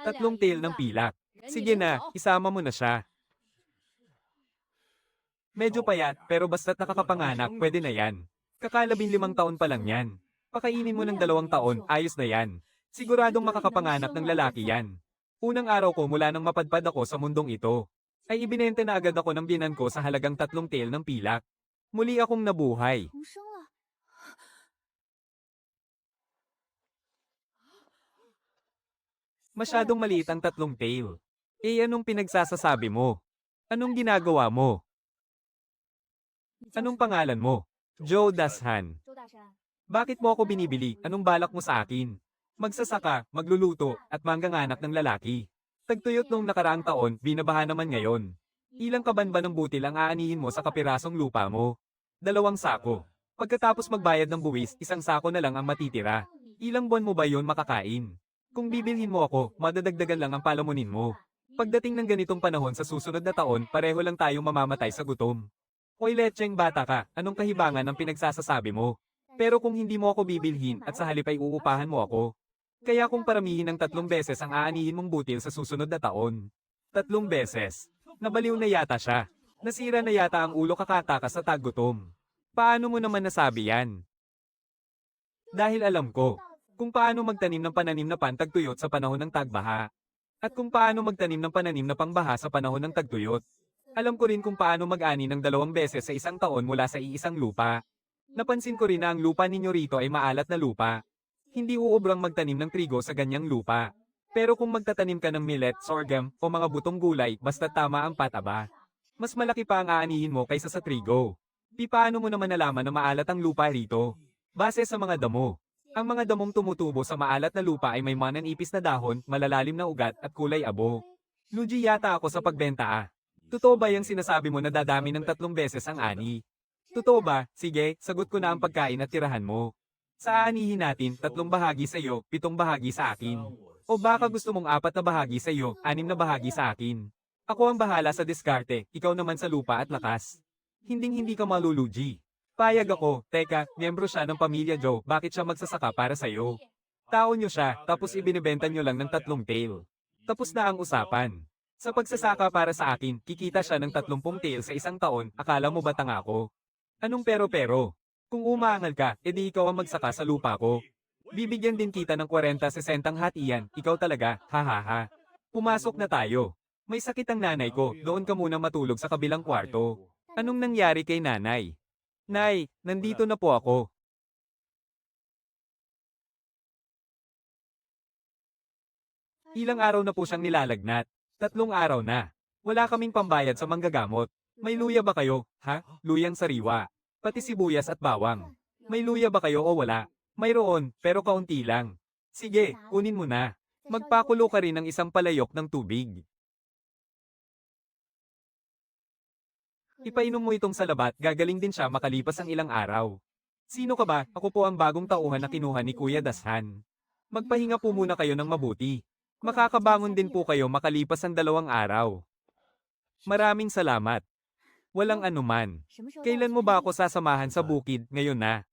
Tatlong tail ng pilak. Sige na, isama mo na siya. Medyo payat, pero basta't nakakapanganak, pwede na yan. Kakalabing 5 taon pa lang yan. Pakainin mo ng 2 taon, ayos na yan. Siguradong makakapanganak ng lalaki yan. Unang araw ko mula nang mapadpad ako sa mundong ito, ay ibinenta na agad ako ng biyenan ko sa halagang 3 tail ng pilak. Muli akong nabuhay. 重生了。 Masyadong maliit ang 3 tail. Eh anong pinagsasasabi mo? Anong ginagawa mo? 你叫 Anong 什么 pangalan mo? Joe Dashan. 周大山。 Bakit mo ako binibili? Anong balak mo sa akin? Magsasaka, magluluto, at mangganganak ng lalaki. Tagtuyot nung nakaraang taon, binabaha naman ngayon. Ilang kaban ba ng butil ang aanihin mo sa kapirasong lupa mo? 2 sako. Pagkatapos magbayad ng buwis, 1 sako na lang ang matitira. Ilang buwan mo ba yon makakain? Kung bibilhin mo ako, madadagdagan lang ang palamunin mo. Pagdating ng ganitong panahon sa susunod na taon, pareho lang tayong mamamatay sa gutom. Hoy lecheng bata ka, anong kahibangan ang pinagsasasabi mo? Pero kung hindi mo ako bibilhin at sa halip ay uupahan mo ako, kaya kung paramihin ng 3 beses ang aanihin mong butil sa susunod na taon. 3 beses. Nabaliw na yata siya. Nasira na yata ang ulo kakatakas sa tagutom. Paano mo naman nasabi yan? Dahil alam ko kung paano magtanim ng pananim na pantagtuyot sa panahon ng tagbaha. At kung paano magtanim ng pananim na pangbaha sa panahon ng tagtuyot. Alam ko rin kung paano mag-ani ng 2 beses sa 1 taon mula sa iisang lupa. Napansin ko rin na ang lupa ninyo rito ay maalat na lupa. Hindi uubrang magtanim ng trigo sa ganyang lupa. Pero kung magtatanim ka ng millet, sorghum, o mga butong gulay, basta tama ang pataba, mas malaki pa ang aanihin mo kaysa sa trigo. Paano mo naman nalaman na maalat ang lupa rito? Base sa mga damo. Ang mga damong tumutubo sa maalat na lupa ay may mananipis na dahon, malalalim na ugat, at kulay abo. Lugi yata ako sa pagbenta ah. Totoo ba yung sinasabi mo na dadami ng 3 beses ang ani? Totoo ba? Sige, sagot ko na ang pagkain at tirahan mo. Sa aanihin natin, 3 bahagi sa iyo, 7 bahagi sa akin. O baka gusto mong 4 na bahagi sa iyo, 6 na bahagi sa akin. Ako ang bahala sa diskarte, ikaw naman sa lupa at lakas. Hinding-hindi ka malulugi. Payag ako, teka, miyembro siya ng pamilya Joe, bakit siya magsasaka para sa'yo? Tao niyo siya, tapos ibinibenta niyo lang ng 3 tail. Tapos na ang usapan. Sa pagsasaka para sa akin, kikita siya ng 30 tail sa 1 taon, akala mo ba tanga ako? Anong pero-pero? Kung umaangal ka, edi ikaw ang magsaka sa lupa ko. Bibigyan din kita ng 40-60 hatian, ikaw talaga, hahaha. Pumasok na tayo. May sakit ang nanay ko, doon ka muna matulog sa kabilang kwarto. Anong nangyari kay nanay? Nay, nandito na po ako. Ilang araw na po siyang nilalagnat. 3 araw na. Wala kaming pambayad sa manggagamot. May luya ba kayo? Ha? Luyang sariwa. Pati sibuyas at bawang. May luya ba kayo o wala? Mayroon, pero kaunti lang. Sige, kunin mo na. Magpakulo ka rin ng 1 palayok ng tubig. Ipainom mo itong salabat, gagaling din siya makalipas ang ilang araw. Sino ka ba? Ako po ang bagong tauhan na kinuha ni Kuya Dashan. Magpahinga po muna kayo ng mabuti. Makakabangon din po kayo makalipas ang 2 araw. Maraming salamat. Walang anuman. 什么时候 Kailan mo ba ako sasamahan sa bukid ngayon na?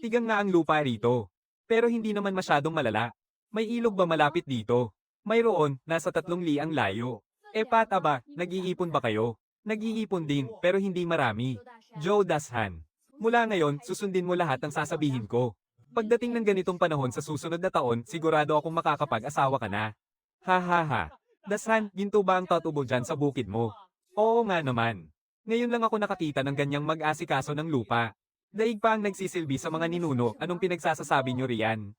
Tigang nga ang lupa rito. Pero hindi naman masyadong malala. May ilog ba malapit dito? Mayroon, nasa 3 liang layo. Pata ba, nag-iipon ba kayo? Nag-iipon din, pero hindi marami. Joe Dashan. Mula ngayon, susundin mo lahat ng sasabihin ko. Pagdating ng ganitong panahon sa susunod na taon, sigurado akong makakapag-asawa ka na. Ha ha ha. Dashan, ginto ba ang tatubo dyan sa bukid mo? Oo nga naman. Ngayon lang ako nakakita ng ganyang mag-asikaso ng lupa. Daig pa ang nagsisilbi sa mga ninuno, anong pinagsasasabi nyo riyan?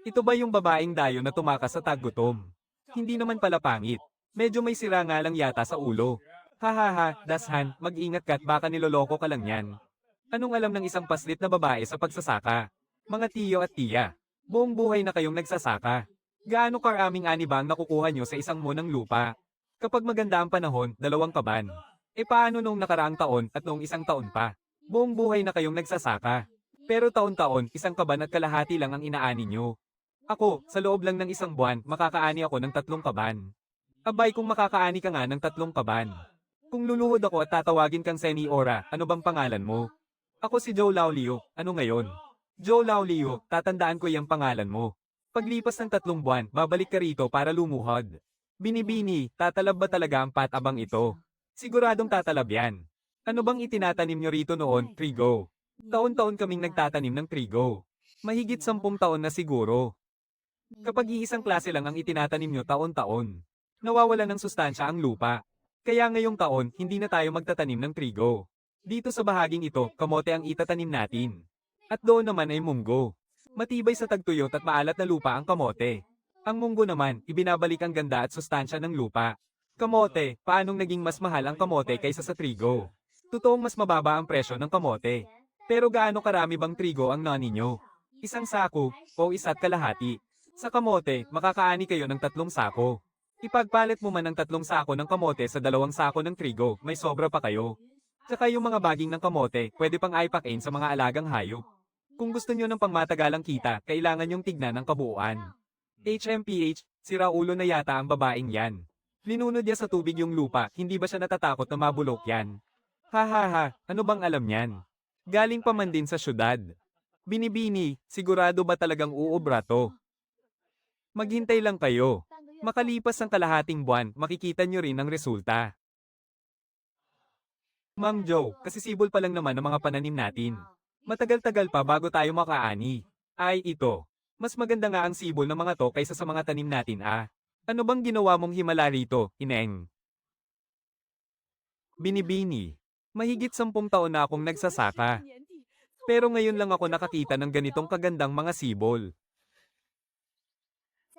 Ito ba yung babaeng dayo na tumakas sa taggutom? Hindi naman pala pangit. Medyo may sira nga lang yata sa ulo. Hahaha, Dashan, mag-ingat ka at baka niloloko ka lang yan. Anong alam ng isang paslit na babae sa pagsasaka? Mga tiyo at tiya, buong buhay na kayong nagsasaka. Gaano karaming ani ba ang nakukuha nyo sa isang monang lupa? Kapag maganda ang panahon, 2 kaban. Paano nung nakaraang taon at noong 1 taon pa? Buong buhay na kayong nagsasaka. Pero taon-taon, 1 kaban at kalahati lang ang inaani nyo. Ako, sa loob lang ng 1 buwan, makakaani ako ng 3 kaban. Abay kung makakaani ka nga ng 3 kaban. Kung luluhod ako at tatawagin kang Seniora, ano bang pangalan mo? Ako si Joe Laulio, ano ngayon? Joe Laulio, tatandaan ko yung pangalan mo. Paglipas ng 3 buwan, babalik ka rito para lumuhod. Binibini, tatalab ba talaga ang patabang ito? Siguradong tatalab yan. Ano bang itinatanim nyo rito noon, trigo? Taon-taon kaming nagtatanim ng trigo. Mahigit 10 taon na siguro. Kapag iisang klase lang ang itinatanim nyo taon-taon, nawawala ng sustansya ang lupa. Kaya ngayong taon, hindi na tayo magtatanim ng trigo. Dito sa bahaging ito, kamote ang itatanim natin. At doon naman ay munggo. Matibay sa tagtuyot at maalat na lupa ang kamote. Ang munggo naman, ibinabalik ang ganda at sustansya ng lupa. Kamote, paanong naging mas mahal ang kamote kaysa sa trigo? Totoong mas mababa ang presyo ng kamote. Pero gaano karami bang trigo ang naninyo? Isang sako, o isa't kalahati. Sa kamote, makakaani kayo ng 3 sako. Ipagpalit mo man ang 3 sako ng kamote sa 2 sako ng trigo, may sobra pa kayo. Tsaka yung mga baging ng kamote, pwede pang aipakin sa mga alagang hayop. Kung gusto nyo ng pangmatagalang kita, kailangan yung tignan ng kabuuan. HMPH, sira ulo na yata ang babaeng yan. Linunod niya sa tubig yung lupa, hindi ba siya natatakot na mabulok yan? Ha ha ha, ano bang alam niyan? Galing pa man din sa syudad. Binibini, sigurado ba talagang uubra to? Maghintay lang kayo. Makalipas ang kalahating buwan, makikita nyo rin ang resulta. Mang Joe, kasisibol pa lang naman ang mga pananim natin. Matagal-tagal pa bago tayo makaani. Ay, ito. Mas maganda nga ang sibol ng mga to kaysa sa mga tanim natin ah. Ano bang ginawa mong himala rito, Ineng? Binibini. Mahigit 10 taon na akong nagsasaka. Pero ngayon lang ako nakakita ng ganitong kagandang mga sibol.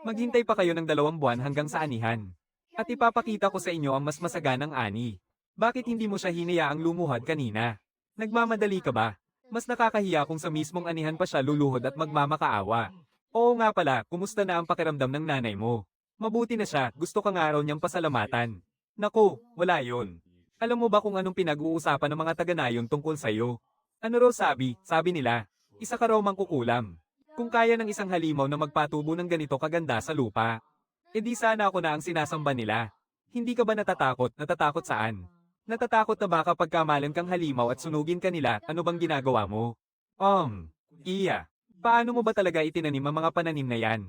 Maghintay pa kayo ng 2 buwan hanggang sa anihan. At ipapakita ko sa inyo ang mas masaganang ani. Bakit hindi mo siya hinayaang lumuhod kanina? Nagmamadali ka ba? Mas nakakahiya kung sa mismong anihan pa siya luluhod at magmamakaawa. Oo nga pala, kumusta na ang pakiramdam ng nanay mo? Mabuti na siya, gusto ka nga raw niyang pasalamatan. Naku, wala yon. Alam mo ba kung anong pinag-uusapan ng mga taga-nayon tungkol sa'yo? Ano raw sabi? Sabi nila, isa ka raw mangkukulam. Kung kaya ng isang halimaw na magpatubo ng ganito kaganda sa lupa, edi sana ako na ang sinasamba nila. Hindi ka ba natatakot? Natatakot saan? Natatakot na ba kapag kamalan kang halimaw at sunugin ka nila, ano bang ginagawa mo? Iya. Paano mo ba talaga itinanim ang mga pananim na yan?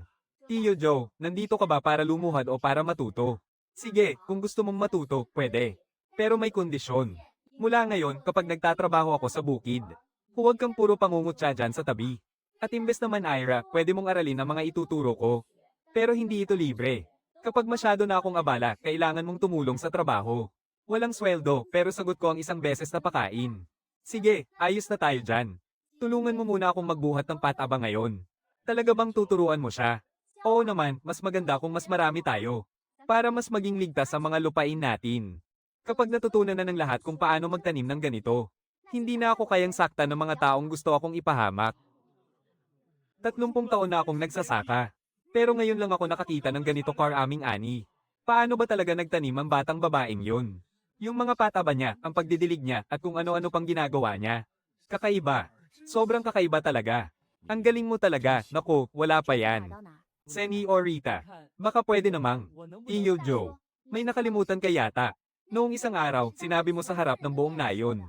Tio Joe, nandito ka ba para lumuhod o para matuto? Sige, kung gusto mong matuto, pwede. Pero may kondisyon. Mula ngayon, kapag nagtatrabaho ako sa bukid, huwag kang puro pangungutya dyan sa tabi. At imbes naman Ira, pwede mong aralin ang mga ituturo ko. Pero hindi ito libre. Kapag masyado na akong abala, kailangan mong tumulong sa trabaho. Walang sweldo, pero sagot ko ang 1 beses na pakain. Sige, ayos na tayo dyan. Tulungan mo muna akong magbuhat ng pataba ngayon. Talaga bang tuturuan mo siya? Oo naman, mas maganda kung mas marami tayo. Para mas maging ligtas sa mga lupain natin. Kapag natutunan na ng lahat kung paano magtanim ng ganito, hindi na ako kayang sakta ng mga taong gusto akong ipahamak. 30 taon na akong nagsasaka. Pero ngayon lang ako nakakita ng ganito karaming ani. Paano ba talaga nagtanim ang batang babaeng yun? Yung mga pataba niya, ang pagdidilig niya, at kung ano-ano pang ginagawa niya. Kakaiba. Sobrang kakaiba talaga. Ang galing mo talaga, naku, wala pa yan. Senny o Rita, baka pwede namang. Iyo Joe, may nakalimutan ka yata. Noong isang araw, sinabi mo sa harap ng buong nayon,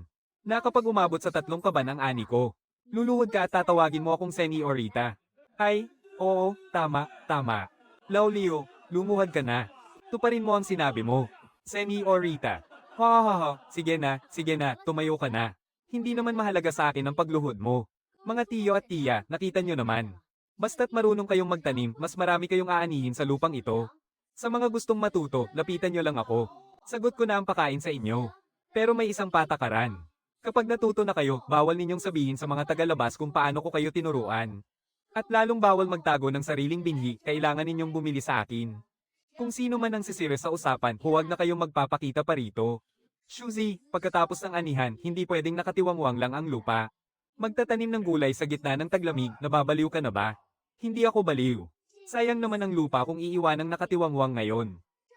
na kapag umabot sa 3 kaban ang ani ko, luluhod ka at tatawagin mo akong Senny o Rita. Ay, oo, tama, tama. Laulio, lumuhod ka na. Tuparin mo ang sinabi mo. Senny o Rita. Ha ha ha, sige na, tumayo ka na. Hindi naman mahalaga sa akin ang pagluhod mo. Mga tiyo at tiya, nakita nyo naman. Basta't marunong kayong magtanim, mas marami kayong aanihin sa lupang ito. Sa mga gustong matuto, lapitan nyo lang ako. Sagot ko na ang pakain sa inyo. Pero may isang patakaran. Kapag natuto na kayo, bawal ninyong sabihin sa mga tagalabas kung paano ko kayo tinuruan. At lalong bawal magtago ng sariling binhi, kailangan ninyong bumili sa akin. Kung sino man ang sisira sa usapan, huwag na kayong magpapakita pa rito. Shuzi, pagkatapos ng anihan, hindi pwedeng nakatiwangwang lang ang lupa. Magtatanim ng gulay sa gitna ng taglamig, nababaliw ka na ba? Hindi ako baliw. Sayang naman ang lupa kung iiwanang nakatiwangwang ngayon.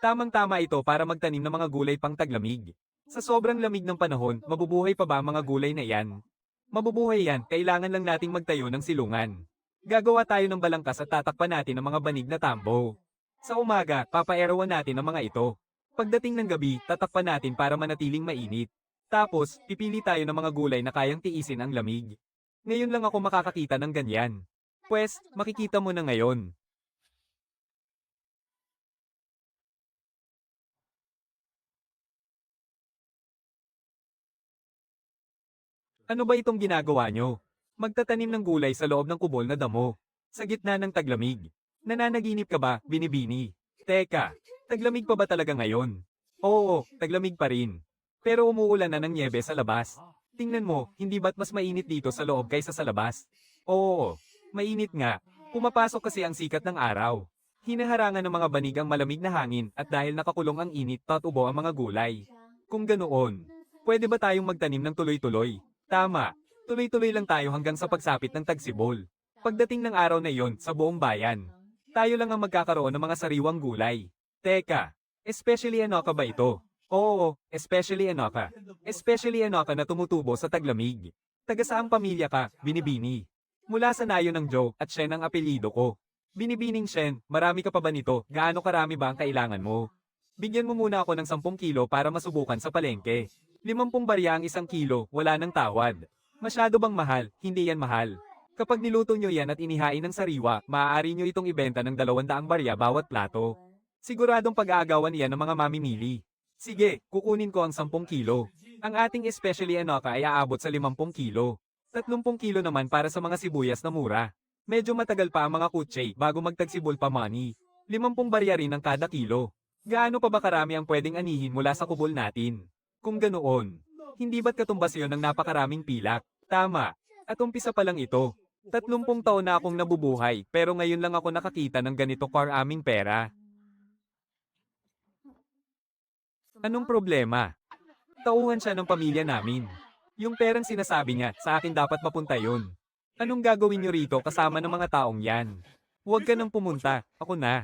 Tamang-tama ito para magtanim ng mga gulay pang taglamig. Sa sobrang lamig ng panahon, mabubuhay pa ba ang mga gulay na yan? Mabubuhay yan, kailangan lang nating magtayo ng silungan. Gagawa tayo ng balangkas at tatakpan natin ang mga banig na tambo. Sa umaga, papaerawan natin ang mga ito. Pagdating ng gabi, tatakpan natin para manatiling mainit. Tapos, pipili tayo ng mga gulay na kayang tiisin ang lamig. Ngayon lang ako makakakita ng ganyan. Pwes, makikita mo na ngayon. Ano ba itong ginagawa nyo? Magtatanim ng gulay sa loob ng kubol na damo. Sa gitna ng taglamig. Nananaginip ka ba, Binibini? Teka, taglamig pa ba talaga ngayon? Oo, taglamig pa rin. Pero umuulan na ng nyebe sa labas. Tingnan mo, hindi ba't mas mainit dito sa loob kaysa sa labas? Oo, mainit nga. Pumapasok kasi ang sikat ng araw. Hinaharangan ng mga banig ang malamig na hangin at dahil nakakulong ang init, tatubo ang mga gulay. Kung ganoon, pwede ba tayong magtanim ng tuloy-tuloy? Tama, tuloy-tuloy lang tayo hanggang sa pagsapit ng tagsibol. Pagdating ng araw na iyon sa buong bayan, tayo lang ang magkakaroon ng mga sariwang gulay. Teka, especially anoka ba ito? Oo, especially anoka. Especially anoka na tumutubo sa taglamig. Taga saang pamilya ka, Binibini? Mula sa nayo ng Joe at Shen ang apelyido ko. Binibining Shen, marami ka pa ba nito? Gaano karami ba ang kailangan mo? Bigyan mo muna ako ng 10 kilo para masubukan sa palengke. 50 barya ang 1 kilo, wala nang tawad. Masyado bang mahal? Hindi yan mahal. Kapag niluto nyo yan at inihain ng sariwa, maaari nyo itong ibenta ng 200 barya bawat plato. Siguradong pag-aagawan iyan ng mga mamimili. Sige, kukunin ko ang 10 kilo. Ang ating especially anoka ay aabot sa 50 kilo. 30 kilo naman para sa mga sibuyas na mura. Medyo matagal pa ang mga kutse bago magtagsibol pa money. 50 barya rin ang kada kilo. Gaano pa ba karami ang pwedeng anihin mula sa kubol natin? Kung ganoon, hindi ba't katumbas yon ng napakaraming pilak? Tama. At umpisa pa lang ito. 30 taon na akong nabubuhay pero ngayon lang ako nakakita ng ganito karaming pera. Anong problema? Tauhan siya ng pamilya namin. Yung perang sinasabi niya, sa akin dapat mapunta yun. Anong gagawin niyo rito kasama ng mga taong yan? Huwag ka nang pumunta, ako na.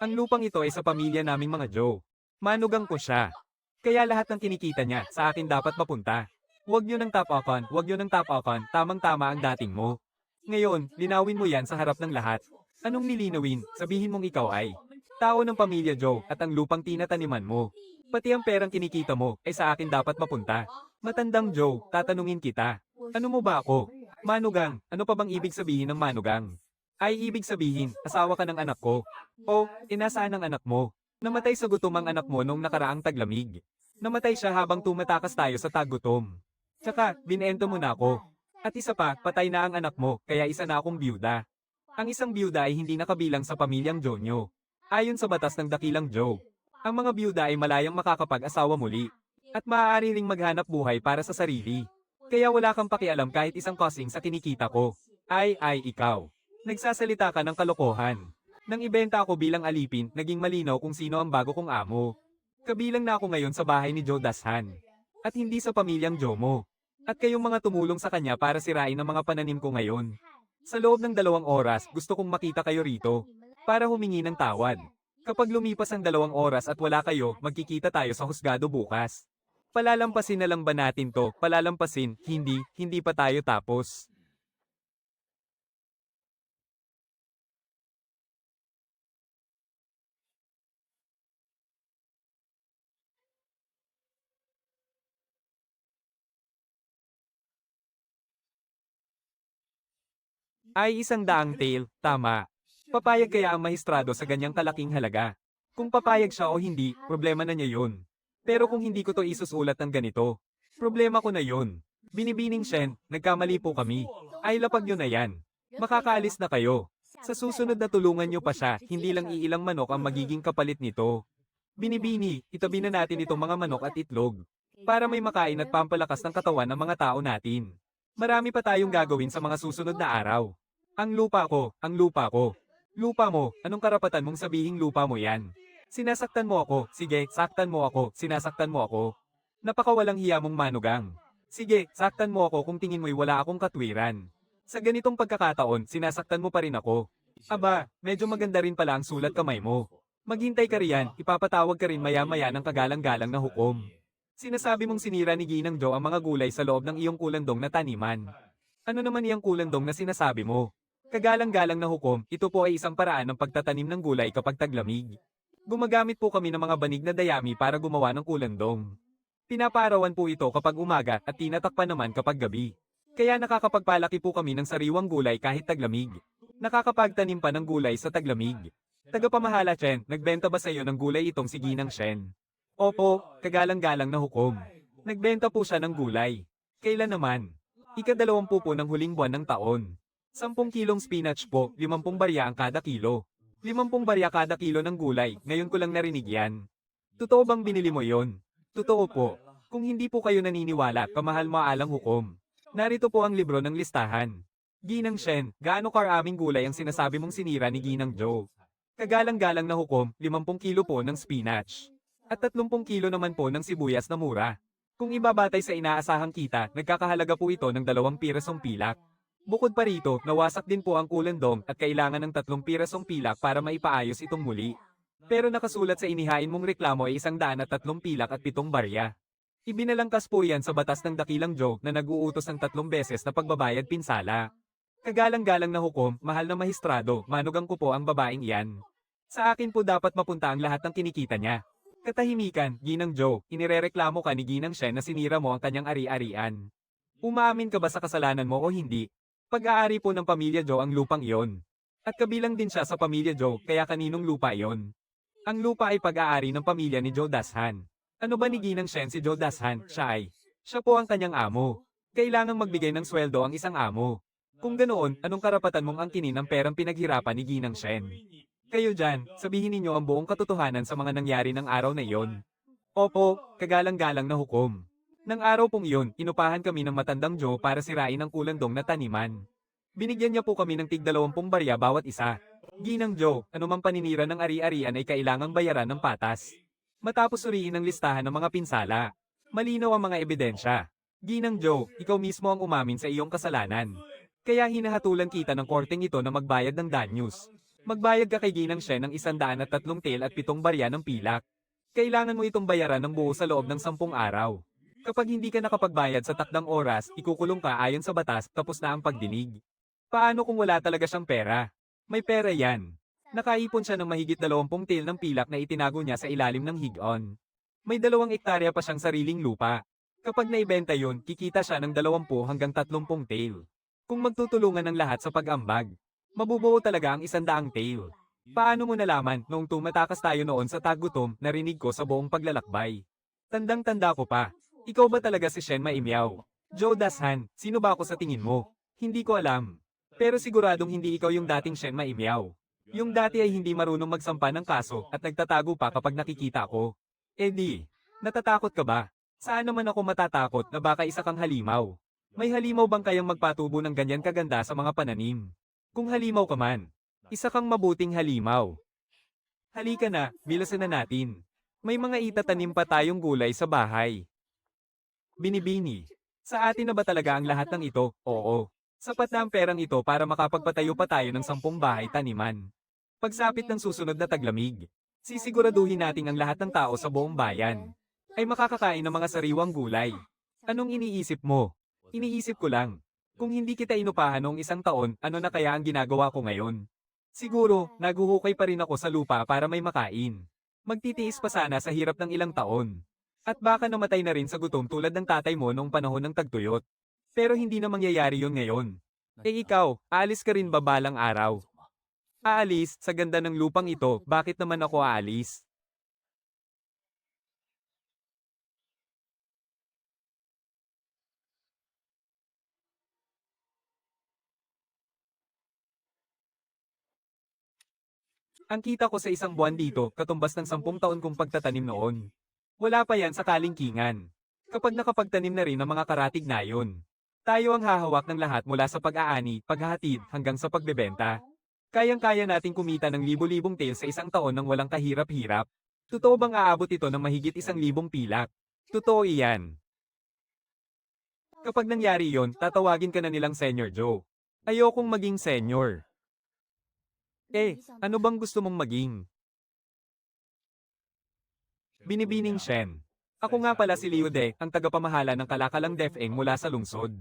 Ang lupang ito ay sa pamilya naming mga Joe. Manugang ko siya. Kaya lahat ng kinikita niya, sa akin dapat mapunta. Huwag niyo nang tapakan, huwag niyo nang tapakan, tamang-tama ang dating mo. Ngayon, linawin mo yan sa harap ng lahat. Anong nilinawin? Sabihin mong ikaw ay tao ng pamilya Joe at ang lupang tinataniman mo. Pati ang perang kinikita mo, ay sa akin dapat mapunta. Matandang Joe, tatanungin kita. Ano mo ba ako? Manugang, ano pa bang ibig sabihin ng manugang? Ay ibig sabihin, asawa ka ng anak ko. O, inasaan ang anak mo? Namatay sa gutom ang anak mo nung nakaraang taglamig. Namatay siya habang tumatakas tayo sa tagutom. Tsaka, binento mo na ako. At isa pa, patay na ang anak mo, kaya isa na akong byuda. Ang isang byuda ay hindi nakabilang sa pamilyang Jonyo. Ayon sa batas ng dakilang Joe, ang mga byuda ay malayang makakapag-asawa muli. At maaari ring maghanap buhay para sa sarili. Kaya wala kang pakialam kahit isang kasing sa kinikita ko. Ay, ikaw. Nagsasalita ka ng kalokohan. Nang ibenta ako bilang alipin, naging malinaw kung sino ang bago kong amo. Kabilang na ako ngayon sa bahay ni Joe Dashan. At hindi sa pamilyang Joe mo. At kayong mga tumulong sa kanya para sirain ang mga pananim ko ngayon. Sa loob ng 2 oras, gusto kong makita kayo rito. Para humingi ng tawad. Kapag lumipas ang 2 oras at wala kayo, magkikita tayo sa husgado bukas. Palalampasin na lang ba natin to? Palalampasin, hindi pa tayo tapos. Ay 100 tail, tama. Papayag kaya ang maestrado sa ganyang kalaking halaga? Kung papayag siya o hindi, problema na niya yun. Pero kung hindi ko to isusulat ng ganito, problema ko na yun. Binibining Shen, nagkamali po kami. Ay lapag nyo na yan. Makakaalis na kayo. Sa susunod na tulungan nyo pa siya, hindi lang iilang manok ang magiging kapalit nito. Binibini, itabi na natin itong mga manok at itlog. Para may makain at pampalakas ng katawan ng mga tao natin. Marami pa tayong gagawin sa mga susunod na araw. Ang lupa ko, ang lupa ko. Lupa mo, anong karapatan mong sabihing lupa mo yan? Sinasaktan mo ako, sige, saktan mo ako, sinasaktan mo ako. Napakawalang hiya mong manugang. Sige, saktan mo ako kung tingin mo'y wala akong katwiran. Sa ganitong pagkakataon, sinasaktan mo pa rin ako. Aba, medyo maganda rin pala ang sulat kamay mo. Maghintay ka riyan, ipapatawag ka rin maya-maya ng kagalang-galang na hukom. Sinasabi mong sinira ni Ginang Joe ang mga gulay sa loob ng iyong kulandong na taniman. Ano naman iyang kulandong na sinasabi mo? Kagalang-galang na hukom, ito po ay isang paraan ng pagtatanim ng gulay kapag taglamig. Gumagamit po kami ng mga banig na dayami para gumawa ng kulandong. Pinapaarawan po ito kapag umaga at tinatakpan naman kapag gabi. Kaya nakakapagpalaki po kami ng sariwang gulay kahit taglamig. Nakakapagtanim pa ng gulay sa taglamig. Tagapamahala Chen, nagbenta ba sa iyo ng gulay itong si Ginang Shen? Opo, kagalang-galang na hukom. Nagbenta po siya ng gulay. Kailan naman? Ika-20 po ng huling buwan ng taon. 10 kilong spinach po, 50 barya ang kada kilo. 50 barya kada kilo ng gulay, ngayon ko lang narinig yan. Totoo bang binili mo yon? Totoo po. Kung hindi po kayo naniniwala, kamahal-maalang hukom. Narito po ang libro ng listahan. Ginang Shen, gaano karaming gulay ang sinasabi mong sinira ni Ginang Joe? Kagalang-galang na hukom, 50 kilo po ng spinach. At 30 kilo naman po ng sibuyas na mura. Kung ibabatay sa inaasahang kita, nagkakahalaga po ito ng 2 pirasong pilak. Bukod pa rito, nawasak din po ang kulandong at kailangan ng 3 pirasong pilak para maipaayos itong muli. Pero nakasulat sa inihain mong reklamo ay 103 pilak at 7 barya. Ibinalangkas po yan sa batas ng Dakilang Joe na nag-uutos ng 3 beses na pagbabayad pinsala. Kagalang-galang na hukom, mahal na mahistrado, manugang ko po ang babaeng iyan. Sa akin po dapat mapunta ang lahat ng kinikita niya. Katahimikan, Ginang Joe, inirereklamo ka ni Ginang Shen na sinira mo ang kanyang ari-arian. Umaamin ka ba sa kasalanan mo o hindi? Pag-aari po ng pamilya Joe ang lupang iyon. At kabilang din siya sa pamilya Joe, kaya kaninong lupa iyon? Ang lupa ay pag-aari ng pamilya ni Joe Dashan. Ano ba ni Ginang Shen si Joe Dashan? Siya po ang kanyang amo. Kailangang magbigay ng sweldo ang isang amo. Kung ganoon, anong karapatan mong angkinin ang perang pinaghirapan ni Ginang Shen? Kayo dyan, sabihin ninyo ang buong katotohanan sa mga nangyari ng araw na iyon. Opo, kagalang-galang na hukom. Nang araw pong iyon, inupahan kami ng matandang Joe para sirain ang kulandong na taniman. Binigyan niya po kami ng tig-20 barya bawat isa. Ginang Joe, anumang paninira ng ari-arian ay kailangang bayaran ng patas. Matapos suriin ang listahan ng mga pinsala. Malinaw ang mga ebidensya. Ginang Joe, ikaw mismo ang umamin sa iyong kasalanan. Kaya hinahatulan kita ng korteng ito na magbayad ng danyos. Magbayad ka kay Ginang Shen ng 103 tail at 7 barya ng pilak. Kailangan mo itong bayaran ng buo sa loob ng 10 araw. Kapag hindi ka nakapagbayad sa takdang oras, ikukulong ka ayon sa batas, tapos na ang pagdinig. Paano kung wala talaga siyang pera? May pera yan. Nakaipon siya ng mahigit 20 tail ng pilak na itinago niya sa ilalim ng higon. May 2 ektarya pa siyang sariling lupa. Kapag naibenta yun, kikita siya ng 20 hanggang 30 tail. Kung magtutulungan ng lahat sa pag-ambag, mabubuo talaga ang 100 tail. Paano mo nalaman noong tumatakas tayo noon sa tagutom, narinig ko sa buong paglalakbay? Tandang-tanda ko pa. Ikaw ba talaga si Shen Maimiao? Joe Dashan, sino ba ako sa tingin mo? Hindi ko alam. Pero siguradong hindi ikaw yung dating Shen Maimiao. Yung dati ay hindi marunong magsampa ng kaso at nagtatago pa kapag nakikita ko. Eh di, natatakot ka ba? Saan naman ako matatakot na baka isa kang halimaw? May halimaw bang kayang magpatubo ng ganyan kaganda sa mga pananim? Kung halimaw ka man, isa kang mabuting halimaw. Halika na, bilasan na natin. May mga itatanim pa tayong gulay sa bahay. Binibini. Sa atin na ba talaga ang lahat ng ito? Oo. Sapat na ang perang ito para makapagpatayo pa tayo ng 10 bahay taniman. Pagsapit ng susunod na taglamig, sisiguraduhin nating ang lahat ng tao sa buong bayan ay makakakain ng mga sariwang gulay. Anong iniisip mo? Iniisip ko lang. Kung hindi kita inupahan noong 1 taon, ano na kaya ang ginagawa ko ngayon? Siguro, naguhukay pa rin ako sa lupa para may makain. Magtitiis pa sana sa hirap ng ilang taon. At baka namatay na rin sa gutom tulad ng tatay mo noong panahon ng tagtuyot. Pero hindi na mangyayari yun ngayon. Eh ikaw, aalis ka rin ba balang araw? Aalis, sa ganda ng lupang ito, bakit naman ako aalis? Ang kita ko sa isang buwan dito, katumbas ng 10 taon kong pagtatanim noon. Wala pa yan sa kalingkingan. Kapag nakapagtanim na rin ng mga karatig na yun, tayo ang hahawak ng lahat mula sa pag-aani, paghahatid, hanggang sa pagbebenta. Kayang-kaya nating kumita ng libo-libong tail sa 1 taon nang walang kahirap-hirap. Totoo bang aabot ito ng mahigit 1,000 pilak? Totoo iyan. Kapag nangyari yon, tatawagin ka na nilang Senior Joe. Ayokong maging senior. Ano bang gusto mong maging? Binibining Shen. Ako nga pala si Liu De, ang tagapamahala ng Kalakalang DepEng mula sa lungsod.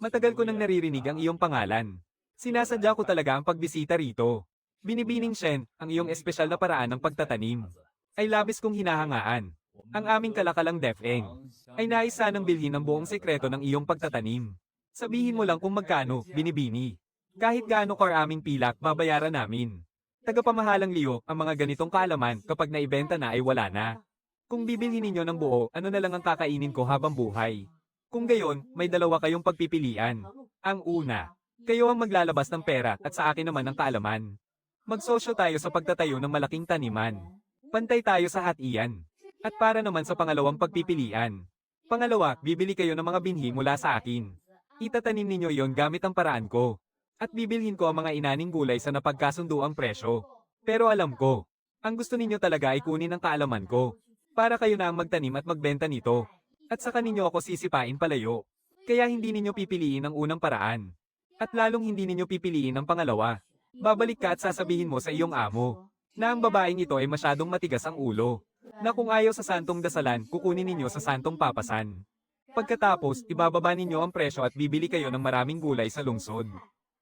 Matagal ko nang naririnig ang iyong pangalan. Sinasadya ko talaga ang pagbisita rito. Binibining Shen, ang iyong espesyal na paraan ng pagtatanim ay labis kong hinahangaan. Ang aming Kalakalang DepEng ay nais sanang bilhin ang buong sekreto ng iyong pagtatanim. Sabihin mo lang kung magkano, Binibini. Kahit gaano karaming pilak, babayaran namin. Tagapamahalang Liu, ang mga ganitong kaalaman kapag naibenta na ay wala na. Kung bibilhin ninyo ng buo, ano na lang ang kakainin ko habang buhay? Kung gayon, may dalawa kayong pagpipilian. Ang una, kayo ang maglalabas ng pera at sa akin naman ang kaalaman. Magsosyo tayo sa pagtatayo ng malaking taniman. Pantay tayo sa hatian. At para naman sa pangalawang pagpipilian. Pangalawa, bibili kayo ng mga binhi mula sa akin. Itatanim ninyo yon gamit ang paraan ko. At bibilhin ko ang mga inaning gulay sa napagkasunduang presyo. Pero alam ko, ang gusto ninyo talaga ay kunin ang kaalaman ko. Para kayo na ang magtanim at magbenta nito. At saka ninyo ako sisipain palayo. Kaya hindi ninyo pipiliin ang unang paraan. At lalong hindi ninyo pipiliin ang pangalawa. Babalik ka at sasabihin mo sa iyong amo na ang babaeng ito ay masyadong matigas ang ulo. Na kung ayaw sa santong dasalan, kukunin ninyo sa santong papasan. Pagkatapos, ibababa ninyo ang presyo at bibili kayo ng maraming gulay sa lungsod.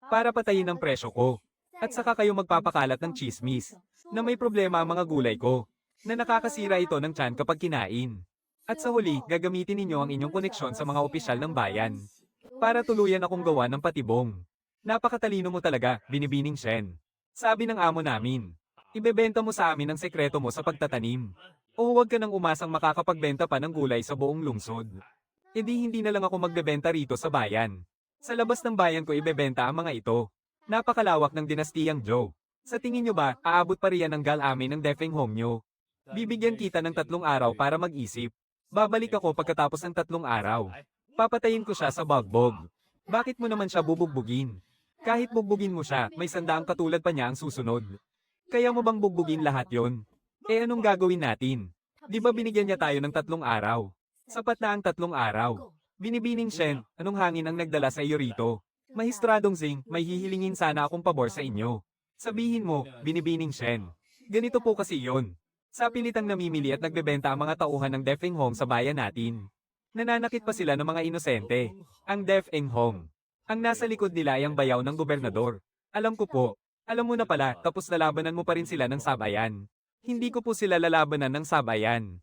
Para patayin ang presyo ko. At saka kayo magpapakalat ng chismis na may problema ang mga gulay ko. Na nakakasira ito ng tiyan kapag kinain. At sa huli, gagamitin ninyo ang inyong koneksyon sa mga opisyal ng bayan. Para tuluyan akong gawa ng patibong. Napakatalino mo talaga, Binibining Shen. Sabi ng amo namin. Ibebenta mo sa amin ang sekreto mo sa pagtatanim. O huwag ka nang umasang makakapagbenta pa ng gulay sa buong lungsod. E di hindi na lang ako magbebenta rito sa bayan. Sa labas ng bayan ko ibebenta ang mga ito. Napakalawak ng dinastiyang Zhou. Sa tingin nyo ba, aabot pa riyan ang gal-amin ng Defeng Hong nyo? Bibigyan kita ng 3 araw para mag-isip. Babalik ako pagkatapos ng 3 araw. Papatayin ko siya sa bagbog. Bakit mo naman siya bubugbugin? Kahit bugbugin mo siya, may sandaang katulad pa niya ang susunod. Kaya mo bang bugbugin lahat yon? Eh anong gagawin natin? Di ba binigyan niya tayo ng 3 araw? Sapat na ang 3 araw. Binibining Shen, anong hangin ang nagdala sa iyo rito? Mahistradong Zing, may hihilingin sana akong pabor sa inyo. Sabihin mo, Binibining Shen. Ganito po kasi yon. Sa pilitang namimili at nagbebenta ang mga tauhan ng Defeng Hong sa bayan natin. Nananakit pa sila ng mga inosente. Ang Defeng Hong. Ang nasa likod nila ay ang bayaw ng gobernador. Alam ko po. Alam mo na pala, tapos lalabanan mo pa rin sila ng sabayan. Hindi ko po sila lalabanan ng sabayan.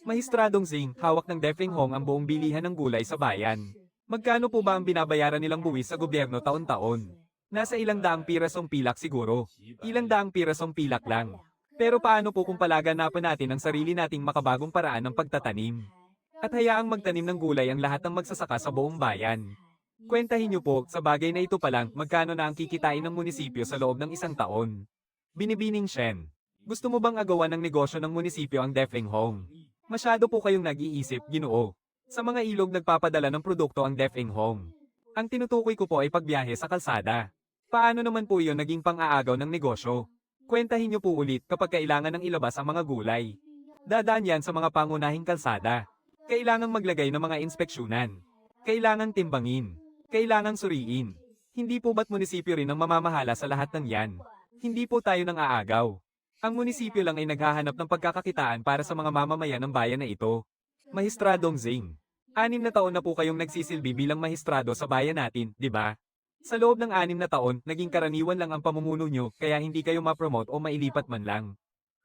Mahistradong Zing, hawak ng Defeng Hong ang buong bilihan ng gulay sa bayan. Magkano po ba ang binabayaran nilang buwis sa gobyerno taon-taon? Nasa ilang daang pirasong pilak siguro. Ilang daang pirasong pilak lang. Pero paano po kung palaganapan natin ang sarili nating makabagong paraan ng pagtatanim? At hayaang magtanim ng gulay ang lahat ng magsasaka sa buong bayan. Kwentahin niyo po, sa bagay na ito pa lang, magkano na ang kikitain ng munisipyo sa loob ng 1 taon? Binibining Shen. Gusto mo bang agawan ng negosyo ng munisipyo ang Defeng Hong? Masyado po kayong nag-iisip, Ginoo. Sa mga ilog nagpapadala ng produkto ang Defeng Hong. Ang tinutukoy ko po ay pagbiyahe sa kalsada. Paano naman po iyon naging pang-aagaw ng negosyo? Kwentahin niyo po ulit kapag kailangan ng ilabas ang mga gulay. Dadaan yan sa mga pangunahing kalsada. Kailangang maglagay ng mga inspeksyonan. Kailangang timbangin. Kailangang suriin. Hindi po ba't munisipyo rin ang mamamahala sa lahat ng yan? Hindi po tayo nang aagaw. Ang munisipyo lang ay naghahanap ng pagkakakitaan para sa mga mamamayan ng bayan na ito. Mahistradong Zing. 6 na taon na po kayong nagsisilbi bilang mahistrado sa bayan natin, di ba? Sa loob ng 6 na taon, naging karaniwan lang ang pamumuno nyo, kaya hindi kayo ma-promote o mailipat man lang.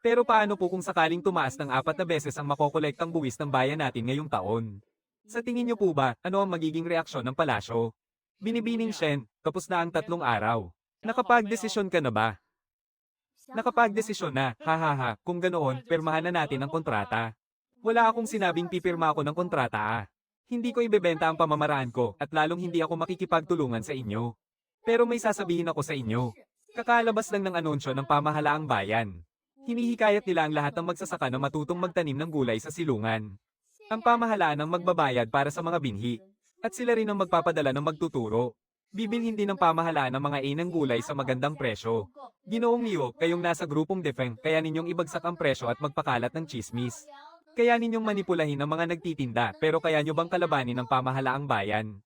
Pero paano po kung sakaling tumaas ng 4 na beses ang makokolektang buwis ng bayan natin ngayong taon? Sa tingin nyo po ba, ano ang magiging reaksyon ng palasyo? Binibining Shen, tapos na ang 3 araw. Nakapag-desisyon ka na ba? Nakapag-desisyon na, hahaha, kung ganoon, pirmahan na natin ang kontrata. Wala akong sinabing pipirma ako ng kontrata Hindi ko ibebenta ang pamamaraan ko at lalong hindi ako makikipagtulungan sa inyo. Pero may sasabihin ako sa inyo. Kakalabas lang ng anunsyo ng pamahalaang bayan. Hinihikayat nila ang lahat ng magsasaka na matutong magtanim ng gulay sa silungan. Ang pamahalaan ang magbabayad para sa mga binhi. At sila rin ang magpapadala ng magtuturo. Bibilhin din ng pamahalaan ng mga inang gulay sa magandang presyo. Ginoong Liu, kayong nasa grupong Defeng, kaya ninyong ibagsak ang presyo at magpakalat ng chismis. Kaya ninyong manipulahin ang mga nagtitinda, pero kaya nyo bang kalabanin ang pamahalaang bayan?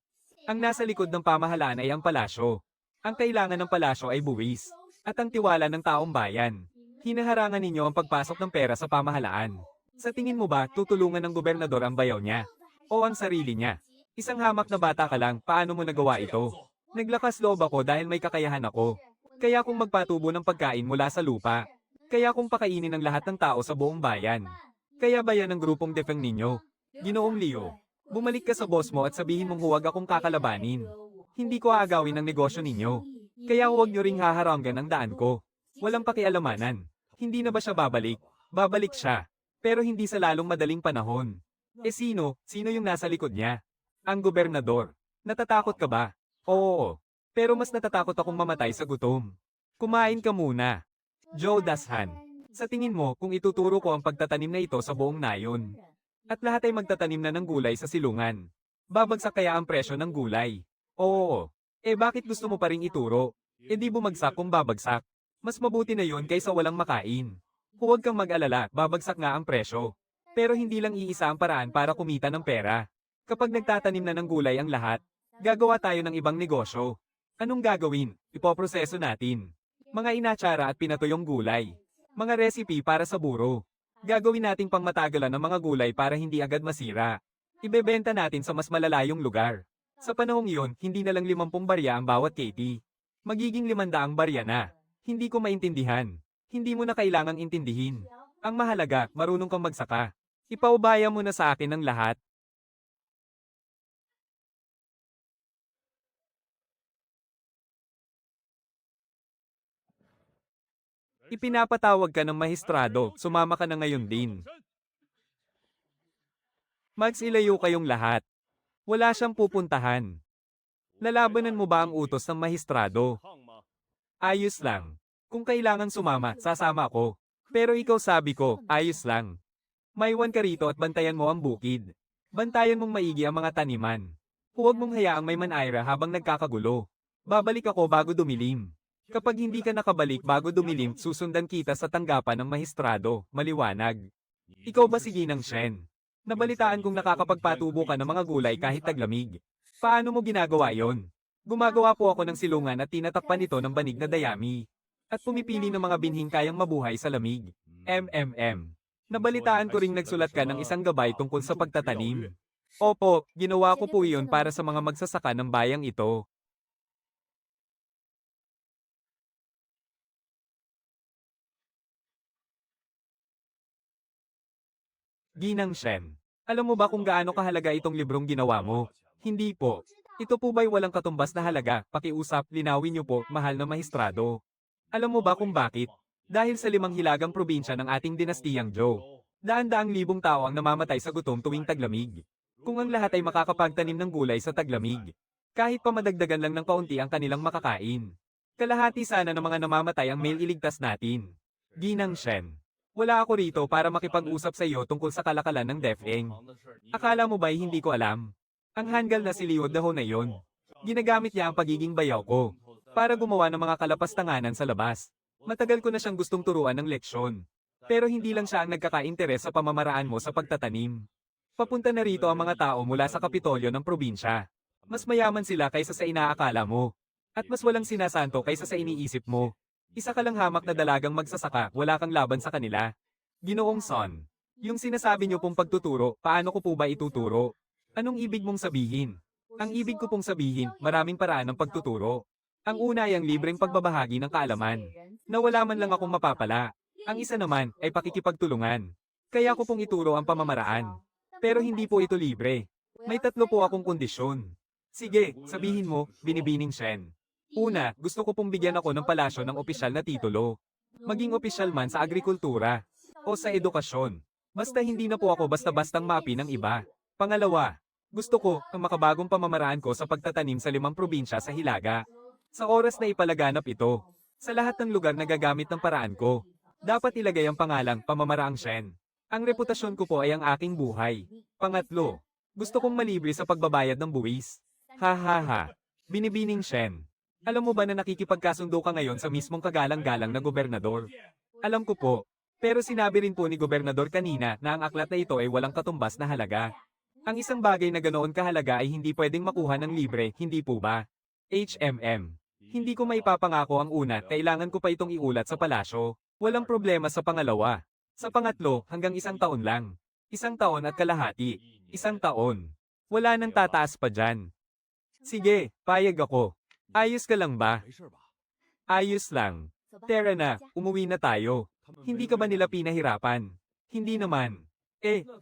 Ang nasa likod ng pamahalaan ay ang palasyo. Ang kailangan ng palasyo ay buwis. At ang tiwala ng taong bayan. Hinaharangan ninyo ang pagpasok ng pera sa pamahalaan. Sa tingin mo ba, tutulungan ng gobernador ang bayaw niya? O ang sarili niya? Isang hamak na bata ka lang, paano mo nagawa ito? Naglakas loob ako dahil may kakayahan ako. Kaya kung magpatubo ng pagkain mula sa lupa. Kaya kung pakainin ng lahat ng tao sa buong bayan. Kaya ba yan ang grupong Defeng ninyo? Ginoong Liu, bumalik ka sa boss mo at sabihin mong huwag akong kakalabanin. Hindi ko aagawin ang negosyo ninyo. Kaya huwag nyo ring haharanggan ang daan ko. Walang pakialamanan. Hindi na ba siya babalik? Babalik siya. Pero hindi sa lalong madaling panahon. Eh sino? Sino yung nasa likod niya? Ang gobernador. Natatakot ka ba? Oo. Pero mas natatakot akong mamatay sa gutom. Kumain ka muna. Joe Dashan. Sa tingin mo kung ituturo ko ang pagtatanim na ito sa buong nayon? At lahat ay magtatanim na ng gulay sa silungan. Babagsak kaya ang presyo ng gulay? Oo. Eh bakit gusto mo pa ring ituro? Eh di bumagsak kung babagsak. Mas mabuti na yon kaysa walang makain. Huwag kang mag-alala, babagsak nga ang presyo. Pero hindi lang iisa ang paraan para kumita ng pera. Kapag nagtatanim na ng gulay ang lahat, gagawa tayo ng ibang negosyo. Anong gagawin? Ipoproseso natin. Mga inatsara at pinatuyong gulay. Mga recipe para sa buro. Gagawin nating pangmatagalan ng mga gulay para hindi agad masira. Ibebenta natin sa mas malalayong lugar. Sa panahong iyon, hindi na lang 50 barya ang bawat KT. Magiging 500 barya na. Hindi ko maintindihan. Hindi mo na kailangang intindihin. Ang mahalaga, marunong kang magsaka. Ipaubaya mo na sa akin ang lahat. Ipinapatawag ka ng mahistrado, sumama ka na ngayon din. Magsilayo kayong lahat. Wala siyang pupuntahan. Lalabanan mo ba ang utos ng mahistrado? Ayos lang. Kung kailangan sumama, sasama ako. Pero ikaw sabi ko, ayos lang. Maiwan ka rito at bantayan mo ang bukid. Bantayan mong maigi ang mga taniman. Huwag mong hayaang may manaira habang nagkakagulo. Babalik ako bago dumilim. Kapag hindi ka nakabalik bago dumilim, susundan kita sa tanggapan ng mahistrado, maliwanag. Ikaw ba si Ginang Shen? Nabalitaan kong nakakapagpatubo ka ng mga gulay kahit taglamig. Paano mo ginagawa yon? Gumagawa po ako ng silungan at tinatakpan ito ng banig na dayami. At pumipili ng mga binhing kayang mabuhay sa lamig. Nabalitaan ko ring nagsulat ka ng isang gabay tungkol sa pagtatanim. Opo, ginawa ko po iyon para sa mga magsasaka ng bayang ito. Ginang Shen, alam mo ba kung gaano kahalaga itong librong ginawa mo? Hindi po. Ito po ba'y walang katumbas na halaga? Pakiusap, linawin niyo po, mahal na mahistrado. Alam mo ba kung bakit? Dahil sa 5 hilagang probinsya ng ating dinastiyang Zhou, daan-daang libong tao ang namamatay sa gutom tuwing taglamig. Kung ang lahat ay makakapagtanim ng gulay sa taglamig, kahit pa madagdagan lang ng kaunti ang kanilang makakain. Kalahati sana ng mga namamatay ang iligtas natin. Ginang Shen, wala ako rito para makipag-usap sa iyo tungkol sa kalakalan ng DepEng. Akala mo ba'y hindi ko alam? Ang hanggal na si Liu Dao na yon. Ginagamit niya ang pagiging bayaw ko para gumawa ng mga kalapastanganan sa labas. Matagal ko na siyang gustong turuan ng leksyon. Pero hindi lang siya ang nagkaka-interes sa pamamaraan mo sa pagtatanim. Papunta na rito ang mga tao mula sa kapitolyo ng probinsya. Mas mayaman sila kaysa sa inaakala mo. At mas walang sinasanto kaysa sa iniisip mo. Isa ka lang hamak na dalagang magsasaka, wala kang laban sa kanila. Ginoong Son, yung sinasabi niyo pong pagtuturo, paano ko po ba ituturo? Anong ibig mong sabihin? Ang ibig ko pong sabihin, maraming paraan ng pagtuturo. Ang una ay ang libreng pagbabahagi ng kaalaman, na wala man lang akong mapapala. Ang isa naman ay pakikipagtulungan. Kaya ko pong ituro ang pamamaraan. Pero hindi po ito libre. May 3 po akong kondisyon. Sige, sabihin mo, Binibining Shen. Una, gusto ko pong bigyan ako ng palasyo ng opisyal na titulo. Maging opisyal man sa agrikultura o sa edukasyon. Basta hindi na po ako basta-bastang maapi ng iba. Pangalawa, gusto ko ang makabagong pamamaraan ko sa pagtatanim sa 5 probinsya sa Hilaga. Sa oras na ipalaganap ito, sa lahat ng lugar na gagamit ng paraan ko, dapat ilagay ang pangalang Pamamaraang Shen. Ang reputasyon ko po ay ang aking buhay. Pangatlo, gusto kong malibre sa pagbabayad ng buwis. Ha ha ha. Binibining Shen. Alam mo ba na nakikipagkasundo ka ngayon sa mismong kagalang-galang na gobernador? Alam ko po. Pero sinabi rin po ni gobernador kanina na ang aklat na ito ay walang katumbas na halaga. Ang isang bagay na ganoon kahalaga ay hindi pwedeng makuha ng libre, hindi po ba? Hindi ko maipapangako ang una, kailangan ko pa itong iulat sa palasyo. Walang problema sa pangalawa. Sa pangatlo, hanggang 1 taon lang. 1 taon at kalahati. 1 taon. Wala nang tataas pa dyan. Sige, payag ako. Ayos ka lang ba? Ayos lang. Tara na, umuwi na tayo. Hindi ka ba nila pinahirapan? Hindi naman.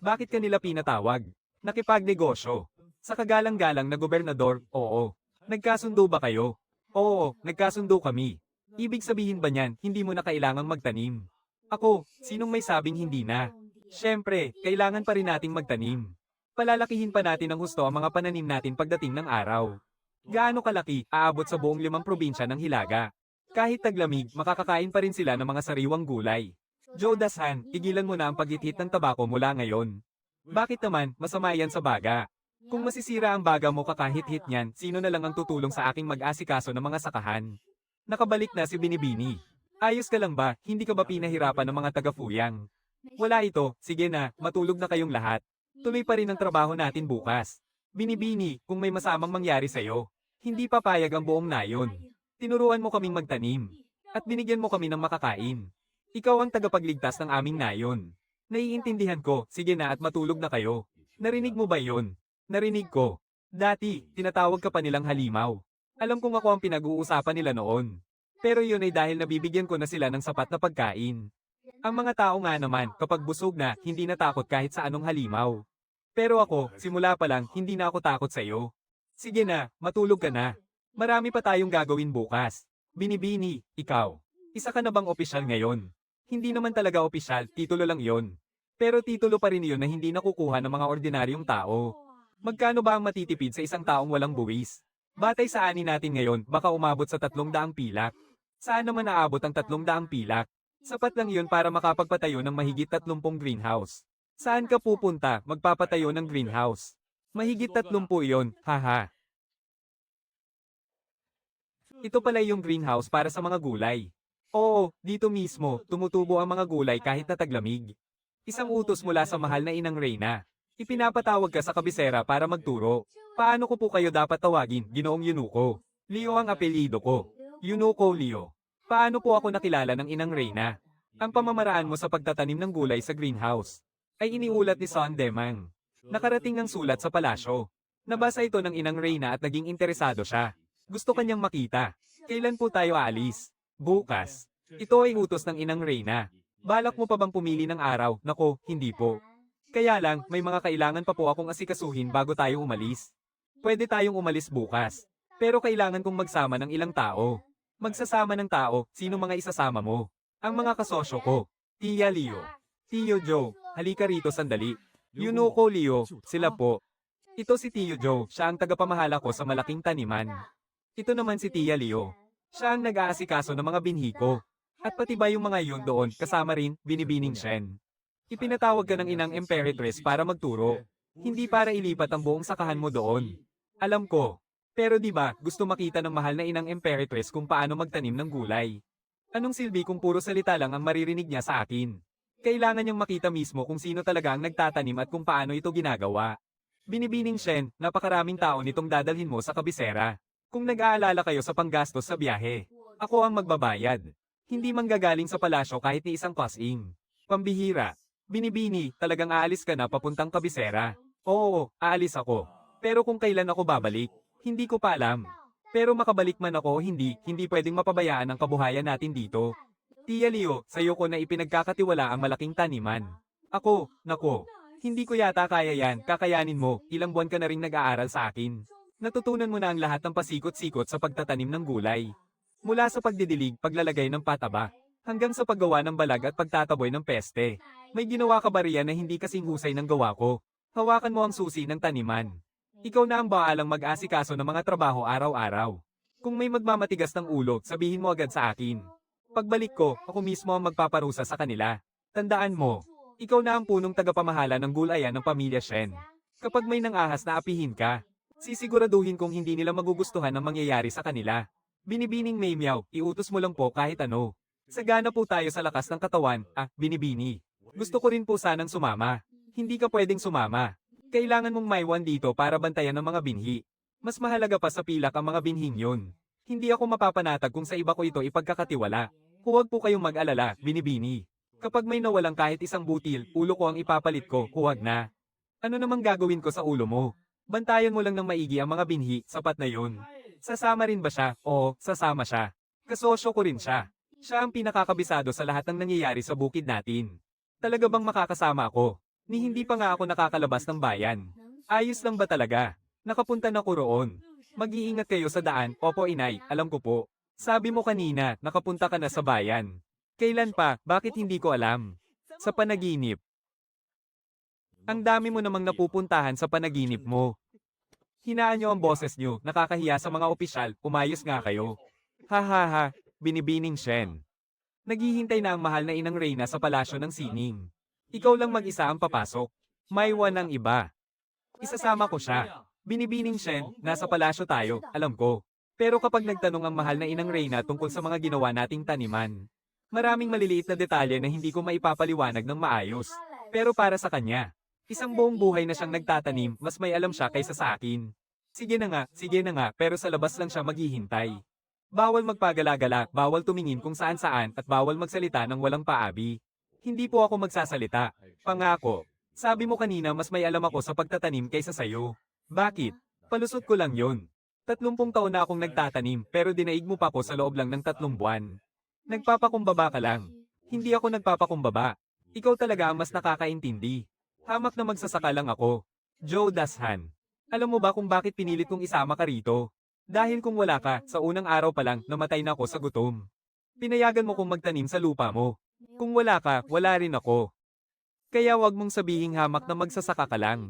Bakit ka nila pinatawag? Nakipagnegosyo. Sa kagalang-galang na gobernador, oo. Nagkasundo ba kayo? Oo, nagkasundo kami. Ibig sabihin ba niyan, hindi mo na kailangang magtanim? Ako, sinong may sabing hindi na? Siyempre, kailangan pa rin nating magtanim. Palalakihin pa natin ng husto ang mga pananim natin pagdating ng araw. Gaano kalaki, aabot sa buong 5 probinsya ng Hilaga. Kahit taglamig, makakakain pa rin sila ng mga sariwang gulay. Joe Dashan, tigilan mo na ang paghit-hit ng tabako mula ngayon. Bakit naman, masama yan sa baga? Kung masisira ang baga mo kakahit-hit niyan, sino na lang ang tutulong sa aking mag-asikaso ng mga sakahan? Nakabalik na si Binibini. Ayos ka lang ba, hindi ka ba pinahirapan ng mga taga-Fuyang? Wala ito, sige na, matulog na kayong lahat. Tuloy pa rin ang trabaho natin bukas. Binibini, kung may masamang mangyari sa'yo, hindi papayag ang buong nayon. Tinuruan mo kaming magtanim. At binigyan mo kami ng makakain. Ikaw ang tagapagligtas ng aming nayon. Naiintindihan ko, sige na at matulog na kayo. Narinig mo ba yon? Narinig ko. Dati, tinatawag ka pa nilang halimaw. Alam kong ako ang pinag-uusapan nila noon. Pero yun ay dahil nabibigyan ko na sila ng sapat na pagkain. Ang mga tao nga naman, kapag busog na, hindi natakot kahit sa anong halimaw. Pero ako, simula pa lang, hindi na ako takot sa iyo. Sige na, matulog ka na. Marami pa tayong gagawin bukas. Binibini, ikaw. Isa ka na bang opisyal ngayon? Hindi naman talaga opisyal, titulo lang yon. Pero titulo pa rin yun na hindi nakukuha ng mga ordinaryong tao. Magkano ba ang matitipid sa isang taong walang buwis? Batay sa ani natin ngayon, baka umabot sa 300 pilak. Saan naman naabot ang 300 pilak? Sapat lang yun para makapagpatayo ng mahigit 30 greenhouse. Saan ka pupunta, magpapatayo ng greenhouse? Mahigit 30 yon, haha. Ito pala yung greenhouse para sa mga gulay. Oo, dito mismo, tumutubo ang mga gulay kahit nataglamig. Isang utos mula sa mahal na inang Reyna. Ipinapatawag ka sa kabisera para magturo. Paano ko po kayo dapat tawagin, Ginoong Yunuko? Leo ang apelyido ko. Yunuko Leo. Paano po ako nakilala ng inang Reyna? Ang pamamaraan mo sa pagtatanim ng gulay sa greenhouse ay iniulat ni Son Demang. Nakarating ang sulat sa palasyo. Nabasa ito ng inang Reyna at naging interesado siya. Gusto kanyang makita. Kailan po tayo aalis? Bukas. Ito ay utos ng inang Reyna. Balak mo pa bang pumili ng araw? Nako, hindi po. Kaya lang, may mga kailangan pa po akong asikasuhin bago tayo umalis. Pwede tayong umalis bukas. Pero kailangan kong magsama ng ilang tao. Magsasama ng tao, sino mga isasama mo? Ang mga kasosyo ko. Tia Leo. Tio Joe, halika rito sandali. Yunuko Leo, sila po. Ito si Tio Joe, siya ang tagapamahala ko sa malaking taniman. Ito naman si Tia Leo. Siya ang nag-aasikaso ng mga binhi ko. At pati ba yung mga yun doon, kasama rin, Binibining Shen. Ipinatawag ka ng inang Imperatrice para magturo. Hindi para ilipat ang buong sakahan mo doon. Alam ko. Pero di ba, gusto makita ng mahal na inang Imperatrice kung paano magtanim ng gulay. Anong silbi kung puro salita lang ang maririnig niya sa akin? Kailangan niyang makita mismo kung sino talaga ang nagtatanim at kung paano ito ginagawa. Binibining Shen, napakaraming tao nitong dadalhin mo sa kabisera. Kung nag-aalala kayo sa panggastos sa biyahe, ako ang magbabayad. Hindi manggagaling sa palasyo kahit ni isang kasing. Pambihira. Binibini, talagang aalis ka na papuntang kabisera. Oo, aalis ako. Pero kung kailan ako babalik, hindi ko pa alam. Pero makabalik man ako o hindi, hindi pwedeng mapabayaan ang kabuhayan natin dito. Tia Leo, sa'yo ko na ipinagkakatiwala ang malaking taniman. Ako, nako. Hindi ko yata kaya yan, kakayanin mo, ilang buwan ka na rin nag-aaral sa akin. Natutunan mo na ang lahat ng pasikot-sikot sa pagtatanim ng gulay. Mula sa pagdidilig, paglalagay ng pataba, hanggang sa paggawa ng balag at pagtataboy ng peste. May ginawa ka ba riyan na hindi kasing husay ng gawa ko? Hawakan mo ang susi ng taniman. Ikaw na ang baalang mag-asikaso ng mga trabaho araw-araw. Kung may magmamatigas ng ulo, sabihin mo agad sa akin. Pagbalik ko, ako mismo ang magpaparusa sa kanila. Tandaan mo, ikaw na ang punong tagapamahala ng gulayan ng pamilya Shen. Kapag may nangahas na apihin ka, sisiguraduhin kong hindi nila magugustuhan ang mangyayari sa kanila. Binibining Maymeow, iutos mo lang po kahit ano. Sagana po tayo sa lakas ng katawan, Binibini. Gusto ko rin po sanang sumama. Hindi ka pwedeng sumama. Kailangan mong maiwan dito para bantayan ng mga binhi. Mas mahalaga pa sa pilak ang mga binhing yun. Hindi ako mapapanatag kung sa iba ko ito ipagkakatiwala. Huwag po kayong mag-alala, Binibini. Kapag may nawalang kahit isang butil, ulo ko ang ipapalit ko, huwag na. Ano namang gagawin ko sa ulo mo? Bantayan mo lang ng maigi ang mga binhi, sapat na yun. Sasama rin ba siya? Oo, sasama siya. Kasosyo ko rin siya. Siya ang pinakakabisado sa lahat ng nangyayari sa bukid natin. Talaga bang makakasama ako? Ni hindi pa nga ako nakakalabas ng bayan. Ayos lang ba talaga? Nakapunta na ko roon. Mag-iingat kayo sa daan, opo inay, alam ko po. Sabi mo kanina, nakapunta ka na sa bayan. Kailan pa, bakit hindi ko alam? Sa panaginip. Ang dami mo namang napupuntahan sa panaginip mo. Hinaan niyo ang boses niyo, nakakahiya sa mga opisyal, umayos nga kayo. Ha ha ha, binibining Shen. Naghihintay na ang mahal na inang Reyna sa palasyo ng sining. Ikaw lang mag-isa ang papasok. May ang iba. Isasama ko siya. Binibining Shen, nasa palasyo tayo, alam ko. Pero kapag nagtanong ang mahal na inang Reyna tungkol sa mga ginawa nating taniman, maraming maliliit na detalye na hindi ko maipapaliwanag ng maayos. Pero para sa kanya, isang buong buhay na siyang nagtatanim, mas may alam siya kaysa sa akin. Sige na nga, pero sa labas lang siya maghihintay. Bawal magpagala-gala, bawal tumingin kung saan-saan, at bawal magsalita ng walang paabi. Hindi po ako magsasalita. Pangako. Sabi mo kanina mas may alam ako sa pagtatanim kaysa sayo. Bakit? Palusot ko lang yun. 30 taon na akong nagtatanim, pero dinaig mo pa po sa loob lang ng 3 buwan. Nagpapakumbaba ka lang. Hindi ako nagpapakumbaba. Ikaw talaga ang mas nakakaintindi. Hamak na magsasaka lang ako. Joe Dashan. Alam mo ba kung bakit pinilit kong isama ka rito? Dahil kung wala ka, sa unang araw pa lang, namatay na ako sa gutom. Pinayagan mo kong magtanim sa lupa mo. Kung wala ka, wala rin ako. Kaya wag mong sabihing hamak na magsasaka ka lang.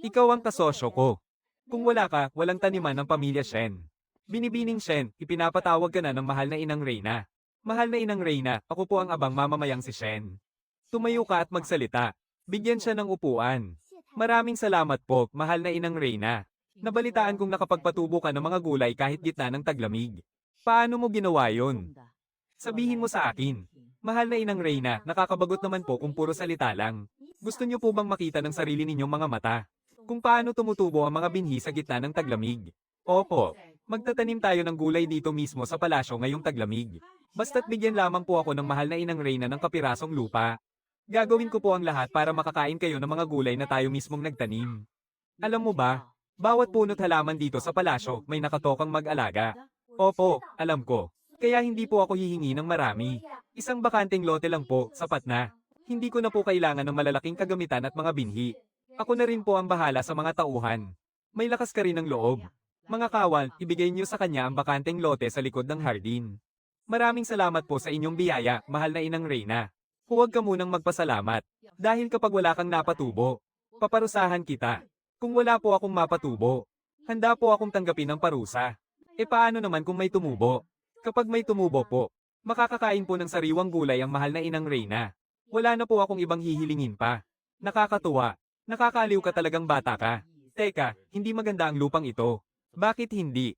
Ikaw ang kasosyo ko. Kung wala ka, walang taniman ng pamilya Shen. Binibining Shen, ipinapatawag ka na ng mahal na inang Reyna. Mahal na inang Reyna, ako po ang abang mamamayang si Shen. Tumayo ka at magsalita. Bigyan siya ng upuan. Maraming salamat po, mahal na inang Reyna. Nabalitaan kong nakapagpatubo ka ng mga gulay kahit gitna ng taglamig. Paano mo ginawa yon? Sabihin mo sa akin. Mahal na inang Reyna, nakakabagot naman po kung puro salita lang. Gusto niyo po bang makita ng sarili ninyong mga mata? Kung paano tumutubo ang mga binhi sa gitna ng taglamig? Opo, magtatanim tayo ng gulay dito mismo sa palasyo ngayong taglamig. Basta't bigyan lamang po ako ng mahal na inang Reyna ng kapirasong lupa. Gagawin ko po ang lahat para makakain kayo ng mga gulay na tayo mismong nagtanim. Alam mo ba, bawat punot halaman dito sa palasyo may nakatokang mag-alaga. Opo, alam ko. Kaya hindi po ako hihingi ng marami. Isang bakanteng lote lang po, sapat na. Hindi ko na po kailangan ng malalaking kagamitan at mga binhi. Ako na rin po ang bahala sa mga tauhan. May lakas ka rin ng loob. Mga kawal, ibigay niyo sa kanya ang bakanteng lote sa likod ng hardin. Maraming salamat po sa inyong biyaya, mahal na inang Reyna. Huwag ka munang magpasalamat. Dahil kapag wala kang napatubo, paparusahan kita. Kung wala po akong mapatubo, handa po akong tanggapin ang parusa. E paano naman kung may tumubo? Kapag may tumubo po, makakakain po ng sariwang gulay ang mahal na inang Reyna. Wala na po akong ibang hihilingin pa. Nakakatuwa. Nakakaaliw ka talagang bata ka. Teka, hindi maganda ang lupang ito. Bakit hindi?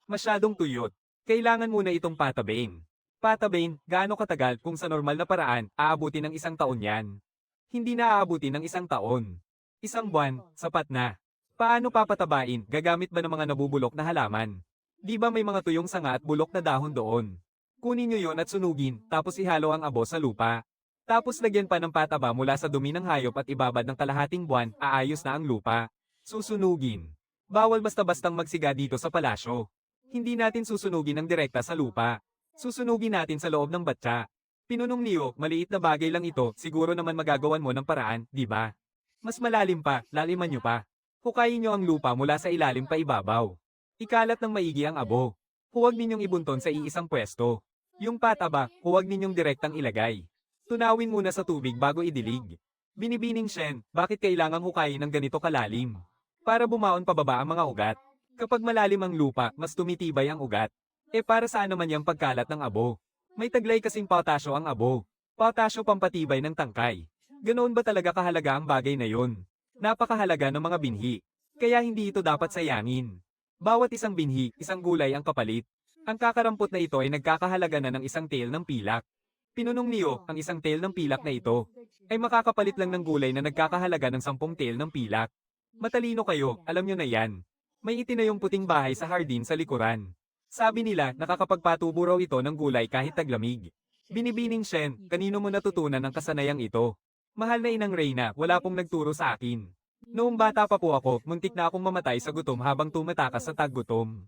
Masyadong tuyot. Kailangan muna itong patabain. Patabain, gaano katagal kung sa normal na paraan, aabutin ng 1 taon yan? Hindi na aabutin ng 1 taon. 1 buwan, sapat na. Paano papatabain, gagamit ba ng mga nabubulok na halaman? Di ba may mga tuyong sanga at bulok na dahon doon? Kunin nyo yon at sunugin, tapos ihalo ang abo sa lupa. Tapos lagyan pa ng pataba mula sa dumi ng hayop at ibabad ng kalahating buwan, aayos na ang lupa. Susunugin. Bawal basta-bastang magsiga dito sa palasyo. Hindi natin susunugin ng direkta sa lupa. Susunugin natin sa loob ng batya. Pinunong niyo, maliit na bagay lang ito, siguro naman magagawan mo ng paraan, di ba? Mas malalim pa, laliman nyo pa. Hukayin nyo ang lupa mula sa ilalim pa ibabaw. Ikalat ng maigi ang abo. Huwag ninyong ibunton sa iisang pwesto. Yung pataba, huwag ninyong direktang ilagay. Tunawin muna sa tubig bago idilig. Binibining Shen, bakit kailangang hukayin ng ganito kalalim? Para bumaon pababa ang mga ugat. Kapag malalim ang lupa, mas tumitibay ang ugat. E para saan naman yung pagkalat ng abo? May taglay kasing potasyo ang abo. Potasyo pampatibay ng tangkay. Ganoon ba talaga kahalaga ang bagay na yon? Napakahalaga ng mga binhi. Kaya hindi ito dapat sayangin. Bawat isang binhi, isang gulay ang kapalit. Ang kakarampot na ito ay nagkakahalaga na ng 1 tail ng pilak. Pinunong niyo, ang 1 tail ng pilak na ito, ay makakapalit lang ng gulay na nagkakahalaga ng 10 tail ng pilak. Matalino kayo, alam nyo na yan. May itinayong puting bahay sa hardin sa likuran. Sabi nila, nakakapagpatubo raw ito ng gulay kahit taglamig. Binibining Shen, kanino mo natutunan ang kasanayang ito? Mahal na inang Reyna, wala pong nagturo sa akin. Noong bata pa po ako, muntik na akong mamatay sa gutom habang tumatakas sa taggutom.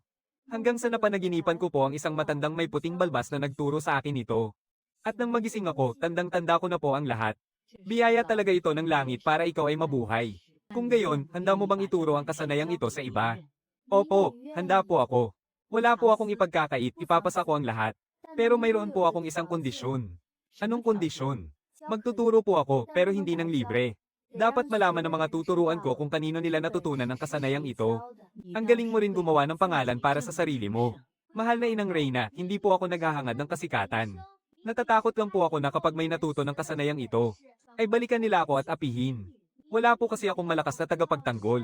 Hanggang sa napanaginipan ko po ang isang matandang may puting balbas na nagturo sa akin ito. At nang magising ako, tandang-tanda ko na po ang lahat. Biyaya talaga ito ng langit para ikaw ay mabuhay. Kung gayon, handa mo bang ituro ang kasanayang ito sa iba? Opo, handa po ako. Wala po akong ipagkakait, ipapasa ko ang lahat. Pero mayroon po akong isang kondisyon. Anong kondisyon? Magtuturo po ako, pero hindi ng libre. Dapat malaman ng mga tuturuan ko kung kanino nila natutunan ang kasanayang ito. Ang galing mo rin gumawa ng pangalan para sa sarili mo. Mahal na Inang Reyna, hindi po ako naghahangad ng kasikatan. Natatakot lang po ako na kapag may natuto ng kasanayang ito, ay balikan nila ako at apihin. Wala po kasi akong malakas na tagapagtanggol.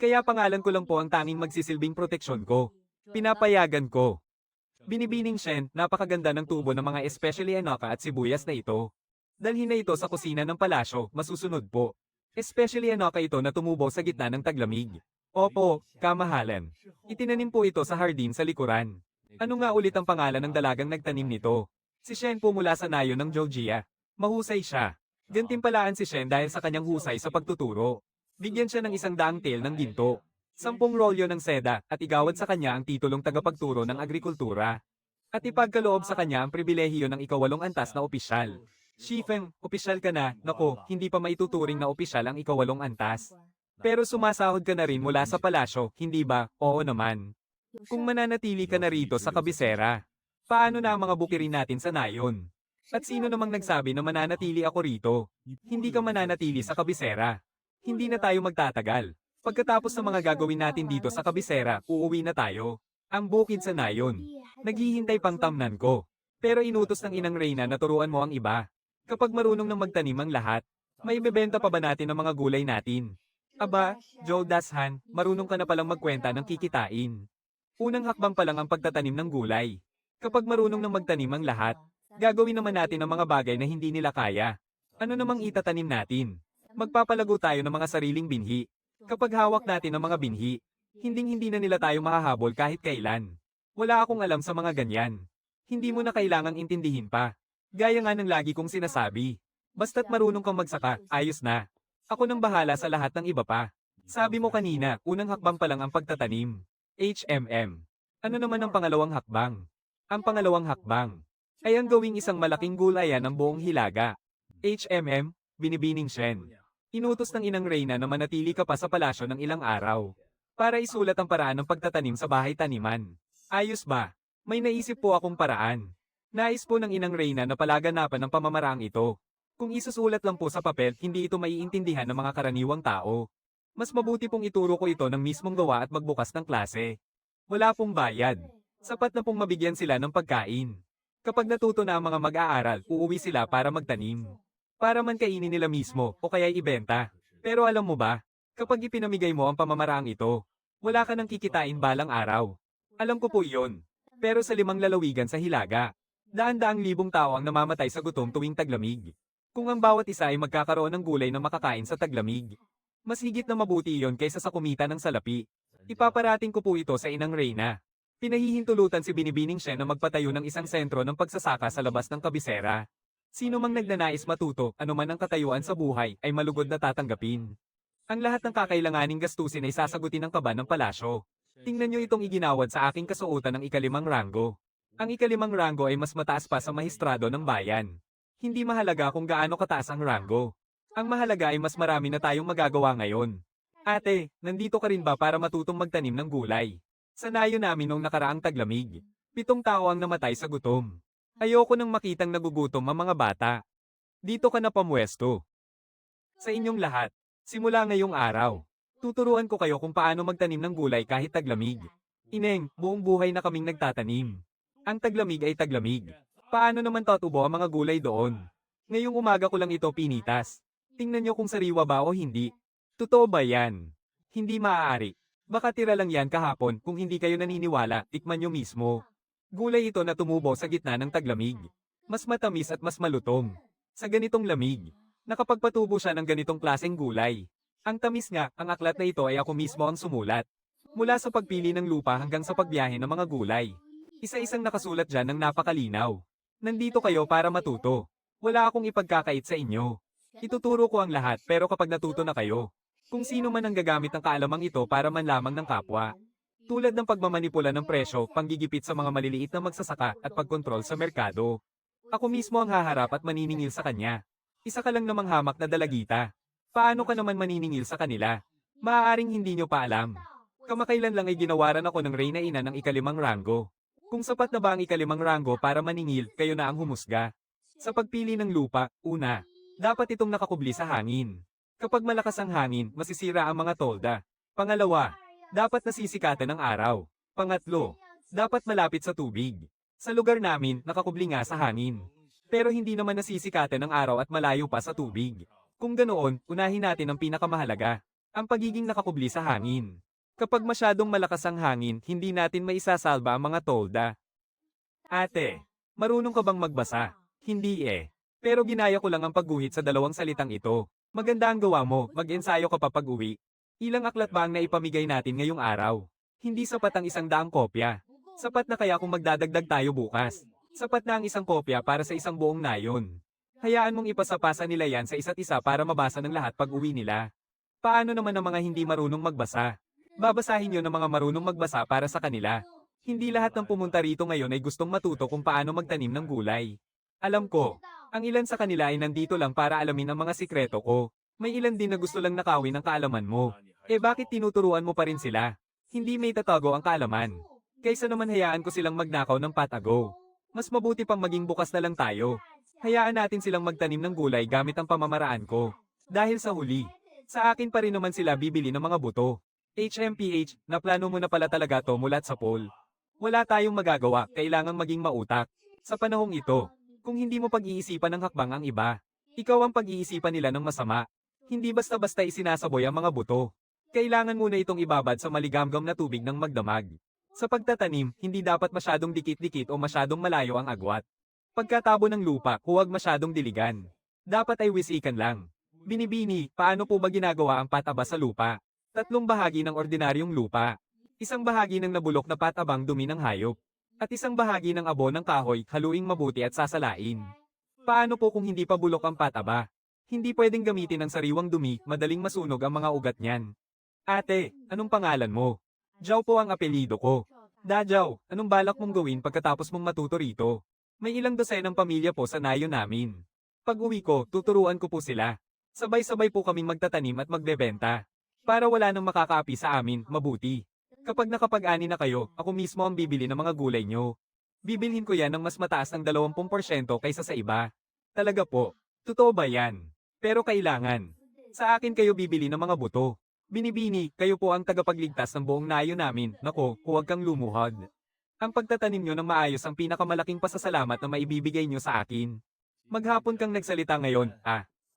Kaya pangalan ko lang po ang tanging magsisilbing proteksyon ko. Pinapayagan ko. Binibining Shen, napakaganda ng tubo ng mga especially enoka at sibuyas na ito. Dalhin na ito sa kusina ng palasyo, masusunod po. Especially enoka ito na tumubo sa gitna ng taglamig. Opo, kamahalan. Itinanim po ito sa hardin sa likuran. Ano nga ulit ang pangalan ng dalagang nagtanim nito? Si Shen po mula sa nayon ng Georgia. Mahusay siya. Gantimpalaan si Shen dahil sa kanyang husay sa pagtuturo. Bigyan siya ng 100 tael ng ginto, 10 rolyo ng seda, at igawad sa kanya ang titulong tagapagturo ng agrikultura. At ipagkaloob sa kanya ang pribilehiyo ng ika-8 antas na opisyal. Shifeng, opisyal ka na, nako, hindi pa maituturing na opisyal ang ika-8 antas. Pero sumasahod ka na rin mula sa palasyo, hindi ba? Oo naman. Kung mananatili ka na rito sa kabisera, paano na ang mga bukirin natin sa nayon? At sino namang nagsabi na mananatili ako rito? Hindi ka mananatili sa kabisera. Hindi na tayo magtatagal. Pagkatapos ng mga gagawin natin dito sa kabisera, uuwi na tayo. Ang bukid sa nayon. Naghihintay pang tamnan ko. Pero inutos ng Inang Reyna na turuan mo ang iba. Kapag marunong nang magtanim ang lahat, may ibebenta pa ba natin ang mga gulay natin? Aba, Joe Dashan, marunong ka na palang magkwenta ng kikitain. Unang hakbang pa lang ang pagtatanim ng gulay. Kapag marunong nang magtanim ang lahat, gagawin naman natin ang mga bagay na hindi nila kaya. Ano namang itatanim natin? Magpapalago tayo ng mga sariling binhi. Kapag hawak natin ang mga binhi, hinding-hindi na nila tayo mahahabol kahit kailan. Wala akong alam sa mga ganyan. Hindi mo na kailangang intindihin pa. Gaya nga ng lagi kong sinasabi. Basta't marunong kang magsaka, ayos na. Ako nang bahala sa lahat ng iba pa. Sabi mo kanina, unang hakbang pa lang ang pagtatanim. HMM. Ano naman ang pangalawang hakbang? Ang pangalawang hakbang ay ang gawing isang malaking gulayan ng buong hilaga. HMM, binibining Shen. Inutos ng Inang Reyna na manatili ka pa sa palasyo ng ilang araw para isulat ang paraan ng pagtatanim sa bahay-taniman. Ayos ba? May naisip po akong paraan. Nais po ng Inang Reyna na palaganapan ng pamamaraang ito. Kung isusulat lang po sa papel, hindi ito maiintindihan ng mga karaniwang tao. Mas mabuti pong ituro ko ito ng mismong gawa at magbukas ng klase. Wala pong bayad. Sapat na pong mabigyan sila ng pagkain. Kapag natuto na ang mga mag-aaral, uuwi sila para magtanim. Para man kainin nila mismo o kaya ibenta. Pero alam mo ba, kapag ipinamigay mo ang pamamaraang ito, wala ka nang kikitain balang araw. Alam ko po iyon. Pero sa 5 lalawigan sa Hilaga, daan-daang libong tao ang namamatay sa gutom tuwing taglamig. Kung ang bawat isa ay magkakaroon ng gulay na makakain sa taglamig, mas higit na mabuti iyon kaysa sa kumita ng salapi. Ipaparating ko po ito sa Inang Reyna. Pinahihintulutan si Binibining Shen na magpatayo ng isang sentro ng pagsasaka sa labas ng kabisera. Sino mang nagnanais matuto, anuman ang katayuan sa buhay, ay malugod na tatanggapin. Ang lahat ng kakailanganing gastusin ay sasagutin ng kaba ng palasyo. Tingnan nyo itong iginawad sa aking kasuotan ng ika-5 ranggo. Ang ika-5 ranggo ay mas mataas pa sa mahistrado ng bayan. Hindi mahalaga kung gaano kataas ang ranggo. Ang mahalaga ay mas marami na tayong magagawa ngayon. Ate, nandito ka rin ba para matutong magtanim ng gulay? Sa nayo namin nung nakaraang taglamig, 7 tao ang namatay sa gutom. Ayoko nang makitang nagugutom ang mga bata. Dito ka na pamwesto. Sa inyong lahat, simula ngayong araw, tuturuan ko kayo kung paano magtanim ng gulay kahit taglamig. Ineng, buong buhay na kaming nagtatanim. Ang taglamig ay taglamig. Paano naman tatubo ang mga gulay doon? Ngayong umaga ko lang ito pinitas. Tingnan nyo kung sariwa ba o hindi. Totoo ba yan? Hindi maaari. Baka tira lang yan kahapon, kung hindi kayo naniniwala, tikman nyo mismo. Gulay ito na tumubo sa gitna ng taglamig. Mas matamis at mas malutong. Sa ganitong lamig, nakapagpatubo siya ng ganitong klaseng gulay. Ang tamis nga, ang aklat na ito ay ako mismo ang sumulat. Mula sa pagpili ng lupa hanggang sa pagbiyahe ng mga gulay. Isa-isang nakasulat dyan ng napakalinaw. Nandito kayo para matuto. Wala akong ipagkakait sa inyo. Ituturo ko ang lahat pero kapag natuto na kayo, kung sino man ang gagamit ng kaalamang ito para manlamang ng kapwa. Tulad ng pagmamanipula ng presyo, panggigipit sa mga maliliit na magsasaka at pagkontrol sa merkado. Ako mismo ang haharap at maniningil sa kanya. Isa ka lang namang hamak na dalagita. Paano ka naman maniningil sa kanila? Maaaring hindi nyo pa alam. Kamakailan lang ay ginawaran ako ng Reyna Ina ng ikalimang ranggo. Kung sapat na ba ang ikalimang ranggo para maningil, kayo na ang humusga. Sa pagpili ng lupa, una, dapat itong nakakubli sa hangin. Kapag malakas ang hangin, masisira ang mga tolda. Pangalawa, dapat nasisikatan ng araw. Pangatlo, dapat malapit sa tubig. Sa lugar namin, nakakubli nga sa hangin. Pero hindi naman nasisikatan ng araw at malayo pa sa tubig. Kung ganoon, unahin natin ang pinakamahalaga, ang pagiging nakakubli sa hangin. Kapag masyadong malakas ang hangin, hindi natin maisasalba ang mga tolda. Ate, marunong ka bang magbasa? Hindi eh. Pero ginaya ko lang ang pagguhit sa dalawang salitang ito. Maganda ang gawa mo, mag-ensayo ka pa pag-uwi. Ilang aklat ba ang naipamigay natin ngayong araw? Hindi sapat ang 100 kopya. Sapat na kaya kung magdadagdag tayo bukas. Sapat na ang 1 kopya para sa isang buong nayon. Hayaan mong ipasapasa nila yan sa isa't isa para mabasa ng lahat pag uwi nila. Paano naman ang mga hindi marunong magbasa? Babasahin nyo ng mga marunong magbasa para sa kanila. Hindi lahat ng pumunta rito ngayon ay gustong matuto kung paano magtanim ng gulay. Alam ko, ang ilan sa kanila ay nandito lang para alamin ang mga sikreto ko. May ilan din na gusto lang nakawin ang kaalaman mo. Eh bakit tinuturuan mo pa rin sila? Hindi may tatago ang kaalaman. Kaysa naman hayaan ko silang magnakaw ng patago. Mas mabuti pang maging bukas na lang tayo. Hayaan natin silang magtanim ng gulay gamit ang pamamaraan ko. Dahil sa huli, sa akin pa rin naman sila bibili ng mga buto. HMPH, naplano mo na pala talaga to mulat sa poll. Wala tayong magagawa, kailangang maging mautak. Sa panahong ito, kung hindi mo pag-iisipan ng hakbang ang iba, ikaw ang pag-iisipan nila ng masama. Hindi basta-basta isinasaboy ang mga buto. Kailangan muna itong ibabad sa maligamgam na tubig ng magdamag. Sa pagtatanim, hindi dapat masyadong dikit-dikit o masyadong malayo ang agwat. Pagkatabo ng lupa, huwag masyadong diligan. Dapat ay wisikan lang. Binibini, paano po ba ginagawa ang pataba sa lupa? 3 bahagi ng ordinaryong lupa. 1 bahagi ng nabulok na patabang dumi ng hayop. At 1 bahagi ng abo ng kahoy, haluing mabuti at sasalain. Paano po kung hindi pa bulok ang pataba? Hindi pwedeng gamitin ang sariwang dumi, madaling masunog ang mga ugat niyan. Ate, anong pangalan mo? Jao po ang apelyido ko. Dajaw, anong balak mong gawin pagkatapos mong matuto rito? May ilang dosenang pamilya po sa nayo namin. Pag uwi ko, tuturuan ko po sila. Sabay-sabay po kaming magtatanim at magbebenta. Para wala nang makakaapi sa amin, mabuti. Kapag nakapag-ani na kayo, ako mismo ang bibili ng mga gulay nyo. Bibilhin ko yan ng mas mataas ng 20% kaysa sa iba. Talaga po. Totoo ba yan? Pero kailangan. Sa akin kayo bibili ng mga buto. Binibini, kayo po ang tagapagligtas ng buong nayo namin. Nako, huwag kang lumuhod. Ang pagtatanim nyo ng maayos ang pinakamalaking pasasalamat na maibibigay nyo sa akin. Maghapon kang nagsalita ngayon,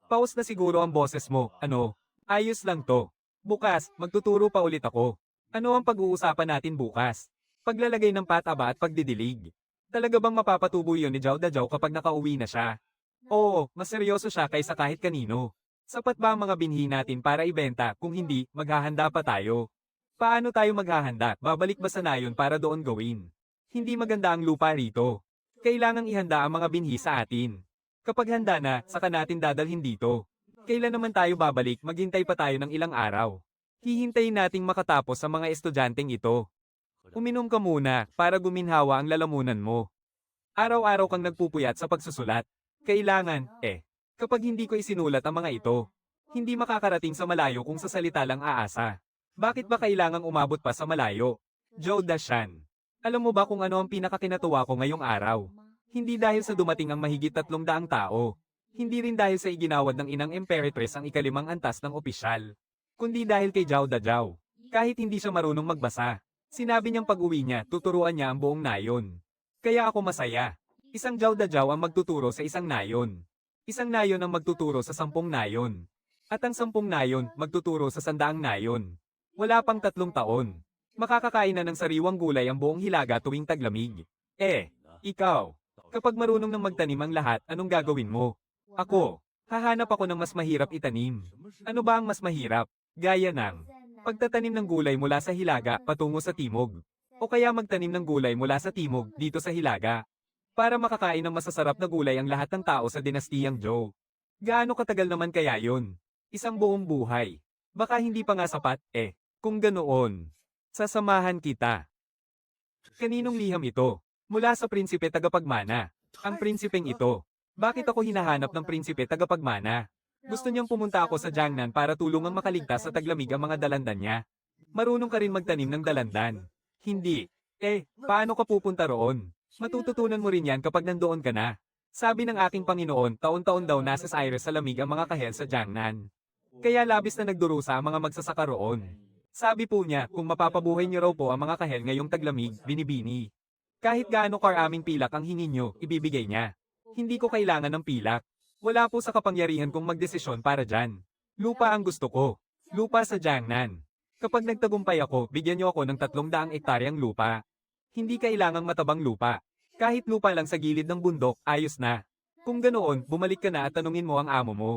Paus na siguro ang boses mo, ano? Ayos lang to. Bukas, magtuturo pa ulit ako. Ano ang pag-uusapan natin bukas? Paglalagay ng pataba at pagdidilig. Talaga bang mapapatubo yun ni Jao Dajao kapag nakauwi na siya? Oo, mas seryoso siya kaysa kahit kanino. Sapat ba ang mga binhi natin para ibenta? Kung hindi, maghahanda pa tayo. Paano tayo maghahanda? Babalik ba sa nayon para doon gawin? Hindi maganda ang lupa rito. Kailangang ihanda ang mga binhi sa atin. Kapag handa na, saka natin dadalhin dito. Kailan naman tayo babalik? Maghintay pa tayo ng ilang araw. Hihintayin nating makatapos sa mga estudyanteng ito. Uminom ka muna para guminhawa ang lalamunan mo. Araw-araw kang nagpupuyat sa pagsusulat. Kailangan, kapag hindi ko isinulat ang mga ito, hindi makakarating sa malayo kung sa salita lang aasa. Bakit ba kailangang umabot pa sa malayo? Joe Dashan. Alam mo ba kung ano ang pinakakinatuwa ko ngayong araw? Hindi dahil sa dumating ang mahigit 300 tao. Hindi rin dahil sa iginawad ng inang Imperatress ang ikalimang antas ng opisyal. Kundi dahil kay Jao Dajao. Kahit hindi siya marunong magbasa. Sinabi niyang pag-uwi niya, tuturuan niya ang buong nayon. Kaya ako masaya. 1 Jao Dajao ang magtuturo sa 1 nayon. 1 nayon ang magtuturo sa 10 nayon. At ang 10 nayon magtuturo sa 100 nayon. Wala pang 3 taon. Makakakain na ng sariwang gulay ang buong Hilaga tuwing taglamig. Ikaw, kapag marunong nang magtanim ang lahat, anong gagawin mo? Ako, hahanap ako ng mas mahirap itanim. Ano ba ang mas mahirap? Gaya ng pagtatanim ng gulay mula sa Hilaga patungo sa timog. O kaya magtanim ng gulay mula sa timog dito sa Hilaga. Para makakain ng masasarap na gulay ang lahat ng tao sa dinastiyang Zhou. Gaano katagal naman kaya yun? 1 buong buhay. Baka hindi pa nga sapat, Kung ganoon, sasamahan kita. Kaninong liham ito? Mula sa prinsipe tagapagmana. Ang prinsipeng ito. Bakit ako hinahanap ng prinsipe tagapagmana? Gusto niyang pumunta ako sa Jiangnan para tulungang makaligtas sa taglamig ang mga dalandan niya. Marunong ka rin magtanim ng dalandan. Hindi. Paano ka pupunta roon? Matututunan mo rin yan kapag nandoon ka na. Sabi ng aking Panginoon, taon-taon daw nasa Cyrus sa lamig ang mga kahel sa Jiangnan. Kaya labis na nagdurusa ang mga magsasaka roon. Sabi po niya, kung mapapabuhay niyo raw po ang mga kahel ngayong taglamig, binibini. Kahit gaano karaming pilak ang hingin niyo, ibibigay niya. Hindi ko kailangan ng pilak. Wala po sa kapangyarihan kong magdesisyon para dyan. Lupa ang gusto ko. Lupa sa Jiangnan. Kapag nagtagumpay ako, bigyan niyo ako ng 300 ektaryang lupa. Hindi kailangang matabang lupa. Kahit lupa lang sa gilid ng bundok, ayos na. Kung ganoon, bumalik ka na at tanungin mo ang amo mo.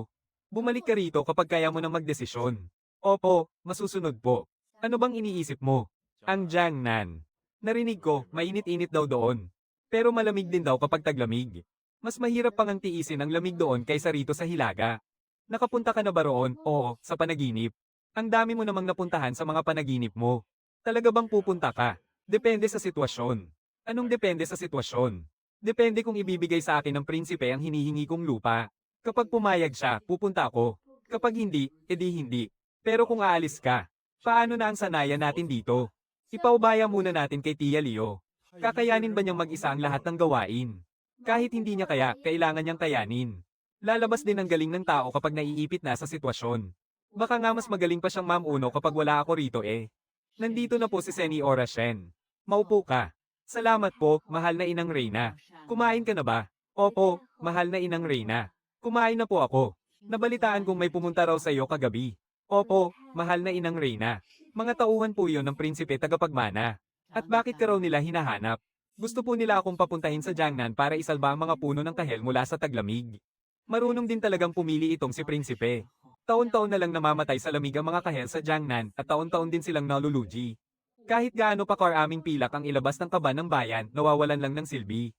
Bumalik ka rito kapag kaya mo nang magdesisyon. Opo, masusunod po. Ano bang iniisip mo? Ang Jiangnan. Narinig ko, mainit-init daw doon. Pero malamig din daw kapag taglamig. Mas mahirap pang ang tiisin ang lamig doon kaysa rito sa Hilaga. Nakapunta ka na ba roon? Oo, sa panaginip. Ang dami mo namang napuntahan sa mga panaginip mo. Talaga bang pupunta ka? Depende sa sitwasyon. Anong depende sa sitwasyon? Depende kung ibibigay sa akin ng prinsipe ang hinihingi kong lupa. Kapag pumayag siya, pupunta ako. Kapag hindi, edi hindi. Pero kung aalis ka, paano na ang sanayan natin dito? Ipaubaya muna natin kay Tia Leo. Kakayanin ba niyang mag-isa ang lahat ng gawain? Kahit hindi niya kaya, kailangan niyang kayanin. Lalabas din ang galing ng tao kapag naiipit na sa sitwasyon. Baka nga mas magaling pa siyang mamuno kapag wala ako rito eh. Nandito na po si Seniora Shen. Maupo ka. Salamat po, mahal na Inang Reyna. Kumain ka na ba? Opo, mahal na Inang Reyna. Kumain na po ako. Nabalitaan kong may pumunta raw sa iyo kagabi. Opo, mahal na Inang Reyna. Mga tauhan po iyon ng prinsipe tagapagmana. At bakit ka raw nila hinahanap? Gusto po nila akong papuntahin sa Jiangnan para isalba ang mga puno ng kahel mula sa taglamig. Marunong din talagang pumili itong si prinsipe. Taon-taon na lang namamatay sa lamig ang mga kahel sa Jiangnan at taon-taon din silang nalulugi. Kahit gaano pa karaming pilak ang ilabas ng kaban ng bayan, nawawalan lang ng silbi.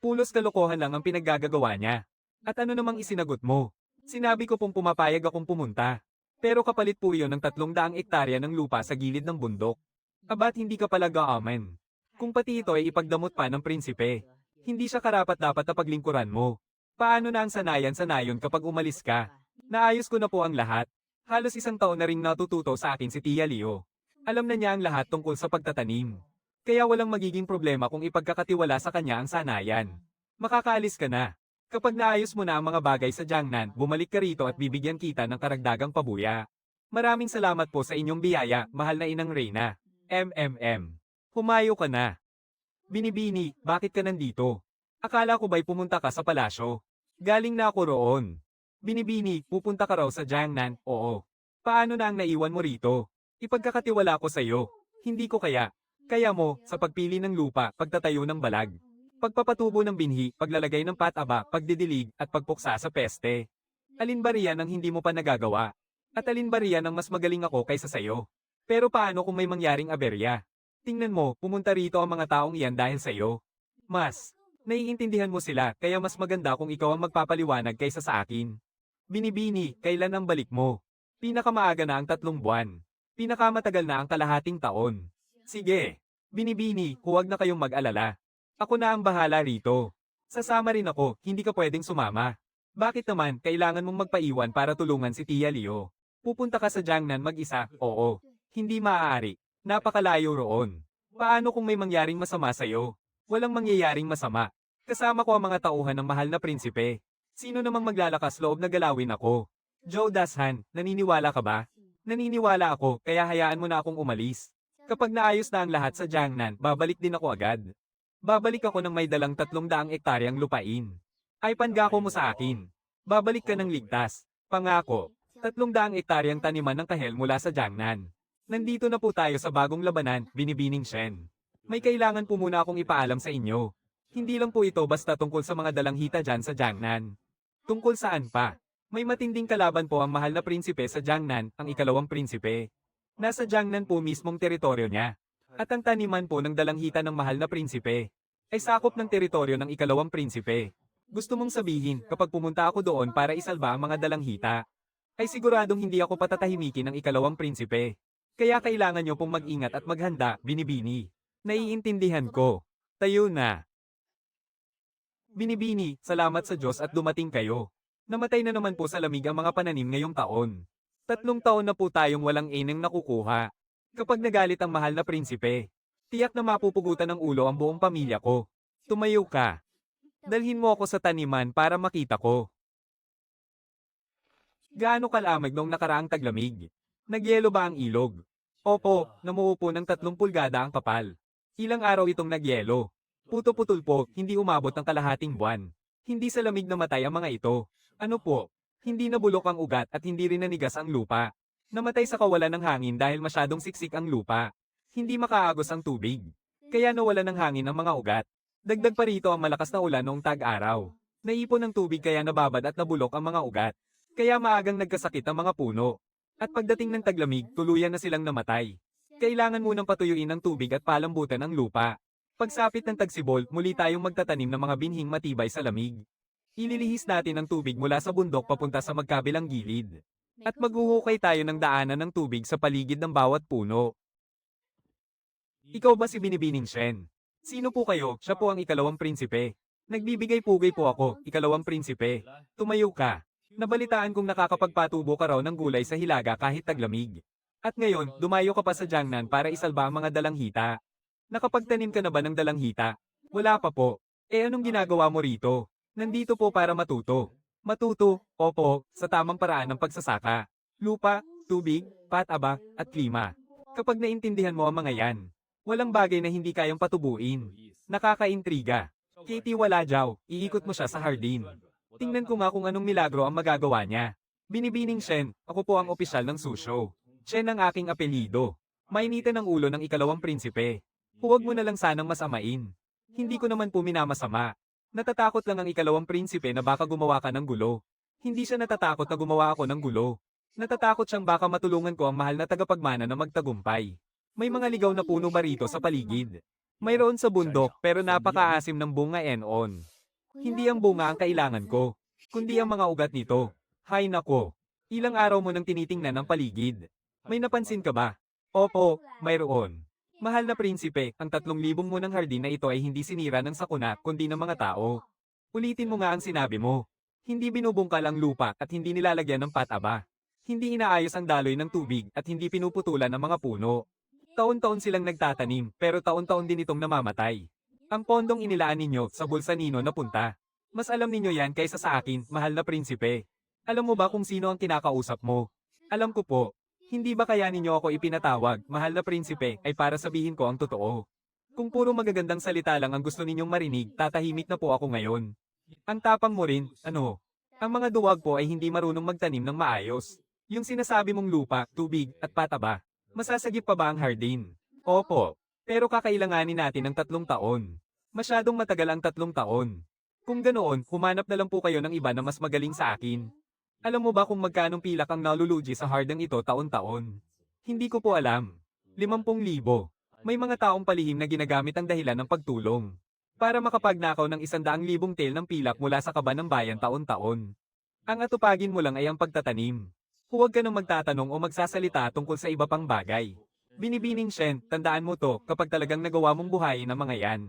Pulos kalokohan lang ang pinaggagawa niya. At ano namang isinagot mo? Sinabi ko pong pumapayag akong pumunta. Pero kapalit po iyon ng 300 ektarya ng lupa sa gilid ng bundok. Abat hindi ka pala gaaman. Kung pati ito ay ipagdamot pa ng prinsipe, hindi siya karapat-dapat na paglingkuran mo. Paano na ang sanayan-sanayon kapag umalis ka? Naayos ko na po ang lahat. Halos 1 taon na ring natututo sa akin si Tia Leo. Alam na niya ang lahat tungkol sa pagtatanim. Kaya walang magiging problema kung ipagkakatiwala sa kanya ang sanayan. Makakaalis ka na. Kapag naayos mo na ang mga bagay sa Jiangnan, bumalik ka rito at bibigyan kita ng karagdagang pabuya. Maraming salamat po sa inyong biyaya, mahal na Inang Reyna. Humayo ka na. Binibini, bakit ka nandito? Akala ko ba'y pumunta ka sa palasyo? Galing na ako roon. Binibini, pupunta ka raw sa Jiangnan? Oo. Paano na ang naiwan mo rito? Ipagkakatiwala ko sa iyo. Hindi ko kaya. Kaya mo, sa pagpili ng lupa, pagtatayo ng balag. Pagpapatubo ng binhi, paglalagay ng pataba, pagdidilig, at pagpuksa sa peste. Alin ba riyan ang hindi mo pa nagagawa? At alin ba riyan ang mas magaling ako kaysa sa iyo? Pero paano kung may mangyaring aberya? Tingnan mo, pumunta rito ang mga taong iyan dahil sa iyo. Naiintindihan mo sila, kaya mas maganda kung ikaw ang magpapaliwanag kaysa sa akin. Binibini, kailan ang balik mo? Pinakamaaga na ang 3 buwan. Pinakamatagal na ang kalahating taon. Sige. Binibini, huwag na kayong mag-alala. Ako na ang bahala rito. Sasama rin ako, hindi ka pwedeng sumama. Bakit naman, kailangan mong magpaiwan para tulungan si Tia Leo? Pupunta ka sa Jiangnan mag-isa? Oo. Hindi maaari. Napakalayo roon. Paano kung may mangyaring masama sa'yo? Walang mangyayaring masama. Kasama ko ang mga tauhan ng mahal na prinsipe. Sino namang maglalakas loob na galawin ako? Joe Dashan, naniniwala ka ba? Naniniwala ako, kaya hayaan mo na akong umalis. Kapag naayos na ang lahat sa Jiangnan, babalik din ako agad. Babalik ako ng may dalang 300 ektaryang lupain. Ay pangako mo sa akin. Babalik ka ng ligtas. Pangako. 300 ektaryang taniman ng kahel mula sa Jiangnan. Nandito na po tayo sa bagong labanan, Binibining Shen. May kailangan po muna akong ipaalam sa inyo. Hindi lang po ito basta tungkol sa mga dalanghita dyan sa Jiangnan. Tungkol saan pa? May matinding kalaban po ang mahal na prinsipe sa Jiangnan, ang ikalawang prinsipe. Nasa Jiangnan po mismong teritoryo niya. At ang taniman po ng dalanghita ng mahal na prinsipe ay sakop ng teritoryo ng ikalawang prinsipe. Gusto mong sabihin, kapag pumunta ako doon para isalba ang mga dalanghita, ay siguradong hindi ako patatahimikin ng ikalawang prinsipe. Kaya kailangan nyo pong mag-ingat at maghanda, Binibini. Naiintindihan ko. Tayo na. Binibini, salamat sa Diyos at dumating kayo. Namatay na naman po sa lamig ang mga pananim ngayong taon. 3 taon na po tayong walang ineng nakukuha. Kapag nagalit ang mahal na prinsipe, tiyak na mapupugutan ng ulo ang buong pamilya ko. Tumayo ka. Dalhin mo ako sa taniman para makita ko. Gaano kalamig nung nakaraang taglamig? Nagyelo ba ang ilog? Opo, namuupo ng 3 pulgada ang kapal. Ilang araw itong nagyelo. Puto-putol po, hindi umabot ng kalahating buwan. Hindi sa lamig namatay ang mga ito. Ano po? Hindi nabulok ang ugat at hindi rin nanigas ang lupa. Namatay sa kawalan ng hangin dahil masyadong siksik ang lupa. Hindi makaagos ang tubig. Kaya nawala ng hangin ang mga ugat. Dagdag pa rito ang malakas na ulan noong tag-araw. Naipon ng tubig kaya nababad at nabulok ang mga ugat. Kaya maagang nagkasakit ang mga puno. At pagdating ng taglamig, tuluyan na silang namatay. Kailangan munang patuyuin ang tubig at palambutan ang lupa. Pagsapit ng tagsibol, muli tayong magtatanim ng mga binhing matibay sa lamig. Ililihis natin ang tubig mula sa bundok papunta sa magkabilang gilid. At maghuhukay tayo ng daanan ng tubig sa paligid ng bawat puno. Ikaw ba si Binibining Shen? Sino po kayo? Siya po ang ikalawang prinsipe. Nagbibigay pugay po ako, ikalawang prinsipe. Tumayo ka. Nabalitaan kong nakakapagpatubo ka raw ng gulay sa hilaga kahit taglamig. At ngayon, dumayo ka pa sa Jiangnan para isalba ang mga dalanghita. Nakapagtanim ka na ba ng dalanghita? Wala pa po. Anong ginagawa mo rito? Nandito po para matuto. Matuto, opo, sa tamang paraan ng pagsasaka. Lupa, tubig, pataba, at klima. Kapag naintindihan mo ang mga yan, walang bagay na hindi kayang patubuin. Nakakaintriga. Katie wala jaw, iikot mo siya sa hardin. Tingnan ko nga kung anong milagro ang magagawa niya. Binibining Shen, ako po ang opisyal ng susyo. Shen ang aking apelido. Mainitan ang ulo ng ikalawang prinsipe. Huwag mo na lang sanang masamain. Hindi ko naman po minamasama. Natatakot lang ang ikalawang prinsipe na baka gumawa ka ng gulo. Hindi siya natatakot na gumawa ako ng gulo. Natatakot siyang baka matulungan ko ang mahal na tagapagmana na magtagumpay. May mga ligaw na puno ba rito sa paligid? Mayroon sa bundok pero napakaasim ng bunga enon. Hindi ang bunga ang kailangan ko, kundi ang mga ugat nito. Hay nako, ilang araw mo nang tinitingnan ang paligid. May napansin ka ba? Opo, mayroon. Mahal na prinsipe, ang 3,000 munang hardin na ito ay hindi sinira ng sakuna kundi ng mga tao. Ulitin mo nga ang sinabi mo. Hindi binubungkal ang lupa at hindi nilalagyan ng pataba. Hindi inaayos ang daloy ng tubig at hindi pinuputulan ang mga puno. Taon-taon silang nagtatanim pero taon-taon din itong namamatay. Ang pondong inilaan ninyo sa bulsa nino na punta. Mas alam ninyo yan kaysa sa akin, mahal na prinsipe. Alam mo ba kung sino ang kinakausap mo? Alam ko po. Hindi ba kaya ninyo ako ipinatawag, mahal na prinsipe, ay para sabihin ko ang totoo? Kung puro magagandang salita lang ang gusto ninyong marinig, tatahimik na po ako ngayon. Ang tapang mo rin, ano? Ang mga duwag po ay hindi marunong magtanim ng maayos. Yung sinasabi mong lupa, tubig, at pataba. Masasagip pa ba ang hardin? Opo. Pero kakailanganin natin ng 3 taon. Masyadong matagal ang 3 taon. Kung ganoon, humanap na lang po kayo ng iba na mas magaling sa akin. Alam mo ba kung magkanong pilak ang nalulugi sa hardang ito taon-taon? Hindi ko po alam. 50,000. May mga taong palihim na ginagamit ang dahilan ng pagtulong. Para makapagnakaw ng 100,000 tail ng pilak mula sa kaba ng bayan taon-taon. Ang atupagin mo lang ay ang pagtatanim. Huwag ka nang magtatanong o magsasalita tungkol sa iba pang bagay. Binibining Shen, tandaan mo to kapag talagang nagawa mong buhayin ang mga yan.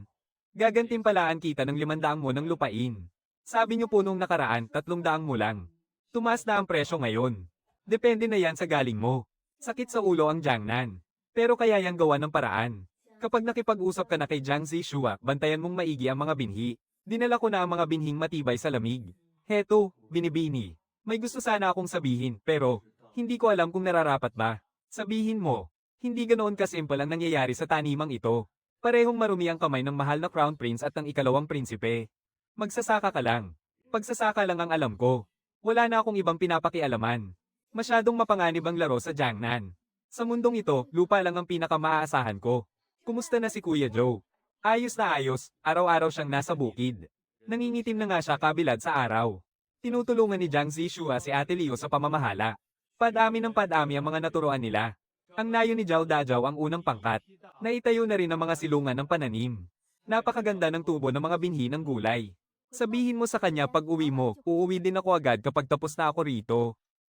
Gagantimpalaan kita ng 500 mo ng lupain. Sabi niyo po nung nakaraan, 300 mo lang. Tumaas na ang presyo ngayon. Depende na yan sa galing mo. Sakit sa ulo ang Jiangnan. Pero kaya yang gawa ng paraan. Kapag nakipag-usap ka na kay Jiang Zishua, bantayan mong maigi ang mga binhi. Dinala ko na ang mga binhing matibay sa lamig. Heto, binibini. May gusto sana akong sabihin, pero hindi ko alam kung nararapat ba. Sabihin mo. Hindi ganoon kasimple ang nangyayari sa tanimang ito. Parehong marumi ang kamay ng mahal na Crown Prince at ng ikalawang prinsipe. Magsasaka ka lang. Pagsasaka lang ang alam ko. Wala na akong ibang pinapakialaman. Masyadong mapanganib ang laro sa Jiangnan. Sa mundong ito, lupa lang ang pinakamaaasahan ko. Kumusta na si Kuya Joe? Ayos na ayos, araw-araw siyang nasa bukid. Nangingitim na nga siya kabilad sa araw. Tinutulungan ni Jiang Zishua si Ate Leo sa pamamahala. Padami ng padami ang mga naturoan nila. Ang nayo ni Zhao Dajiao ang unang pangkat. Naitayo na rin ang mga silungan ng pananim. Napakaganda ng tubo ng mga binhi ng gulay. Sabihin mo sa kanya pag uwi mo, uuwi din ako agad kapag tapos na ako rito.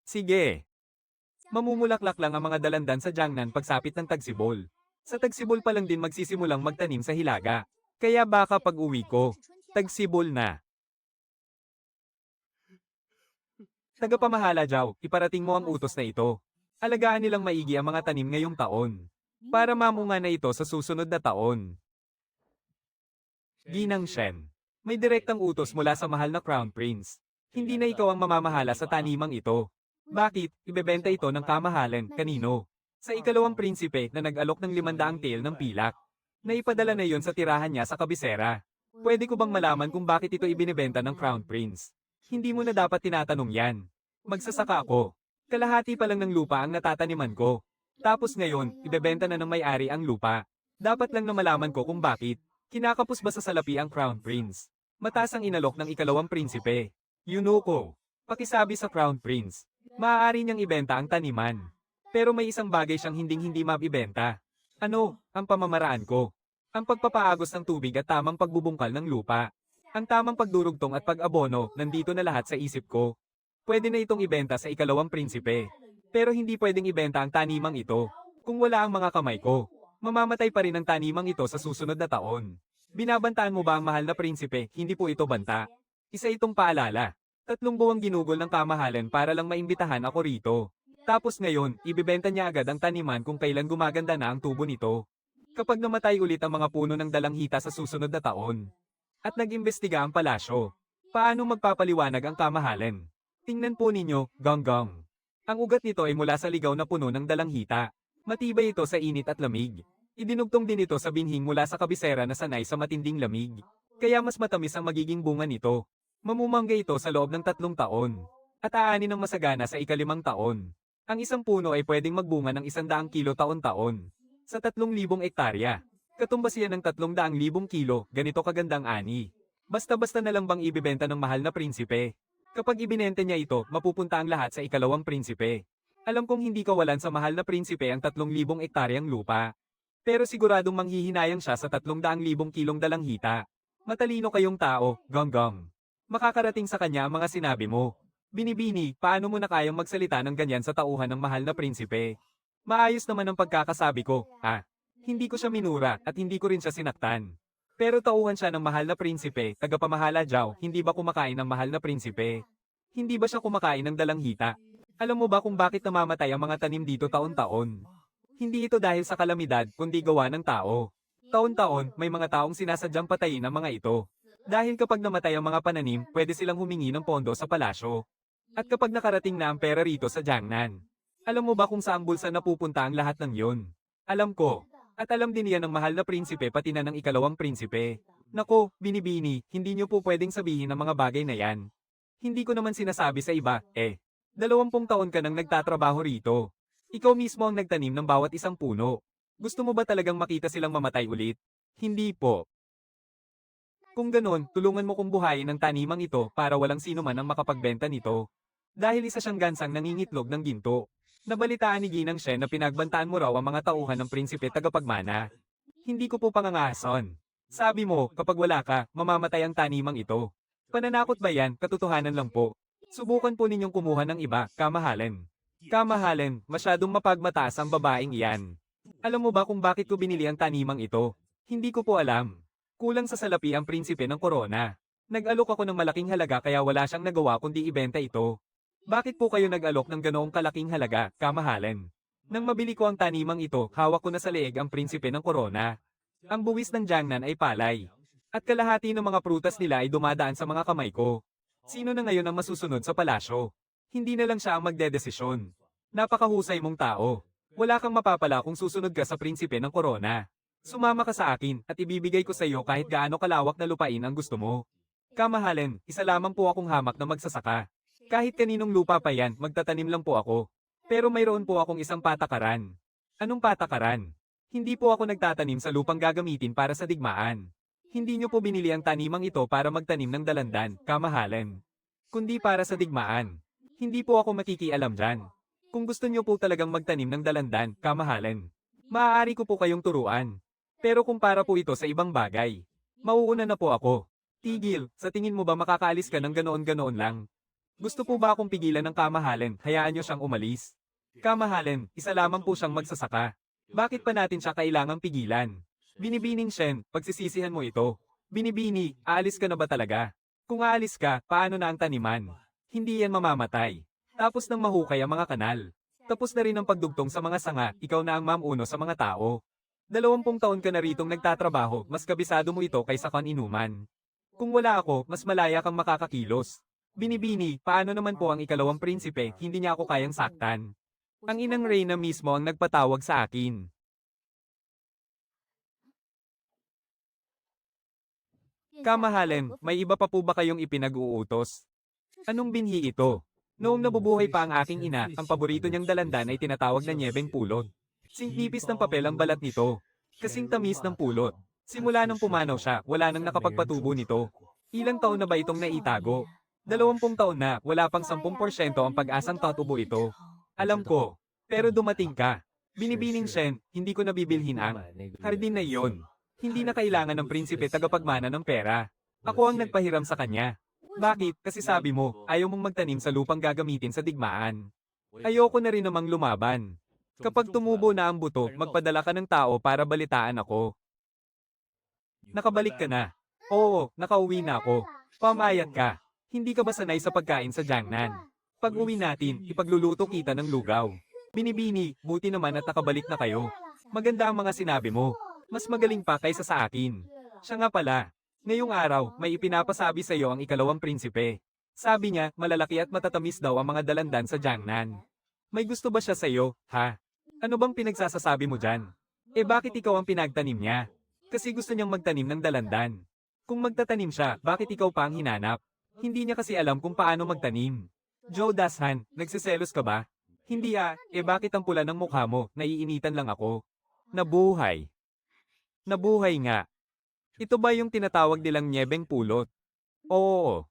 Sige. Mamumulaklak lang ang mga dalandan sa Jiangnan pagsapit ng tagsibol. Sa tagsibol pa lang din magsisimulang magtanim sa hilaga. Kaya baka pag uwi ko, tagsibol na. Tagapamahala Zhao, iparating mo ang utos na ito. Alagaan nilang maigi ang mga tanim ngayong taon. para mamunga na ito sa susunod na taon. Ginang Shen, may direktang utos mula sa mahal na Crown Prince. Hindi na ikaw ang mamamahala sa tanimang ito. Bakit, ibebenta ito ng kamahalan, kanino? Sa ikalawang prinsipe na nag-alok ng 500 tael ng pilak. Naipadala na yon sa tirahan niya sa kabisera. Pwede ko bang malaman kung bakit ito ibinebenta ng Crown Prince? Hindi mo na dapat tinatanong yan. Magsasaka ako. Kalahati pa lang ng lupa ang natataniman ko. Tapos ngayon, ibebenta na ng may-ari ang lupa. Dapat lang na malaman ko kung bakit. Kinakapos ba sa salapi ang Crown Prince? Mataas ang inalok ng ikalawang prinsipe. Yunuko, pakisabi sa Crown Prince. Maaari niyang ibenta ang taniman. Pero may isang bagay siyang hinding-hindi mabibenta. Ano, ang pamamaraan ko? Ang pagpapaagos ng tubig at tamang pagbubungkal ng lupa. Ang tamang pagdurugtong at pag-abono, nandito na lahat sa isip ko. Pwede na itong ibenta sa ikalawang prinsipe. Pero hindi pwedeng ibenta ang tanimang ito. Kung wala ang mga kamay ko, mamamatay pa rin ang tanimang ito sa susunod na taon. Binabantaan mo ba ang mahal na prinsipe? Hindi po ito banta. Isa itong paalala. 3 buwang ginugol ng kamahalan para lang maimbitahan ako rito. Tapos ngayon, ibibenta niya agad ang taniman kung kailan gumaganda na ang tubo nito. Kapag namatay ulit ang mga puno ng dalanghita sa susunod na taon. At nag-imbestiga ang palasyo. Paano magpapaliwanag ang kamahalan? Tingnan po ninyo, Gonggong. Ang ugat nito ay mula sa ligaw na puno ng dalanghita. Matibay ito sa init at lamig. Idinugtong din ito sa binhing mula sa kabisera na sanay sa matinding lamig. Kaya mas matamis ang magiging bunga nito. Mamumangga ito sa loob ng 3 taon. At aani ng masagana sa ika-5 taon. Ang isang puno ay pwedeng magbunga ng 100 kilo taon-taon. Sa 3,000 ektarya. Katumbas yan ng 300,000 kilo, ganito kagandang ani. Basta-basta na lang bang ibibenta ng mahal na prinsipe? Kapag ibinenta niya ito, mapupunta ang lahat sa ikalawang prinsipe. Alam kong hindi kawalan sa mahal na prinsipe ang 3,000 ektaryang lupa. Pero siguradong manghihinayang siya sa 300,000 kilong dalanghita. Matalino kayong tao, Gonggong. Makakarating sa kanya ang mga sinabi mo. Binibini, paano mo na kayang magsalita ng ganyan sa tauhan ng mahal na prinsipe? Maayos naman ang pagkakasabi ko, ha? Hindi ko siya minura at hindi ko rin siya sinaktan. Pero tauhan siya ng mahal na prinsipe, tagapamahala Jiao, hindi ba kumakain ng mahal na prinsipe? Hindi ba siya kumakain ng dalanghita? Alam mo ba kung bakit namamatay ang mga tanim dito taon-taon? Hindi ito dahil sa kalamidad, kundi gawa ng tao. Taon-taon, may mga taong sinasadyang patayin ang mga ito. Dahil kapag namatay ang mga pananim, pwede silang humingi ng pondo sa palasyo. At kapag nakarating na ang pera rito sa Jiangnan, alam mo ba kung saang bulsa napupunta ang lahat ng yun? Alam ko. At alam din yan ng mahal na prinsipe pati na ng ikalawang prinsipe. Nako, Binibini, hindi niyo po pwedeng sabihin ang mga bagay na yan. Hindi ko naman sinasabi sa iba, 20 taon ka nang nagtatrabaho rito. Ikaw mismo ang nagtanim ng bawat isang puno. Gusto mo ba talagang makita silang mamatay ulit? Hindi po. Kung ganon, tulungan mo kong buhayin ang tanimang ito para walang sino man ang makapagbenta nito. Dahil isa siyang gansang nangingitlog ng ginto. Nabalitaan ni Ginang Shen na pinagbantaan mo raw ang mga tauhan ng prinsipe tagapagmana. Hindi ko po pangangason. Sabi mo, kapag wala ka, mamamatay ang tanimang ito. Pananakot ba yan? Katotohanan lang po. Subukan po ninyong kumuha ng iba, kamahalan. Kamahalan, masyadong mapagmataas ang babaeng iyan. Alam mo ba kung bakit ko binili ang tanimang ito? Hindi ko po alam. Kulang sa salapi ang prinsipe ng korona. Nag-alok ako ng malaking halaga kaya wala siyang nagawa kundi ibenta ito. Bakit po kayo nag-alok ng ganoong kalaking halaga, kamahalan? Nang mabili ko ang tanimang ito, hawak ko na sa leeg ang prinsipe ng korona. Ang buwis ng Jiangnan ay palay. At kalahati ng mga prutas nila ay dumadaan sa mga kamay ko. Sino na ngayon ang masusunod sa palasyo? Hindi na lang siya ang magdedesisyon. Napakahusay mong tao. Wala kang mapapala kung susunod ka sa prinsipe ng korona. Sumama ka sa akin at ibibigay ko sa iyo kahit gaano kalawak na lupain ang gusto mo. Kamahalan, isa lamang po akong hamak na magsasaka. Kahit kaninong lupa pa yan, magtatanim lang po ako. Pero mayroon po akong isang patakaran. Anong patakaran? Hindi po ako nagtatanim sa lupang gagamitin para sa digmaan. Hindi niyo po binili ang tanimang ito para magtanim ng dalandan, kamahalan. Kundi para sa digmaan. Hindi po ako makikialam dyan. Kung gusto niyo po talagang magtanim ng dalandan, kamahalan, maaari ko po kayong turuan. Pero kung para po ito sa ibang bagay, mauuna na po ako. Tigil, sa tingin mo ba makakaalis ka ng ganoon-ganoon lang? Gusto po ba akong pigilan ng kamahalan, hayaan niyo siyang umalis? Kamahalan, isa lamang po siyang magsasaka. Bakit pa natin siya kailangang pigilan? Binibining Shen, pagsisisihan mo ito. Binibini, aalis ka na ba talaga? Kung aalis ka, paano na ang taniman? Hindi yan mamamatay. Tapos nang mahukay ang mga kanal. Tapos na rin ang pagdugtong sa mga sanga, ikaw na ang mamuno sa mga tao. 20 taon ka na ritong nagtatrabaho, mas kabisado mo ito kaysa kan-inuman. Kung wala ako, mas malaya kang makakakilos. Binibini, paano naman po ang ikalawang prinsipe, hindi niya ako kayang saktan. Ang inang Reyna mismo ang nagpatawag sa akin. Kamahalin, may iba pa po ba kayong ipinag-uutos? Anong binhi ito? Noong nabubuhay pa ang aking ina, ang paborito niyang dalandan ay tinatawag na nyebeng pulot. Singpipis ng papel ang balat nito. Kasing tamis ng pulot. Simula nang pumanaw siya, wala nang nakapagpatubo nito. Ilang taon na ba itong naitago? 20 taon na, wala pang 10% ang pag-asang tatubo ito. Alam ko. Pero dumating ka. Binibining Shen, hindi ko nabibilhin ang hardin na iyon. Hindi na kailangan ng prinsipe tagapagmana ng pera. Ako ang nagpahiram sa kanya. Bakit? Kasi sabi mo, ayaw mong magtanim sa lupang gagamitin sa digmaan. Ayoko na rin namang lumaban. Kapag tumubo na ang buto, magpadala ka ng tao para balitaan ako. Nakabalik ka na. Oo, nakauwi na ako. Pamayat ka. Hindi ka ba sanay sa pagkain sa Jiangnan? Pag uwi natin, ipagluluto kita ng lugaw. Binibini, buti naman at nakabalik na kayo. Maganda ang mga sinabi mo. Mas magaling pa kaysa sa akin. Siya nga pala. Ngayong araw, may ipinapasabi sa iyo ang ikalawang prinsipe. Sabi niya, malalaki at matatamis daw ang mga dalandan sa Jiangnan. May gusto ba siya sa iyo, ha? Ano bang pinagsasasabi mo dyan? Eh bakit ikaw ang pinagtanim niya? Kasi gusto niyang magtanim ng dalandan. Kung magtatanim siya, bakit ikaw pa ang hinanap? Hindi niya kasi alam kung paano magtanim. Joe Dashan, nagsiselos ka ba? Hindi eh bakit ang pula ng mukha mo, naiinitan lang ako. Nabuhay. Nabuhay nga. Ito ba yung tinatawag nilang nyebeng pulot? Oo.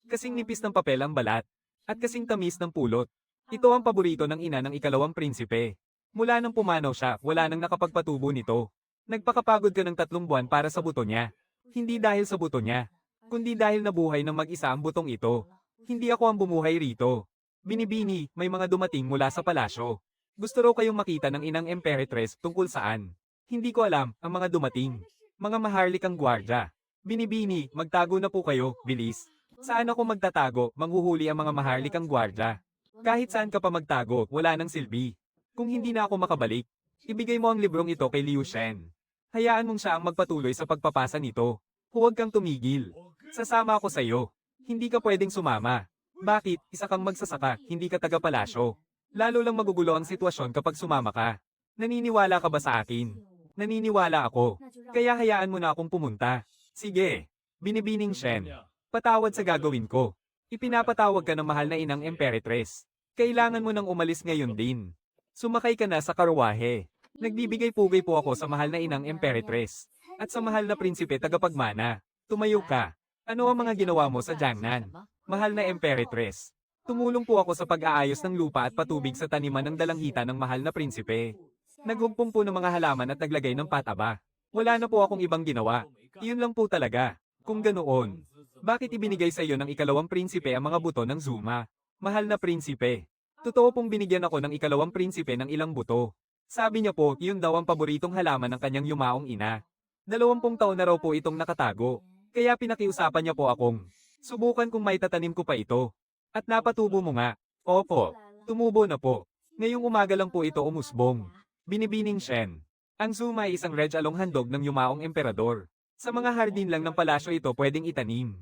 Kasing nipis ng papel ang balat. At kasing tamis ng pulot. Ito ang paborito ng ina ng ikalawang prinsipe. Mula nang pumanaw siya, wala nang nakapagpatubo nito. Nagpakapagod ka ng 3 buwan para sa buto niya. Hindi dahil sa buto niya, kundi dahil nabuhay ng mag-isa ang butong ito. Hindi ako ang bumuhay rito. Binibini, may mga dumating mula sa palasyo. Gusto raw kayong makita ng inang Emperatress tungkol saan. Hindi ko alam, ang mga dumating. Mga maharlikang gwardya. Binibini, magtago na po kayo, bilis. Saan ako magtatago, manghuhuli ang mga maharlikang gwardya. Kahit saan ka pa magtago, wala nang silbi. Kung hindi na ako makabalik, ibigay mo ang librong ito kay Liu Shen. Hayaan mong siya ang magpatuloy sa pagpapasa nito. Huwag kang tumigil. Sasama ako sa iyo. Hindi ka pwedeng sumama. Bakit? Isa kang magsasaka, hindi ka taga-palasyo. Lalo lang magugulo ang sitwasyon kapag sumama ka. Naniniwala ka ba sa akin? Naniniwala ako. Kaya hayaan mo na akong pumunta. Sige. Binibining Shen. Patawad sa gagawin ko. Ipinapatawag ka ng mahal na inang Emperatress. Kailangan mo nang umalis ngayon din. Sumakay ka na sa karwahe. Nagbibigay-pugay po ako sa mahal na inang Emperatress. At sa mahal na prinsipe tagapagmana. Tumayo ka. Ano ang mga ginawa mo sa Jiangnan? Mahal na Emperatress. Tumulong po ako sa pag-aayos ng lupa at patubig sa taniman ng dalanghita ng mahal na prinsipe. Naghugpong po ng mga halaman at naglagay ng pataba. Wala na po akong ibang ginawa. Iyon lang po talaga. Kung ganoon, bakit ibinigay sa iyo ng ikalawang prinsipe ang mga buto ng Zuma? Mahal na prinsipe. Totoo pong binigyan ako ng ikalawang prinsipe ng ilang buto. Sabi niya po, iyon daw ang paboritong halaman ng kanyang yumaong ina. 20 taon na raw po itong nakatago. Kaya pinakiusapan niya po akong subukan kung may tatanim ko pa ito. At napatubo mo nga. Opo, tumubo na po. Ngayong umaga lang po ito umusbong. Binibining Shen. Ang Zuma ay isang reg-along handog ng yumaong emperador. Sa mga hardin lang ng palasyo ito pwedeng itanim.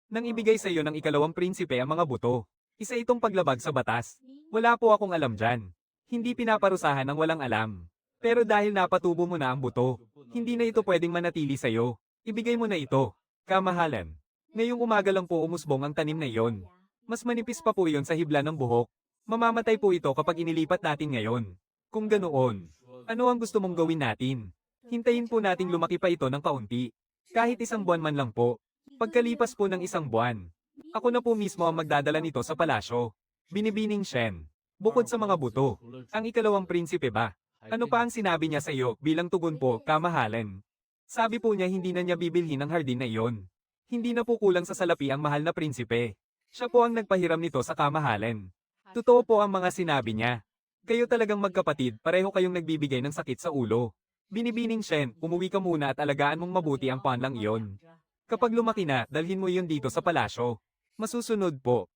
Nang ibigay sa iyo ng ikalawang prinsipe ang mga buto. Isa itong paglabag sa batas. Wala po akong alam dyan. Hindi pinaparusahan ng walang alam. Pero dahil napatubo mo na ang buto, hindi na ito pwedeng manatili sa iyo. Ibigay mo na ito. Kamahalan. Ngayong umaga lang po umusbong ang tanim na iyon. Mas manipis pa po iyon sa hibla ng buhok. Mamamatay po ito kapag inilipat natin ngayon. Kung ganoon, ano ang gusto mong gawin natin? Hintayin po nating lumaki pa ito ng kaunti. Kahit 1 buwan man lang po. Pagkalipas po ng 1 buwan, ako na po mismo ang magdadala nito sa palasyo. Binibining Shen. Bukod sa mga buto, ang ikalawang prinsipe ba? Ano pa ang sinabi niya sa iyo bilang tugon po, kamahalan? Sabi po niya hindi na niya bibilhin ang hardin na iyon. Hindi na po kulang sa salapi ang mahal na prinsipe. Siya po ang nagpahiram nito sa kamahalan. Totoo po ang mga sinabi niya. Kayo talagang magkapatid, pareho kayong nagbibigay ng sakit sa ulo. Binibining Shen, umuwi ka muna at alagaan mong mabuti ang panlang iyon. Kapag lumaki na, dalhin mo iyon dito sa palasyo. Masusunod po.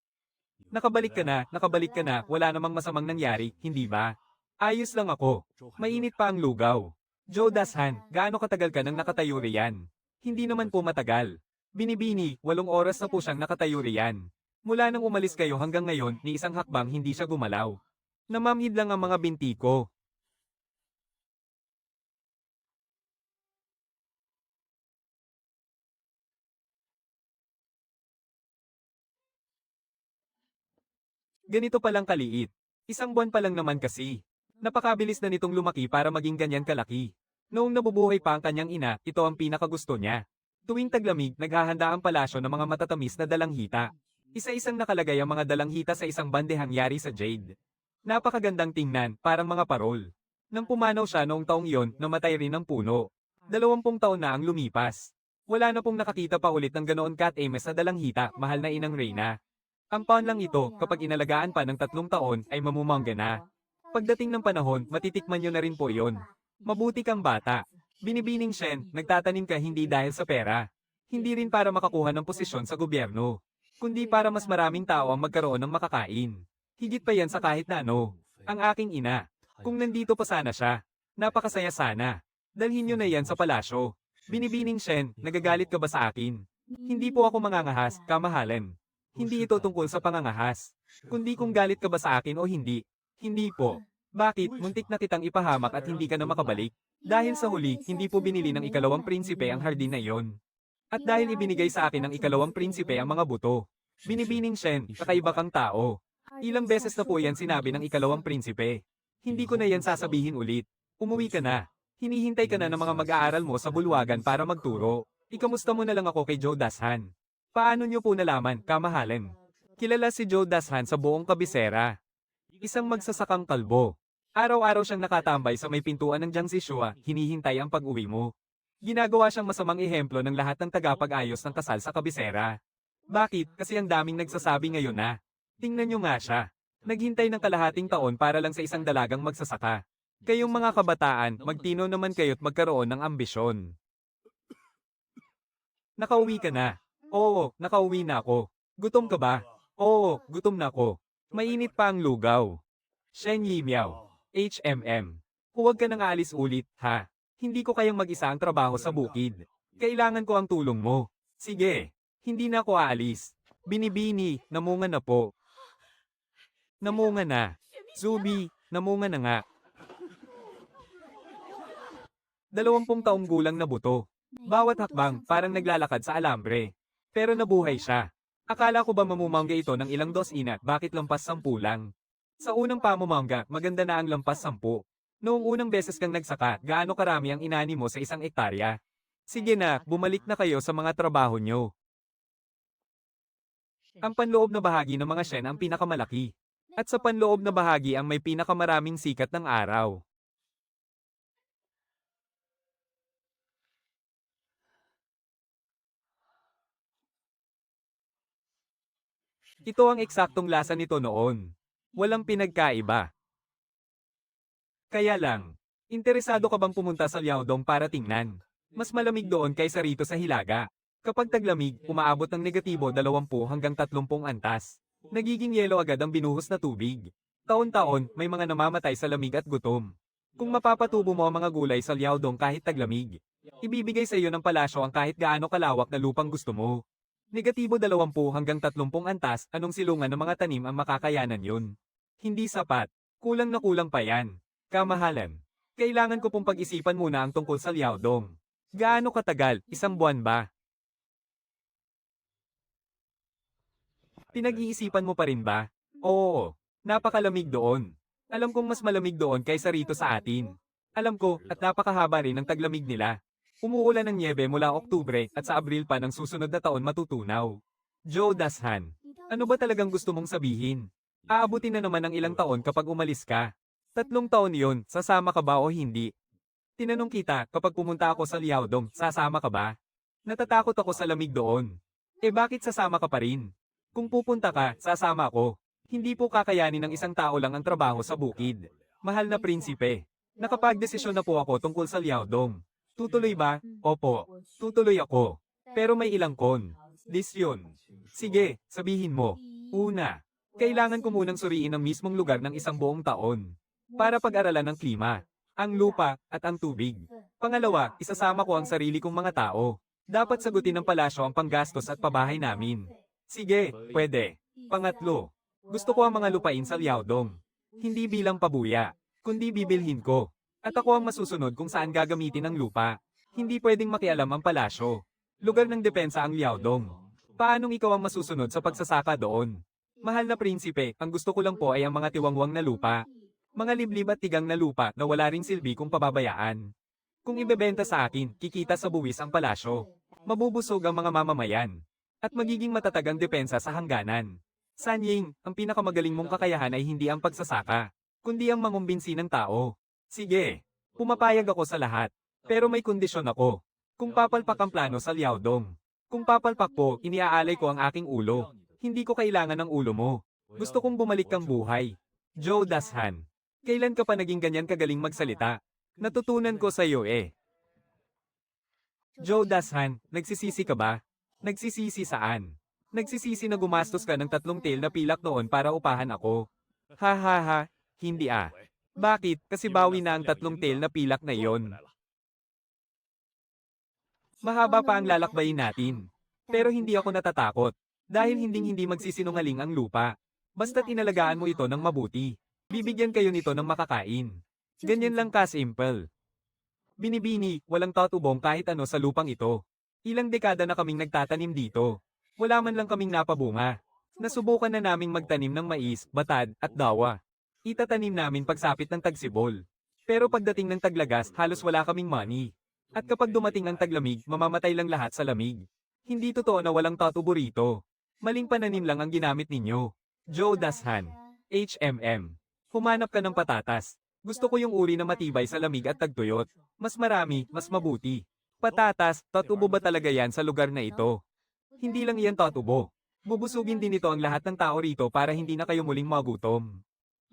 Nakabalik ka na, wala namang masamang nangyari, hindi ba? Ayos lang ako. Mainit pa ang lugaw. Joe Dashan, gaano katagal ka nang nakatayo riyan? Hindi naman po matagal. Binibini, 8 oras na po siyang nakatayo riyan. Mula nang umalis kayo hanggang ngayon, ni isang hakbang hindi siya gumalaw. Namamhid lang ang mga binti ko. Ganito palang kaliit. Isang buwan pa lang naman kasi. Napakabilis na nitong lumaki para maging ganyan kalaki. Noong nabubuhay pa ang kanyang ina, ito ang pinakagusto niya. Tuwing taglamig, naghahanda ang palasyo ng mga matatamis na dalanghita. Isa-isang nakalagay ang mga dalanghita sa isang bandehang yari sa jade. Napakagandang tingnan, parang mga parol. Nang pumanaw siya noong taong iyon, namatay rin ang puno. 20 taon na ang lumipas. Wala na pong nakakita pa ulit ng ganoon kat-ames na dalanghita, mahal na inang Reyna. Ang paon lang ito, kapag inalagaan pa ng 3 taon, ay mamumangga na. Pagdating ng panahon, matitikman nyo na rin po iyon. Mabuti kang bata. Binibining Shen, nagtatanim ka hindi dahil sa pera. Hindi rin para makakuha ng posisyon sa gobyerno. Kundi para mas maraming tao ang magkaroon ng makakain. Higit pa yan sa kahit na ano. Ang aking ina. Kung nandito pa sana siya. Napakasaya sana. Dalhin nyo na yan sa palasyo. Binibining Shen, nagagalit ka ba sa akin? Hindi po ako mangangahas, kamahalan. Hindi ito tungkol sa pangangahas. Kundi kung galit ka ba sa akin o hindi. Hindi po. Bakit, muntik na kitang ipahamak at hindi ka na makabalik? Dahil sa huli, hindi po binili ng ikalawang prinsipe ang hardin na iyon. At dahil ibinigay sa akin ng ikalawang prinsipe ang mga buto. Binibining Shen, kakaiba kang tao. Ilang beses na po yan sinabi ng ikalawang prinsipe. Hindi ko na yan sasabihin ulit. Umuwi ka na. Hinihintay ka na ng mga mag-aaral mo sa bulwagan para magturo. Ikamusta mo na lang ako kay Joe Dashan. Paano niyo po nalaman, kamahalan? Kilala si Joe Dashan sa buong kabisera. Isang magsasakang kalbo. Araw-araw siyang nakatambay sa may pintuan ng Jiangxi Shua, hinihintay ang pag-uwi mo. Ginagawa siyang masamang ehemplo ng lahat ng tagapag-ayos ng kasal sa kabisera. Bakit? Kasi ang daming nagsasabi ngayon na. Tingnan niyo nga siya. Naghintay ng kalahating taon para lang sa isang dalagang magsasaka. Kayong mga kabataan, magtino naman kayo't magkaroon ng ambisyon. Nakauwi ka na. Oo, nakauwi na ako. Gutom ka ba? Oo, gutom na ako. Mainit pa ang lugaw. Shen Yimiao. HMM. Huwag ka nang aalis ulit, ha? Hindi ko kayang mag-isa ang trabaho sa bukid. Kailangan ko ang tulong mo. Sige. Hindi na ako aalis. Binibini, namunga na po. Namunga na. Zubi, namunga na nga. 20 taong gulang na buto. Bawat hakbang, parang naglalakad sa alambre. Pero nabuhay siya. Akala ko ba mamumangga ito ng ilang dosina, bakit lampas 10 lang? Sa unang pamumangga, maganda na ang lampas 10. Noong unang beses kang nagsaka, gaano karami ang inani mo sa 1 hektarya? Sige na, bumalik na kayo sa mga trabaho nyo. Ang panloob na bahagi ng mga Shen ang pinakamalaki. At sa panloob na bahagi ang may pinakamaraming sikat ng araw. Ito ang eksaktong lasa nito noon. Walang pinagkaiba. Kaya lang, interesado ka bang pumunta sa Liaodong para tingnan? Mas malamig doon kaysa rito sa Hilaga. Kapag taglamig, umaabot ng negatibo 20 hanggang 30 antas. Nagiging yelo agad ang binuhos na tubig. Taon-taon, may mga namamatay sa lamig at gutom. Kung mapapatubo mo ang mga gulay sa Liaodong kahit taglamig, ibibigay sa iyo ng palasyo ang kahit gaano kalawak na lupang gusto mo. Negatibo 20 hanggang 30 antas, anong silungan ng mga tanim ang makakayanan yun? Hindi sapat. Kulang na kulang pa yan. Kamahalan. Kailangan ko pong pag-isipan muna ang tungkol sa Liaodong. Gaano katagal? 1 buwan ba? Pinag-iisipan mo pa rin ba? Oo. Napakalamig doon. Alam kong mas malamig doon kaysa rito sa atin. Alam ko, at napakahaba rin ng taglamig nila. Umuulan ng niebe mula Oktubre at sa Abril pa ng susunod na taon matutunaw. Joe Dashan. Ano ba talagang gusto mong sabihin? Aabutin na naman ng ilang taon kapag umalis ka. 3 taon yon, sasama ka ba o hindi? Tinanong kita, kapag pumunta ako sa Liaodong, sasama ka ba? Natatakot ako sa lamig doon. Bakit sasama ka pa rin? Kung pupunta ka, sasama ako. Hindi po kakayanin ng isang tao lang ang trabaho sa bukid. Mahal na prinsipe. Nakapagdesisyon na po ako tungkol sa Liaodong. Tutuloy ba? Opo. Tutuloy ako. Pero may ilang kondisyon. Sige, sabihin mo. Una, Kailangan ko munang suriin ang mismong lugar ng isang buong taon. Para pag-aralan ang klima, ang lupa, at ang tubig. Pangalawa, isasama ko ang sarili kong mga tao. Dapat sagutin ng palasyo ang panggastos at pabahay namin. Sige, pwede. Pangatlo, gusto ko ang mga lupain sa Liaodong. Hindi bilang pabuya, kundi bibilhin ko. At ako ang masusunod kung saan gagamitin ang lupa. Hindi pwedeng makialam ang palasyo. Lugar ng depensa ang Liaodong. Paanong ikaw ang masusunod sa pagsasaka doon? Mahal na prinsipe, ang gusto ko lang po ay ang mga tiwangwang na lupa. Mga liblib at tigang na lupa na wala ring silbi kung pababayaan. Kung ibebenta sa akin, kikita sa buwis ang palasyo. Mabubusog ang mga mamamayan. At magiging matatag ang depensa sa hangganan. Sanying, ang pinakamagaling mong kakayahan ay hindi ang pagsasaka, kundi ang mangumbinsi ng tao. Sige, pumapayag ako sa lahat. Pero may kondisyon ako. Kung papalpak ang plano sa Liaodong. Kung papalpak po, iniaalay ko ang aking ulo. Hindi ko kailangan ng ulo mo. Gusto kong bumalik kang buhay. Joe Dashan. Kailan ka pa naging ganyan kagaling magsalita? Natutunan ko sa iyo eh. Joe Dashan, nagsisisi ka ba? Nagsisisi saan? Nagsisisi na gumastos ka ng 3 tail na pilak noon para upahan ako. Ha ha ha, hindi ah. Bakit? Kasi bawi na ang 3 tail na pilak na iyon. Mahaba pa ang lalakbayin natin. Pero hindi ako natatakot. Dahil hinding-hindi magsisinungaling ang lupa. Basta't inalagaan mo ito ng mabuti. Bibigyan kayo nito ng makakain. Ganyan lang ka-simple. Binibini, walang tatubong kahit ano sa lupang ito. Ilang dekada na kaming nagtatanim dito. Wala man lang kaming napabunga. Nasubukan na naming magtanim ng mais, batad, at dawa. Itatanim namin pagsapit ng tagsibol. Pero pagdating ng taglagas, halos wala kaming money. At kapag dumating ang taglamig, mamamatay lang lahat sa lamig. Hindi totoo na walang tatubo rito. Maling pananim lang ang ginamit ninyo. Joe Dashan. HMM. Humanap ka ng patatas. Gusto ko yung uri na matibay sa lamig at tagtuyot. Mas marami, mas mabuti. Patatas, tatubo ba talaga yan sa lugar na ito? Hindi lang iyan tatubo. Bubusugin din ito ang lahat ng tao rito para hindi na kayo muling magutom.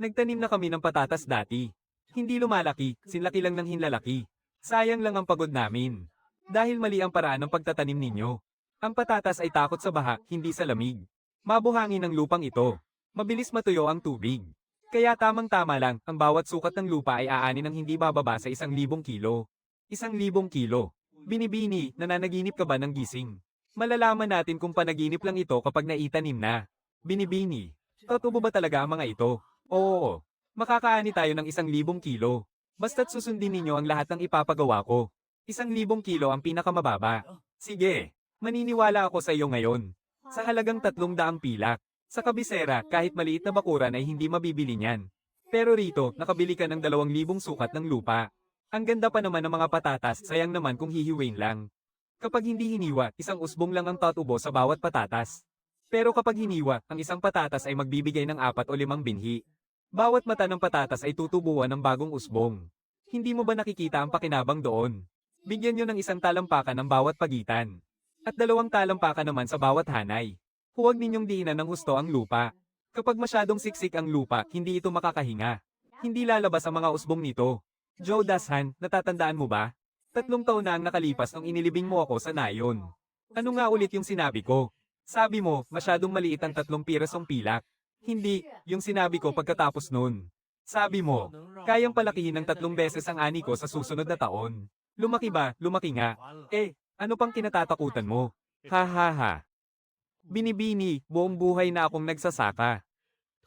Nagtanim na kami ng patatas dati. Hindi lumalaki, sinlaki lang ng hinlalaki. Sayang lang ang pagod namin. Dahil mali ang paraan ng pagtatanim ninyo. Ang patatas ay takot sa baha, hindi sa lamig. Mabuhangin ang lupang ito. Mabilis matuyo ang tubig. Kaya tamang-tama lang, ang bawat sukat ng lupa ay aanin ng hindi bababa sa 1,000 kilo. 1,000 kilo. Binibini, nananaginip ka ba ng gising? Malalaman natin kung panaginip lang ito kapag naitanim na. Binibini. Tatubo ba talaga ang mga ito? Oo. Makakaani tayo ng 1,000 kilo. Basta't susundin ninyo ang lahat ng ipapagawa ko. 1,000 kilo ang pinakamababa. Sige. Maniniwala ako sa iyo ngayon. Sa halagang 300 pilak. Sa kabisera, kahit maliit na bakuran ay hindi mabibili niyan. Pero rito, nakabili ka ng 2,000 sukat ng lupa. Ang ganda pa naman ng mga patatas, sayang naman kung hihiwain lang. Kapag hindi hiniwa, 1 usbong lang ang tatubo sa bawat patatas. Pero kapag hiniwa, ang 1 patatas ay magbibigay ng 4 o 5 binhi. Bawat mata ng patatas ay tutubuan ng bagong usbong. Hindi mo ba nakikita ang pakinabang doon? Bigyan nyo ng 1 talampakan ng bawat pagitan. At 2 talampakan naman sa bawat hanay. Huwag ninyong diinan ng husto ang lupa. Kapag masyadong siksik ang lupa, hindi ito makakahinga. Hindi lalabas ang mga usbong nito. Joe Dashan, natatandaan mo ba? 3 taon na ang nakalipas nung inilibing mo ako sa nayon. Ano nga ulit yung sinabi ko? Sabi mo, masyadong maliit ang 3 pirasong pilak. Hindi, yung sinabi ko pagkatapos nun. Sabi mo, kayang palakihin ng 3 beses ang ani ko sa susunod na taon. Lumaki ba? Lumaki nga. Ano pang kinatatakutan mo? Ha ha ha. Binibini, buong buhay na akong nagsasaka.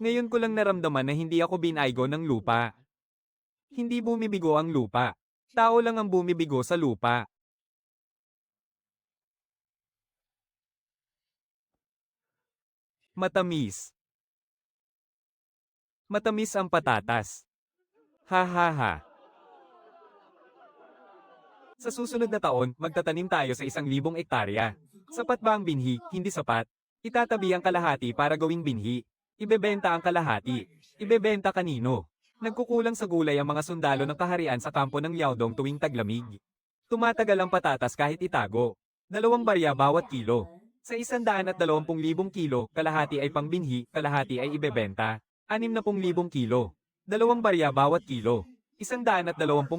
Ngayon ko lang naramdaman na hindi ako binaygo ng lupa. Hindi bumibigo ang lupa. Tao lang ang bumibigo sa lupa. Matamis. Matamis ang patatas. Ha ha ha. Sa susunod na taon, magtatanim tayo sa 1,000 ektarya. Sapat ba ang binhi? Hindi sapat. Itatabi ang kalahati para gawing binhi. Ibebenta ang kalahati. Ibebenta kanino? Nagkukulang sa gulay ang mga sundalo ng kaharian sa kampo ng Liaodong tuwing taglamig. Tumatagal ang patatas kahit itago. 2 barya bawat kilo. Sa 120,000 kilo, kalahati ay pangbinhi, kalahati ay ibebenta. 60,000 kilo. 2 barya bawat kilo. 120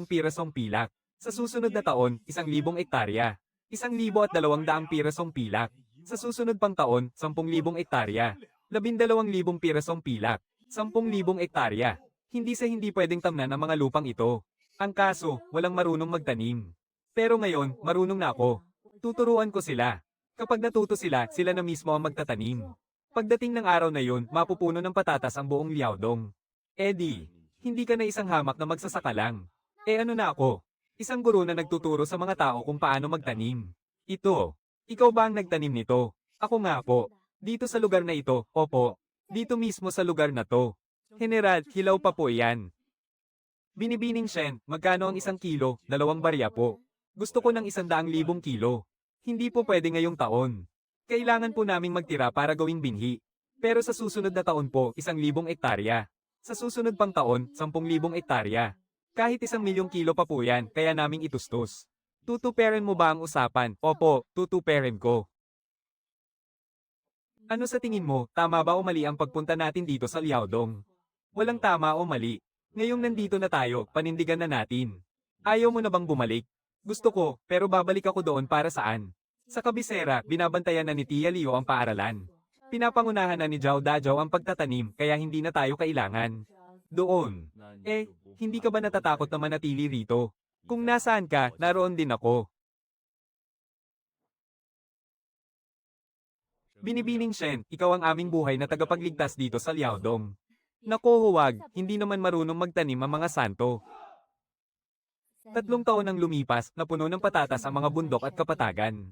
pirasong pilak. Sa susunod na taon, 1,000 ektarya. 1,200 pirasong pilak. Sa susunod pang taon, 10,000 ektarya. 12,000 pirasong pilak, 10,000 ektarya. Hindi sa hindi pwedeng tamnan ang mga lupang ito. Ang kaso, walang marunong magtanim. Pero ngayon, marunong na ako. Tuturuan ko sila. Kapag natuto sila, sila na mismo ang magtatanim. Pagdating ng araw na yun, mapupuno ng patatas ang buong Liaodong. Eddie, hindi ka na isang hamak na magsasaka lang. Ano na ako? Isang guro na nagtuturo sa mga tao kung paano magtanim. Ito, ikaw ba ang nagtanim nito? Ako nga po. Dito sa lugar na ito, opo. Dito mismo sa lugar na to. General, hilaw pa po yan. Binibining Shen, magkano ang 1 kilo, 2 barya po. Gusto ko ng 100,000 kilo. Hindi po pwede ngayong taon. Kailangan po naming magtira para gawing binhi. Pero sa susunod na taon po, 1,000 ektarya. Sa susunod pang taon, 10,000 ektarya. Kahit 1,000,000 kilo pa po yan, kaya naming itustos. Tutuperin mo ba ang usapan? Opo, tutuperin ko. Ano sa tingin mo, tama ba o mali ang pagpunta natin dito sa Liaodong? Walang tama o mali. Ngayong nandito na tayo, panindigan na natin. Ayaw mo na bang bumalik? Gusto ko, pero babalik ako doon para saan? Sa kabisera, binabantayan na ni Tia Leo ang paaralan. Pinapangunahan na ni Zhao Dajao ang pagtatanim, kaya hindi na tayo kailangan. Doon. Hindi ka ba natatakot na manatili rito? Kung nasaan ka, naroon din ako. Binibining Shen, ikaw ang aming buhay na tagapagligtas dito sa Liaodong. Nako huwag, hindi naman marunong magtanim ang mga santo. 3 taon ang lumipas, na puno ng patatas ang mga bundok at kapatagan.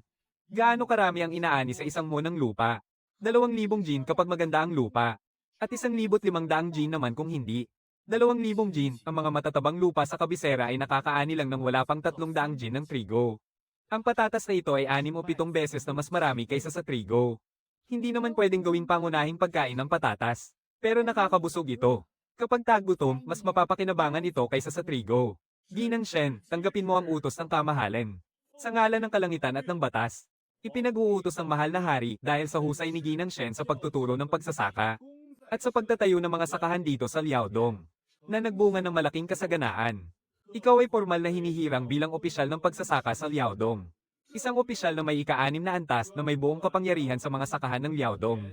Gaano karami ang inaani sa isang monang lupa? 2,000 gin kapag maganda ang lupa. At 1,500 gin naman kung hindi. 2,000 gin, ang mga matatabang lupa sa kabisera ay nakakaani lang ng wala pang 300 gin ng trigo. Ang patatas na ito ay 6 o 7 beses na mas marami kaysa sa trigo. Hindi naman pwedeng gawing pangunahing pagkain ng patatas. Pero nakakabusog ito. Kapag tagutom, mas mapapakinabangan ito kaysa sa trigo. Ginang Shen, tanggapin mo ang utos ng kamahalan. Sa ngalan ng kalangitan at ng batas, ipinag-uutos ng mahal na hari dahil sa husay ni Ginang Shen sa pagtuturo ng pagsasaka at sa pagtatayo ng mga sakahan dito sa Liaodong, na nagbunga ng malaking kasaganaan. Ikaw ay formal na hinihirang bilang opisyal ng pagsasaka sa Liaodong. Isang opisyal na may ika-6 na antas na may buong kapangyarihan sa mga sakahan ng Liaodong.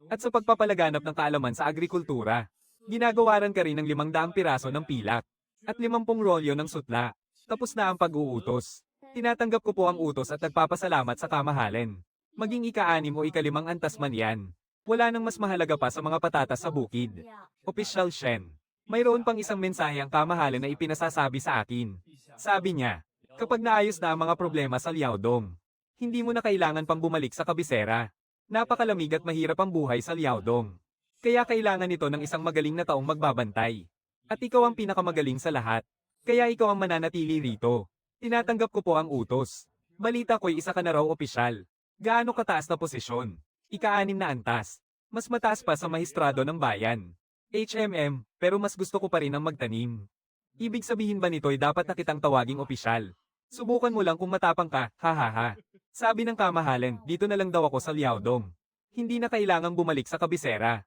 At sa pagpapalaganap ng kaalaman sa agrikultura, ginagawaran ka rin ng 500 piraso ng pilak at 50 rolyo ng sutla. Tapos na ang pag-uutos. Tinatanggap ko po ang utos at nagpapasalamat sa kamahalan. Maging ika-6 o ika-5 antas man yan. Wala nang mas mahalaga pa sa mga patatas sa bukid. Opisyal Shen. Mayroon pang isang mensahe ang kamahalan na ipinasasabi sa akin. Sabi niya, kapag naayos na ang mga problema sa Liaodong, hindi mo na kailangan pang bumalik sa kabisera. Napakalamig at mahirap ang buhay sa Liaodong. Kaya kailangan ito ng isang magaling na taong magbabantay. At ikaw ang pinakamagaling sa lahat. Kaya ikaw ang mananatili rito. Tinatanggap ko po ang utos. Balita ko'y isa ka na raw opisyal. Gaano kataas na posisyon? Ika-6 na antas. Mas mataas pa sa mahistrado ng bayan. Pero mas gusto ko pa rin ang magtanim. Ibig sabihin ba nito'y dapat na kitang tawaging opisyal? Subukan mo lang kung matapang ka, hahaha. Sabi ng kamahalan, dito na lang daw ako sa Liaodong. Hindi na kailangang bumalik sa kabisera.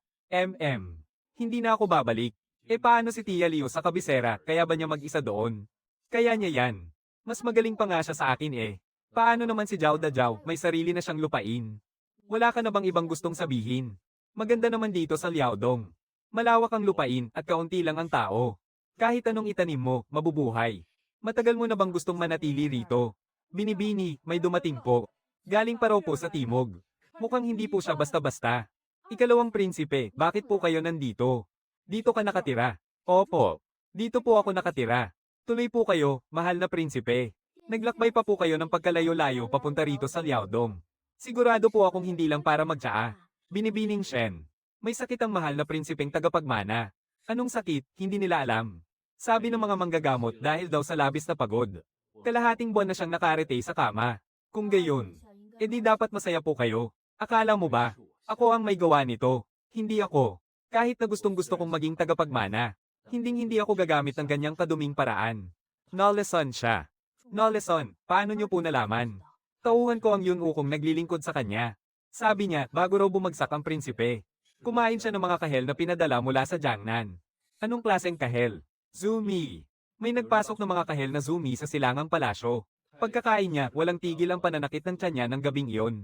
Hindi na ako babalik. Paano si Tia Leo sa kabisera, kaya ba niya mag-isa doon? Kaya niya yan. Mas magaling pa nga siya sa akin Paano naman si Zhao Dajao, may sarili na siyang lupain? Wala ka na bang ibang gustong sabihin? Maganda naman dito sa Liaodong. Malawak ang lupain at kaunti lang ang tao. Kahit anong itanim mo, mabubuhay. Matagal mo na bang gustong manatili rito? Binibini, may dumating po. Galing pa raw po sa timog. Mukhang hindi po siya basta-basta. Ikalawang prinsipe, bakit po kayo nandito? Dito ka nakatira. Opo. Dito po ako nakatira. Tuloy po kayo, mahal na prinsipe. Naglakbay pa po kayo ng pagkalayo-layo papunta rito sa Liaodong. Sigurado po akong hindi lang para magtsaa. Binibining Shen. May sakit ang mahal na prinsipeng tagapagmana. Anong sakit, hindi nila alam. Sabi ng mga manggagamot dahil daw sa labis na pagod. Kalahating buwan na siyang nakarete sa kama. Kung gayon, di dapat masaya po kayo. Akala mo ba? Ako ang may gawa nito. Hindi ako. Kahit na gustong-gusto kong maging tagapagmana, hindi ako gagamit ng ganyang kaduming paraan. Noleson siya. Noleson, paano niyo po nalaman? Tauhan ko ang Yun Ukong naglilingkod sa kanya. Sabi niya, bago raw bumagsak ang prinsipe, kumain siya ng mga kahel na pinadala mula sa Jiangnan. Anong klaseng kahel? Zumi. May nagpasok ng mga kahel na zumi sa silangang palasyo. Pagkakain niya, walang tigil ang pananakit ng tiyan niya ng gabing iyon.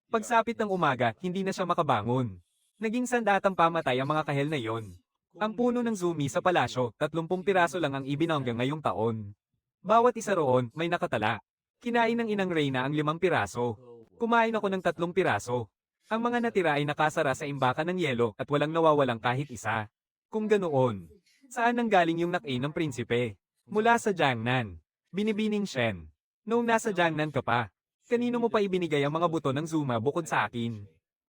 Pagsapit ng umaga, hindi na siya makabangon. Naging sandatang pamatay ang mga kahel na iyon. Ang puno ng zumi sa palasyo, 30 piraso lang ang ibinanggang ngayong taon. Bawat isa roon may nakatala. Kinain ng inang Reyna ang 5 piraso. Kumain ako ng 3 piraso. Ang mga natira ay nakasara sa imbakan ng yelo at walang nawawalang kahit isa. Kung ganoon, saan nanggaling yung nak-in ng prinsipe? Mula sa Jiangnan. Binibining Shen. Noong nasa Jiangnan ka pa, kanino mo pa ibinigay ang mga buto ng Zuma bukod sa akin?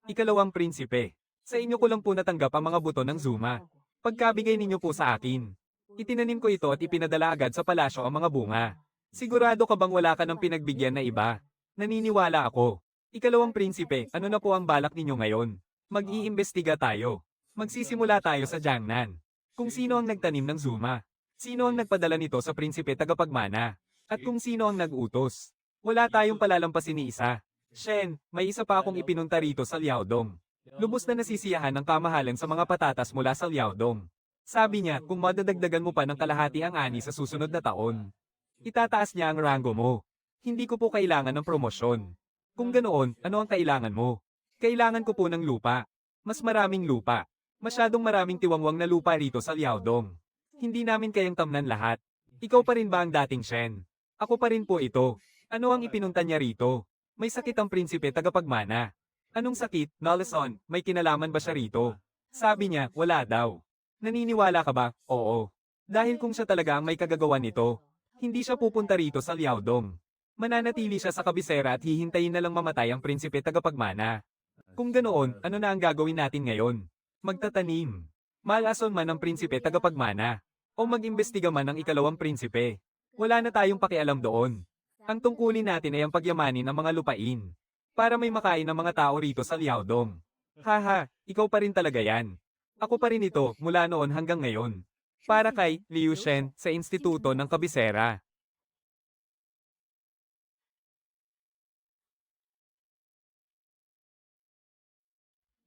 Ikalawang prinsipe. Sa inyo ko lang po natanggap ang mga buto ng Zuma. Pagkabigay ninyo po sa akin, itinanim ko ito at ipinadala agad sa palasyo ang mga bunga. Sigurado ka bang wala ka ng pinagbigyan na iba? Naniniwala ako. Ikalawang prinsipe, ano na po ang balak ninyo ngayon? Mag-iimbestiga tayo. Magsisimula tayo sa Jiangnan. Kung sino ang nagtanim ng Zuma. Sino ang nagpadala nito sa prinsipe tagapagmana? At kung sino ang nag-utos? Wala tayong palalampasin ni isa. Shen, may isa pa akong ipinunta rito sa Liaodong. Lubos na nasisiyahan ng kamahalan sa mga patatas mula sa Liaodong. Sabi niya, kung madadagdagan mo pa ng kalahati ang ani sa susunod na taon, itataas niya ang rango mo. Hindi ko po kailangan ng promosyon. Kung ganoon, ano ang kailangan mo? Kailangan ko po ng lupa. Mas maraming lupa. Masyadong maraming tiwangwang na lupa rito sa Liaodong. Hindi namin kayang tamnan lahat. Ikaw pa rin ba ang dating Shen? Ako pa rin po ito. Ano ang ipinunta niya rito? May sakit ang prinsipe tagapagmana. Anong sakit, Nalason? May kinalaman ba siya rito? Sabi niya, wala daw. Naniniwala ka ba? Oo. Dahil kung siya talaga ang may kagagawan nito, hindi siya pupunta rito sa Liaodong. Mananatili siya sa kabisera at hihintayin na lang mamatay ang prinsipe tagapagmana. Kung ganoon, ano na ang gagawin natin ngayon? Magtatanim. Malason man ang prinsipe tagapagmana. O mag-imbestiga man ang ikalawang prinsipe. Wala na tayong pakialam doon. Ang tungkulin natin ay ang pagyamanin ng mga lupain. Para may makain ng mga tao rito sa Liaodong. Haha, ikaw pa rin talaga yan. Ako pa rin ito, mula noon hanggang ngayon. Para kay Liu Shen sa Instituto ng Kabisera.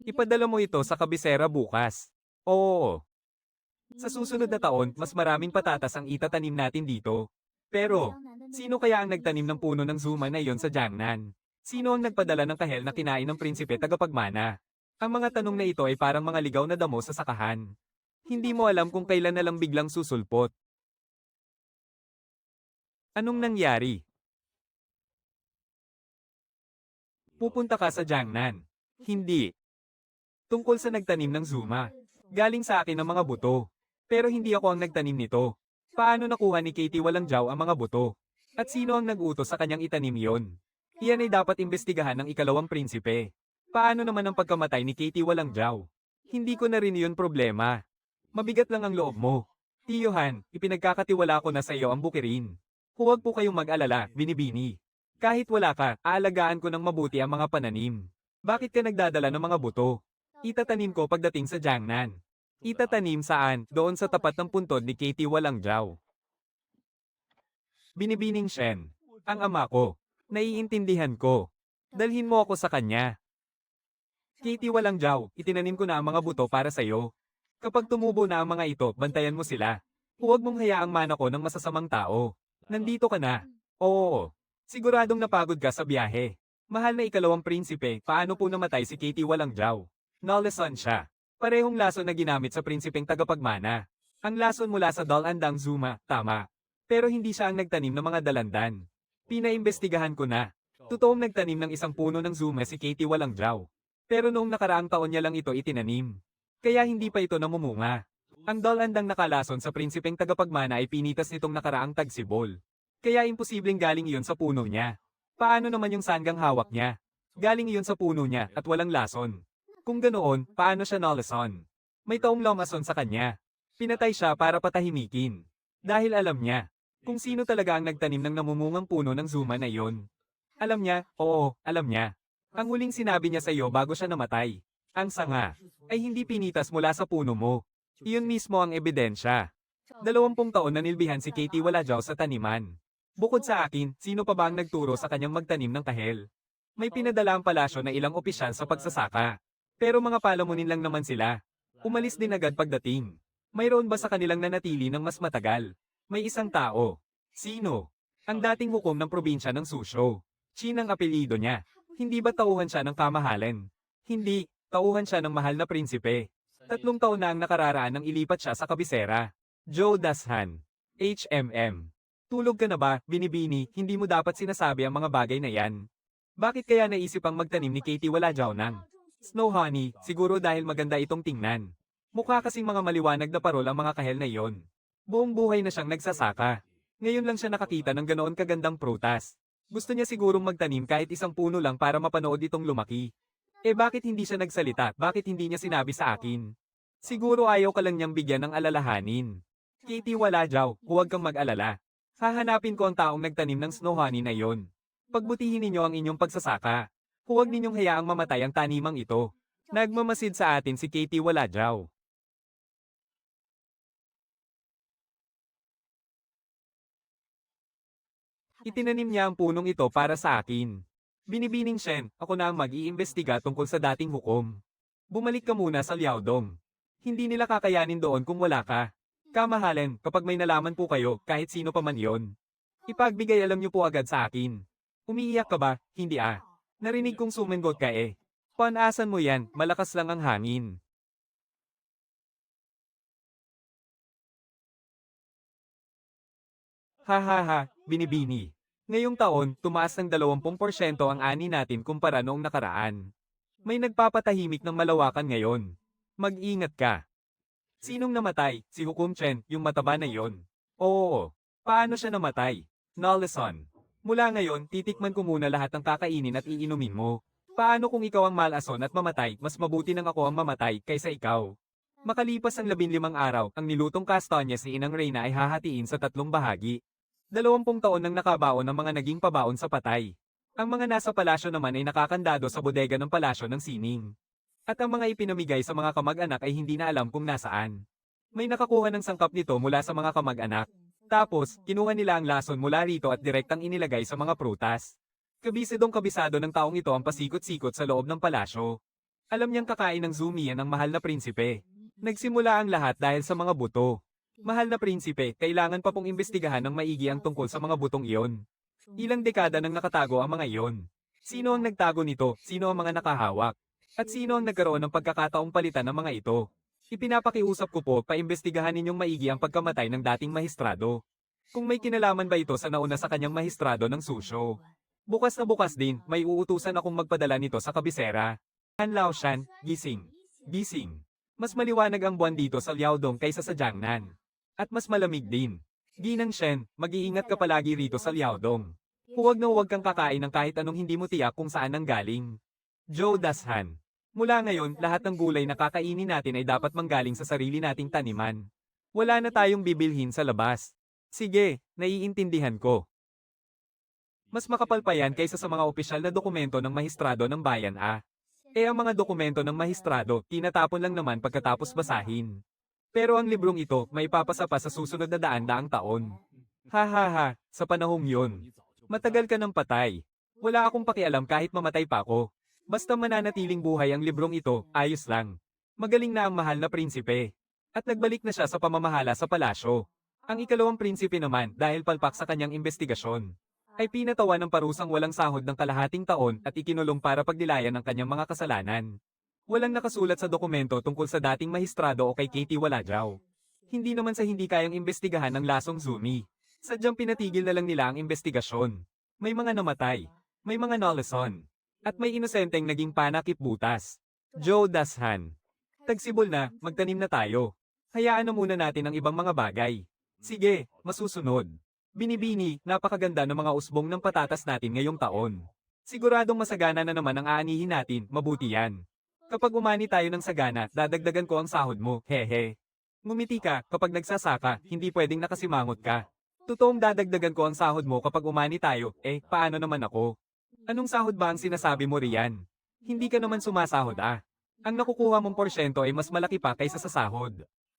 Ipadala mo ito sa kabisera bukas. Oo. Sa susunod na taon, mas maraming patatas ang itatanim natin dito. Pero, sino kaya ang nagtanim ng puno ng Zuma na iyon sa Jiangnan? Sino ang nagpadala ng kahel na kinain ng prinsipe tagapagmana? Ang mga tanong na ito ay parang mga ligaw na damo sa sakahan. Hindi mo alam kung kailan na lang biglang susulpot. Anong nangyari? Pupunta ka sa Jiangnan. Hindi. Tungkol sa nagtanim ng Zuma. Galing sa akin ang mga buto. Pero hindi ako ang nagtanim nito. Paano nakuha ni Katie Walangjiao ang mga buto? At sino ang nag-utos sa kanyang itanim yon? Iyan ay dapat imbestigahan ng ikalawang prinsipe. Paano naman ang pagkamatay ni Katie Walangjiao? Hindi ko na rin yun problema. Mabigat lang ang loob mo. Tiyohan, ipinagkakatiwala ko na sa iyo ang bukirin. Huwag po kayong mag-alala, binibini. Kahit wala ka, aalagaan ko ng mabuti ang mga pananim. Bakit ka nagdadala ng mga buto? Itatanim ko pagdating sa Jiangnan. Itatanim saan? Doon sa tapat ng puntod ni Katie Walangjiao. Binibining Shen. Ang ama ko. Naiintindihan ko. Dalhin mo ako sa kanya. Katie Walangjiao, itinanim ko na ang mga buto para sa iyo. Kapag tumubo na ang mga ito, bantayan mo sila. Huwag mong hayaang manako ng masasamang tao. Nandito ka na. Oo. Siguradong napagod ka sa biyahe. Mahal na ikalawang prinsipe, paano po namatay si Katie Walangjiao? Nalason siya. Parehong lason na ginamit sa prinsipeng tagapagmana. Ang lason mula sa Dalandang Zuma, tama. Pero hindi siya ang nagtanim ng mga dalandan. Pinaimbestigahan ko na. Totoong nagtanim ng isang puno ng Zuma si Katie Walangjiao. Pero noong nakaraang taon niya lang ito itinanim. Kaya hindi pa ito namumunga. Ang Dalandang nakalason sa prinsipeng tagapagmana ay pinitas nitong nakaraang tagsibol. Kaya imposibleng galing iyon sa puno niya. Paano naman yung sanggang hawak niya? Galing iyon sa puno niya at walang lason. Kung ganoon, paano siya nalason? May taong lamason sa kanya. Pinatay siya para patahimikin. Dahil alam niya kung sino talaga ang nagtanim ng namumungang puno ng Zuma na iyon. Alam niya, oo, alam niya. Ang huling sinabi niya sa iyo bago siya namatay. Ang sanga ay hindi pinitas mula sa puno mo. Iyon mismo ang ebidensya. 20 taon na nilbihan si Katie Walangjiao sa taniman. Bukod sa akin, sino pa ba ang nagturo sa kanyang magtanim ng kahel? May pinadala ang palasyo na ilang opisyal sa pagsasaka. Pero mga palamunin lang naman sila. Umalis din agad pagdating. Mayroon ba sa kanilang nanatili ng mas matagal? May isang tao. Sino? Ang dating hukom ng probinsya ng Suzhou. Qin ang apelyido niya. Hindi ba tauhan siya ng kamahalan? Hindi. Tauhan siya ng mahal na prinsipe. 3 taon na ang nakararaan nang ilipat siya sa kabisera. Joe Dashan. HMM. Tulog ka na ba, Binibini, hindi mo dapat sinasabi ang mga bagay na yan. Bakit kaya naisip ang magtanim ni Katie Walajaw ng Snow Honey? Siguro dahil maganda itong tingnan. Mukha kasing mga maliwanag na parol ang mga kahel na iyon. Buong buhay na siyang nagsasaka. Ngayon lang siya nakakita ng ganoon kagandang prutas. Gusto niya sigurong magtanim kahit isang puno lang para mapanood itong lumaki. Bakit hindi siya nagsalita? Bakit hindi niya sinabi sa akin? Siguro ayaw ka lang niyang bigyan ng alalahanin. Katie Walajaw, huwag kang mag-alala. Hahanapin ko ang taong nagtanim ng snow honey na iyon. Pagbutihin ninyo ang inyong pagsasaka. Huwag ninyong hayaang mamatay ang tanimang ito. Nagmamasid sa atin si Katie Walajaw. Itinanim niya ang punong ito para sa akin. Binibining Shen, ako na ang mag-iimbestiga tungkol sa dating hukom. Bumalik ka muna sa Liaodong. Hindi nila kakayanin doon kung wala ka. Kamahalan, kapag may nalaman po kayo, kahit sino pa man yon, ipagbigay alam niyo po agad sa akin. Umiiyak ka ba? Hindi ah. Narinig kong sumengot ka eh. Panasan mo yan, malakas lang ang hangin. Hahaha, Binibini. Ngayong taon, tumaas ng 20% ang ani natin kumpara noong nakaraan. May nagpapatahimik ng malawakan ngayon. Mag-ingat ka. Sinong namatay? Si Hukom Chen, yung mataba na yon. Oo. Paano siya namatay? Nolleson. Mula ngayon, titikman ko muna lahat ng kakainin at iinumin mo. Paano kung ikaw ang malason at mamatay, mas mabuti nang ako ang mamatay kaysa ikaw. Makalipas ang 15 araw, ang nilutong kastanyas ni Inang Reyna ay hahatiin sa 3 bahagi. 20 taon nang nakabaon ang mga naging pabaon sa patay. Ang mga nasa palasyo naman ay nakakandado sa bodega ng palasyo ng sining. At ang mga ipinamigay sa mga kamag-anak ay hindi na alam kung nasaan. May nakakuha ng sangkap nito mula sa mga kamag-anak. Tapos, kinuha nila ang lason mula rito at direktang inilagay sa mga prutas. Kabisadong kabisado ng taong ito ang pasikot-sikot sa loob ng palasyo. Alam niyang kakain ng Zumian ang mahal na prinsipe. Nagsimula ang lahat dahil sa mga buto. Mahal na prinsipe, kailangan pa pong imbestigahan ng maigi ang tungkol sa mga butong iyon. Ilang dekada nang nakatago ang mga iyon. Sino ang nagtago nito? Sino ang mga nakahawak? At sino ang nagkaroon ng pagkakataong palitan ng mga ito? Ipinapakiusap ko po, paimbestigahan ninyong maigi ang pagkamatay ng dating mahistrado. Kung may kinalaman ba ito sa nauna sa kanyang mahistrado ng Susyo. Bukas na bukas din, may uutusan akong magpadala nito sa kabisera. Han Laoshan, gising. Gising. Mas maliwanag ang buwan dito sa Liaodong kaysa sa Jiangnan. At mas malamig din. Ginang Shen, mag-iingat ka palagi rito sa Liaodong. Huwag na huwag kang kakain ng kahit anong hindi mo tiyak kung saan nanggaling. Joe Dashan. Mula ngayon, lahat ng gulay na kakainin natin ay dapat manggaling sa sarili nating taniman. Wala na tayong bibilhin sa labas. Sige, naiintindihan ko. Mas makapal pa yan kaysa sa mga opisyal na dokumento ng mahistrado ng bayan ah. Ang mga dokumento ng mahistrado, tinatapon lang naman pagkatapos basahin. Pero ang librong ito, may papasa pa sa susunod na daan-daang taon. Hahaha, sa panahong yun. Matagal ka ng patay. Wala akong pakialam kahit mamatay pa ako. Basta mananatiling buhay ang librong ito, ayos lang. Magaling na ang mahal na prinsipe. At nagbalik na siya sa pamamahala sa palasyo. Ang ikalawang prinsipe naman, dahil palpak sa kanyang investigasyon, ay pinatawan ng parusang walang sahod ng kalahating taon at ikinulong para pagdilayan ang kanyang mga kasalanan. Walang nakasulat sa dokumento tungkol sa dating mahistrado o kay Katie Walajaw. Hindi naman sa hindi kayang imbestigahan ng lasong Zumi. Sadyang pinatigil na lang nila ang investigasyon. May mga namatay. May mga nolleson. At may inosenteng naging panakip butas. Joe Dashan. Tagsibol na, magtanim na tayo. Hayaan na muna natin ang ibang mga bagay. Sige, masusunod. Binibini, napakaganda ng mga usbong ng patatas natin ngayong taon. Siguradong masagana na naman ang aanihin natin, mabuti yan. Kapag umani tayo ng sagana, dadagdagan ko ang sahod mo, hehe. Ngumiti ka, kapag nagsasaka, hindi pwedeng nakasimangot ka. Totoong dadagdagan ko ang sahod mo kapag umani tayo, paano naman ako? Anong sahod ba ang sinasabi mo riyan? Hindi ka naman sumasahod ah. Ang nakukuha mong porsyento ay mas malaki pa kaysa sa sahod.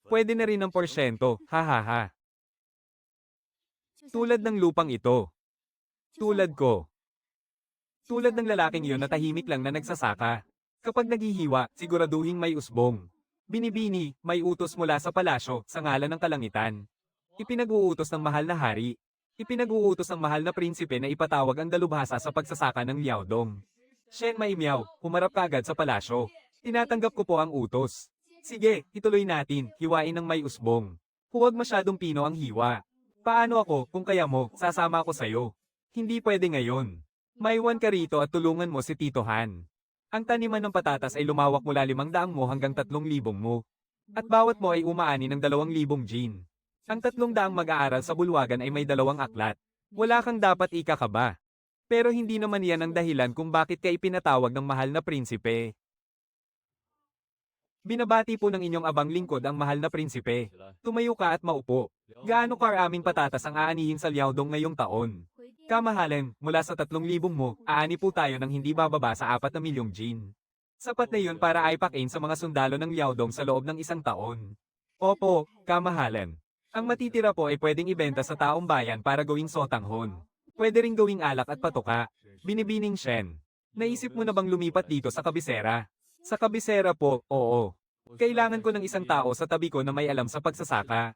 Pwede na rin ng porsyento, hahaha. Tulad ng lupang ito. Tulad ko. Tulad ng lalaking iyon na tahimik lang na nagsasaka. Kapag naghihiwa, siguraduhing may usbong. Binibini, may utos mula sa palasyo, sa ngalan ng kalangitan. Ipinag-uutos ng mahal na hari. Ipinag-uutos ng mahal na prinsipe na ipatawag ang dalubhasa sa pagsasaka ng Liaodong. Shen Maimiao, humarap ka agad sa palasyo. Tinatanggap ko po ang utos. Sige, ituloy natin, hiwain ng may usbong. Huwag masyadong pino ang hiwa. Paano ako, kung kaya mo, sasama ako sa'yo. Hindi pwede ngayon. Maiwan ka rito at tulungan mo si Tito Han. Ang taniman ng patatas ay lumawak mula 500 mo hanggang 3,000 mo. At bawat mo ay umaani ng 2,000 gin. Ang 300 mag-aaral sa bulwagan ay may 2 aklat. Wala kang dapat ikakaba. Pero hindi naman yan ang dahilan kung bakit ka ipinatawag ng mahal na prinsipe. Binabati po ng inyong abang lingkod ang mahal na prinsipe. Tumayo ka at maupo. Gaano karaming patatas ang aanihin sa Liaodong ngayong taon? Kamahalan, mula sa 3,000 mo, aani po tayo ng hindi bababa sa 4,000,000 gin. Sapat na yun para aipakin sa mga sundalo ng Liaodong sa loob ng 1 taon. Opo, kamahalan. Ang matitira po ay pwedeng ibenta sa taong bayan para gawing sotanghon. Pwede ring gawing alak at patuka. Binibining Shen. Naisip mo na bang lumipat dito sa kabisera? Sa kabisera po, oo. Kailangan ko ng isang tao sa tabi ko na may alam sa pagsasaka.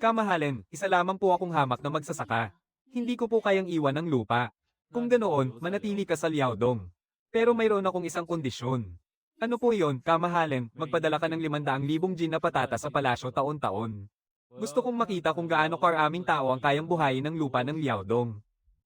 Kamahalan, isa lamang po akong hamak na magsasaka. Hindi ko po kayang iwan ng lupa. Kung ganoon, manatili ka sa Liaodong. Pero mayroon akong isang kondisyon. Ano po yon, kamahalan, magpadala ka ng 500,000 gin na patata sa palasyo taon-taon. Gusto kong makita kung gaano karaming tao ang kayang buhayin ng lupa ng Liaodong.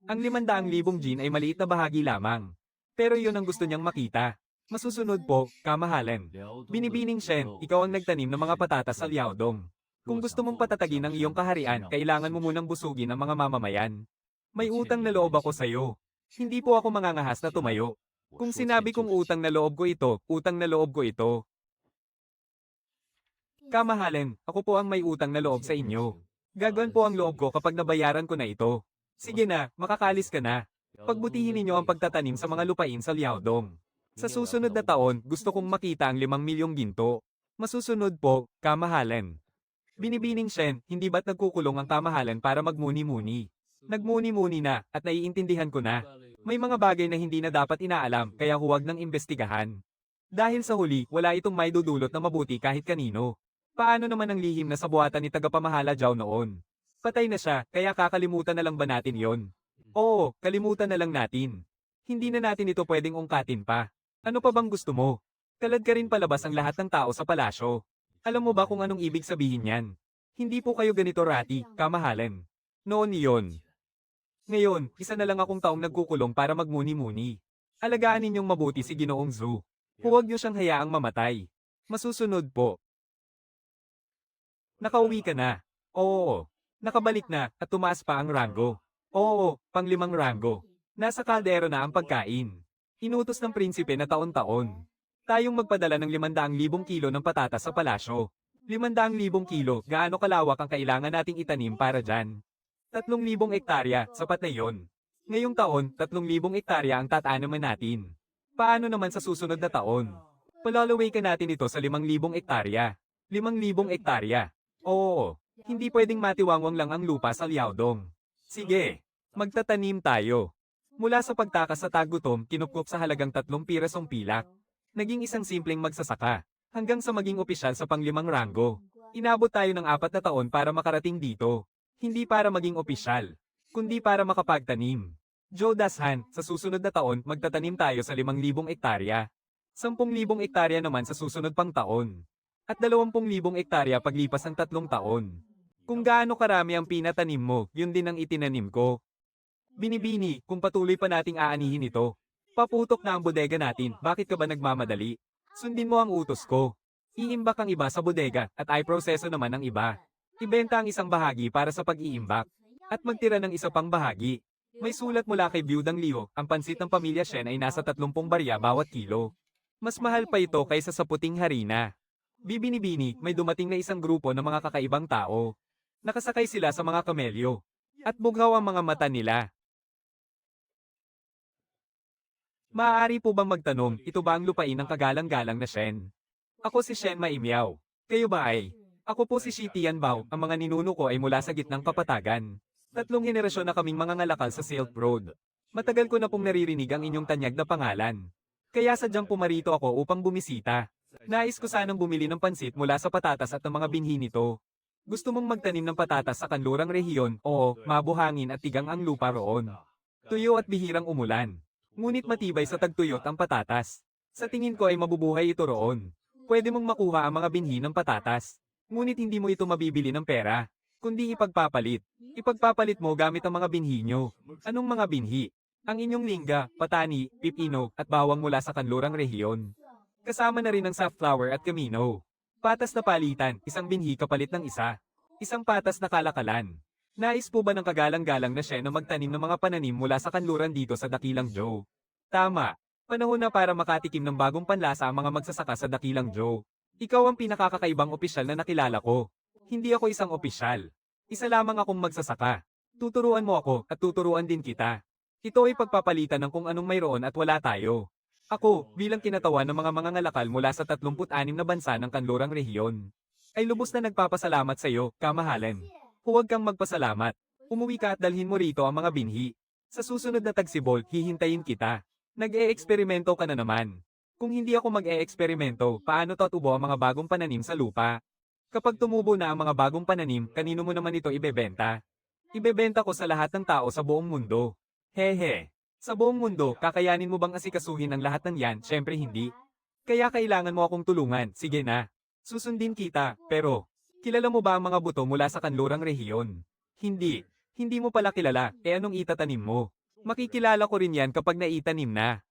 Ang 500,000 gin ay maliit na bahagi lamang. Pero yon ang gusto niyang makita. Masusunod po, kamahalan. Binibining Shen, ikaw ang nagtanim ng mga patatas sa Liaodong. Kung gusto mong patatagin ang iyong kaharian, kailangan mo munang busugin ang mga mamamayan. May utang na loob ako sa iyo. Hindi po ako mangangahas na tumayo. Kung sinabi kong utang na loob ko ito, utang na loob ko ito. Kamahalan, ako po ang may utang na loob sa inyo. Gagawin po ang loob ko kapag nabayaran ko na ito. Sige na, makakalis ka na. Pagbutihin ninyo ang pagtatanim sa mga lupain sa Liaodong. Sa susunod na taon, gusto kong makita ang 5,000,000 ginto. Masusunod po, kamahalan. Binibining Shen, hindi ba't nagkukulong ang kamahalan para magmuni-muni? Nagmuni-muni na, at naiintindihan ko na. May mga bagay na hindi na dapat inaalam, kaya huwag nang imbestigahan. Dahil sa huli, wala itong may dudulot na mabuti kahit kanino. Paano naman ang lihim na sabuatan ni tagapamahala Zhao noon? Patay na siya, kaya kakalimutan na lang ba natin yon? Oo, kalimutan na lang natin. Hindi na natin ito pwedeng ungkatin pa. Ano pa bang gusto mo? Kalad ka rin palabas ang lahat ng tao sa palasyo. Alam mo ba kung anong ibig sabihin yan? Hindi po kayo ganito rati, kamahalan. Noon iyon. Ngayon, isa na lang akong taong nagkukulong para magmuni-muni. Alagaan ninyong mabuti si Ginoong Zhu. Huwag niyo siyang hayaang mamatay. Masusunod po. Nakauwi ka na. Oo. Nakabalik na, at tumaas pa ang ranggo. Oo, pang-5 ranggo. Nasa kaldero na ang pagkain. Inutos ng prinsipe na taon-taon. Tayong magpadala ng 500,000 kilo ng patatas sa palasyo. 500,000 kilo, gaano kalawak ang kailangan nating itanim para dyan? 3,000 hektarya, sapat na yon. Ngayong taon, 3,000 hektarya ang tatanaman natin. Paano naman sa susunod na taon? Palalaway ka natin ito sa 5,000 hektarya. 5,000 hektarya. Oo, hindi pwedeng matiwangwang lang ang lupa sa Liaodong. Sige, magtatanim tayo. Mula sa pagtakas sa tagutom, kinupkup sa halagang 3 pirasong pilak. Naging isang simpleng magsasaka, hanggang sa maging opisyal sa pang-5 ranggo. Inabot tayo ng 4 na taon para makarating dito. Hindi para maging opisyal, kundi para makapagtanim. Joe Dashan, sa susunod na taon, magtatanim tayo sa 5,000 hektarya. 10,000 hektarya naman sa susunod pang taon. At 20,000 hektarya paglipas ng 3 taon. Kung gaano karami ang pinatanim mo, yun din ang itinanim ko. Binibini, kung patuloy pa nating aanihin ito. Paputok na ang bodega natin, bakit ka ba nagmamadali? Sundin mo ang utos ko. Iimbak ang iba sa bodega, at ay proseso naman ang iba. Ibenta ang isang bahagi para sa pag-iimbak. At magtira ng isa pang bahagi. May sulat mula kay Byudang Liu, ang pansit ng pamilya Shen ay nasa 30 barya bawat kilo. Mas mahal pa ito kaysa sa puting harina. Bibini-bini, may dumating na isang grupo ng mga kakaibang tao. Nakasakay sila sa mga kamelyo. At bughaw ang mga mata nila. Maaari po bang magtanong, ito ba ang lupain ng kagalang-galang na Shen? Ako si Shen Maimiao. Kayo ba ay? Ako po si Shi Tianbao, ang mga ninuno ko ay mula sa gitnang kapatagan. 3 henerasyon na kaming mga ngalakal sa Silk Road. Matagal ko na pong naririnig ang inyong tanyag na pangalan. Kaya sadyang pumarito ako upang bumisita. Nais ko sanang bumili ng pansit mula sa patatas at ng mga binhi nito. Gusto mong magtanim ng patatas sa kanlurang rehiyon, oo, mabuhangin at tigang ang lupa roon. Tuyo at bihirang umulan. Ngunit matibay sa tagtuyot ang patatas. Sa tingin ko ay mabubuhay ito roon. Pwede mong makuha ang mga binhi ng patatas. Ngunit hindi mo ito mabibili ng pera, kundi ipagpapalit. Ipagpapalit mo gamit ang mga binhi nyo. Anong mga binhi? Ang inyong lingga, patani, pipino, at bawang mula sa kanlurang rehiyon. Kasama na rin ang safflower at camino. Patas na palitan, isang binhi kapalit ng isa. Isang patas na kalakalan. Nais po ba ng kagalang-galang na siya na magtanim ng mga pananim mula sa kanluran dito sa Dakilang Joe? Tama. Panahon na para makatikim ng bagong panlasa ang mga magsasaka sa Dakilang Joe. Ikaw ang pinakakakaibang opisyal na nakilala ko. Hindi ako isang opisyal. Isa lamang akong magsasaka. Tuturuan mo ako at tuturuan din kita. Ito ay pagpapalitan ng kung anong mayroon at wala tayo. Ako, bilang kinatawan ng mga mangangalakal mula sa 36 na bansa ng kanlurang rehiyon, ay lubos na nagpapasalamat sa iyo, kamahalan. Huwag kang magpasalamat. Umuwi ka at dalhin mo rito ang mga binhi. Sa susunod na tagsibol, hihintayin kita. Nag-e-eksperimento ka na naman. Kung hindi ako mag-e-eksperimento, paano tatubo ang mga bagong pananim sa lupa? Kapag tumubo na ang mga bagong pananim, kanino mo naman ito ibebenta? Ibebenta ko sa lahat ng tao sa buong mundo. Hehe. Sa buong mundo, kakayanin mo bang asikasuhin ang lahat ng yan? Syempre hindi. Kaya kailangan mo akong tulungan, sige na. Susundin kita, pero, kilala mo ba ang mga buto mula sa kanlurang rehiyon? Hindi. Hindi mo pala kilala, anong itatanim mo? Makikilala ko rin yan kapag naitanim na.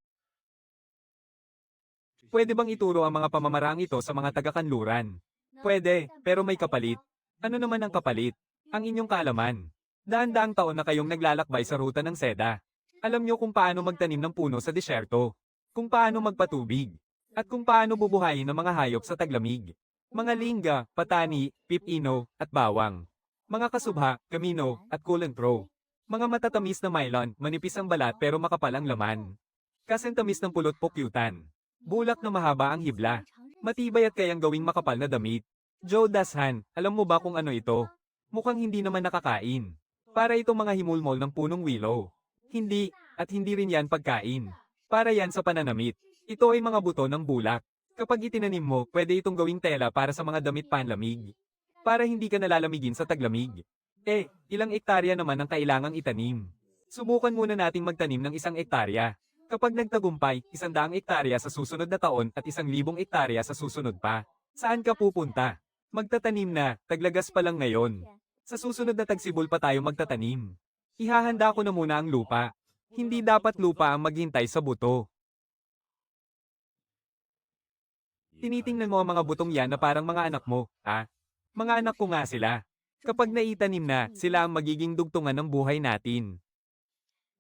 Pwede bang ituro ang mga pamamaraang ito sa mga taga-kanluran? Pwede, pero may kapalit. Ano naman ang kapalit? Ang inyong kaalaman. Daan-daang taon na kayong naglalakbay sa ruta ng seda. Alam nyo kung paano magtanim ng puno sa disyerto. Kung paano magpatubig. At kung paano bubuhayin ang mga hayop sa taglamig. Mga lingga, patani, pipino, at bawang. Mga kasubha, camino, at kulantro. Mga matatamis na mylon, manipis ang balat pero makapal ang laman. Kasentamis ng pulot pukyutan. Bulak na mahaba ang hibla. Matibay at kayang gawing makapal na damit. Joe Dashan, alam mo ba kung ano ito? Mukhang hindi naman nakakain. Para itong mga himulmol ng punong willow. Hindi, at hindi rin yan pagkain. Para yan sa pananamit. Ito ay mga buto ng bulak. Kapag itinanim mo, pwede itong gawing tela para sa mga damit panlamig. Para hindi ka nalalamigin sa taglamig. Ilang ektarya naman ang kailangang itanim. Subukan muna nating magtanim ng 1 ektarya. Kapag nagtagumpay, 100 ektarya sa susunod na taon at 1,000 ektarya sa susunod pa. Saan ka pupunta? Magtatanim na, taglagas pa lang ngayon. Sa susunod na tagsibol pa tayo magtatanim. Ihahanda ko na muna ang lupa. Hindi dapat lupa ang maghintay sa buto. Tinitingnan mo ang mga butong yan na parang mga anak mo, ha? Mga anak ko nga sila. Kapag naitanim na, sila ang magiging dugtungan ng buhay natin.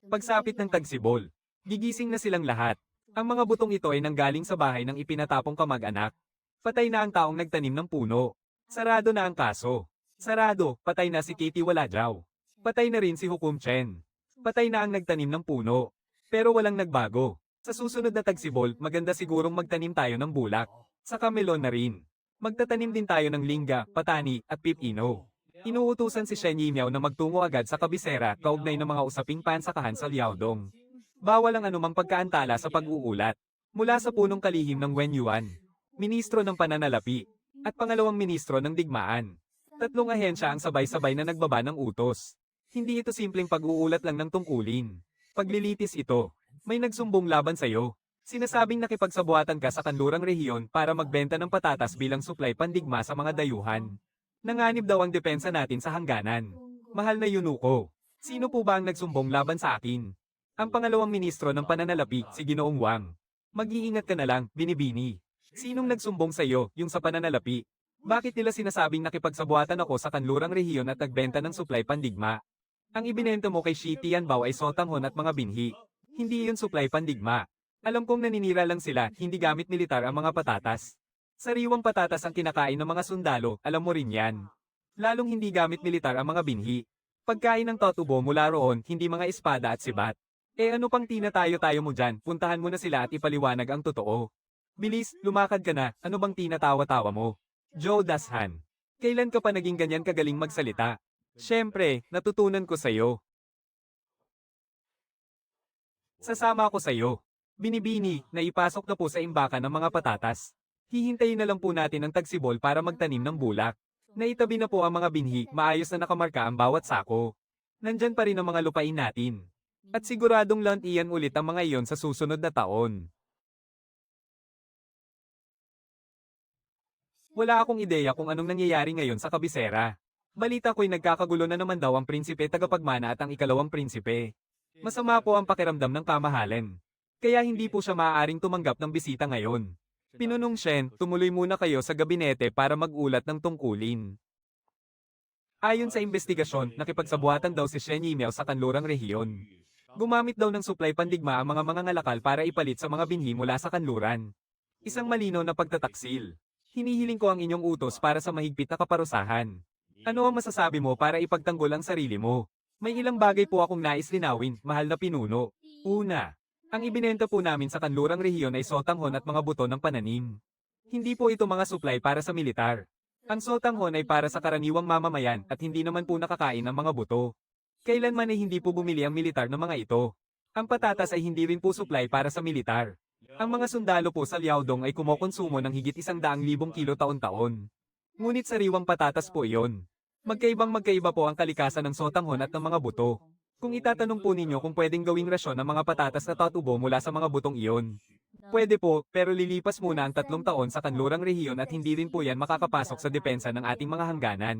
Pagsapit ng tagsibol, gigising na silang lahat. Ang mga butong ito ay nanggaling sa bahay ng ipinatapong kamag-anak. Patay na ang taong nagtanim ng puno. Sarado na ang kaso. Sarado, patay na si Katie Walajaw. Patay na rin si Hukum Chen. Patay na ang nagtanim ng puno. Pero walang nagbago. Sa susunod na tagsibol, maganda sigurong magtanim tayo ng bulak. Saka melon na rin. Magtatanim din tayo ng lingga, patani, at pipino. Inuutusan si Shen Yimiao na magtungo agad sa kabisera kaugnay ng mga usaping pansakahan sa Liaodong. Bawal ang anumang pagkaantala sa pag-uulat. Mula sa punong kalihim ng Wen Yuan, Ministro ng Pananalapi, at pangalawang Ministro ng Digmaan. 3 ahensya ang sabay-sabay na nagbaba ng utos. Hindi ito simpleng pag-uulat lang ng tungkulin. Paglilitis ito. May nagsumbong laban sa'yo. Sinasabing nakipagsabuatan ka sa kanlurang rehiyon para magbenta ng patatas bilang supply pandigma sa mga dayuhan. Nanganib daw ang depensa natin sa hangganan. Mahal na Yunuko. Sino po ba ang nagsumbong laban sa akin? Ang pangalawang ministro ng pananalapi, si Ginoong Wang. Mag-iingat ka na lang, Binibini. Sinong nagsumbong sa iyo, yung sa pananalapi? Bakit nila sinasabing nakipagsabuatan ako sa kanlurang rehiyon at nagbenta ng supply pandigma? Ang ibinenta mo kay Shi Tianbao ay sotanghon at mga binhi. Hindi yun supply pandigma. Alam kong naninira lang sila, hindi gamit militar ang mga patatas. Sariwang patatas ang kinakain ng mga sundalo, alam mo rin yan. Lalong hindi gamit militar ang mga binhi. Pagkain ng totubo mula roon, hindi mga espada at sibat. Ano pang tinatayo-tayo mo dyan, puntahan mo na sila at ipaliwanag ang totoo. Bilis, lumakad ka na, ano bang tinatawa-tawa mo? Joe Dashan. Kailan ka pa naging ganyan kagaling magsalita? Siyempre, natutunan ko sa'yo. Sasama ako sa'yo. Binibini, naipasok na po sa imbakan ng mga patatas. Hihintayin na lang po natin ang tagsibol para magtanim ng bulak. Naitabi na po ang mga binhi, maayos na nakamarka ang bawat sako. Nandyan pa rin ang mga lupain natin. At siguradong land iyan ulit ang mga iyon sa susunod na taon. Wala akong ideya kung anong nangyayari ngayon sa kabisera. Balita ko'y nagkakagulo na naman daw ang prinsipe tagapagmana at ang ikalawang prinsipe. Masama po ang pakiramdam ng pamahalan. Kaya hindi po siya maaaring tumanggap ng bisita ngayon. Pinunong Shen, tumuloy muna kayo sa gabinete para mag-ulat ng tungkulin. Ayon sa investigasyon, nakipagsabuhatan daw si Shen Yimao sa kanlurang rehiyon. Gumamit daw ng supply pandigma ang mga mangangalakal para ipalit sa mga binhi mula sa kanluran. Isang malinaw na pagtataksil. Hinihiling ko ang inyong utos para sa mahigpit na kaparusahan. Ano ang masasabi mo para ipagtanggol ang sarili mo? May ilang bagay po akong nais linawin, mahal na pinuno. Una, ang ibinenta po namin sa kanlurang rehiyon ay sotanghon at mga buto ng pananim. Hindi po ito mga supply para sa militar. Ang sotanghon ay para sa karaniwang mamamayan at hindi naman po nakakain ng mga buto. Kailanman ay hindi po bumili ang militar ng mga ito. Ang patatas ay hindi rin po supply para sa militar. Ang mga sundalo po sa Liaodong ay kumokonsumo ng higit 100,000 kilo taon-taon. Ngunit sariwang patatas po iyon. Magkaiba po ang kalikasan ng sotanghon at ng mga buto. Kung itatanong po ninyo kung pwedeng gawing rasyon ang mga patatas na tatubo mula sa mga butong iyon. Pwede po, pero lilipas muna ang 3 taon sa kanlurang rehiyon at hindi rin po yan makakapasok sa depensa ng ating mga hangganan.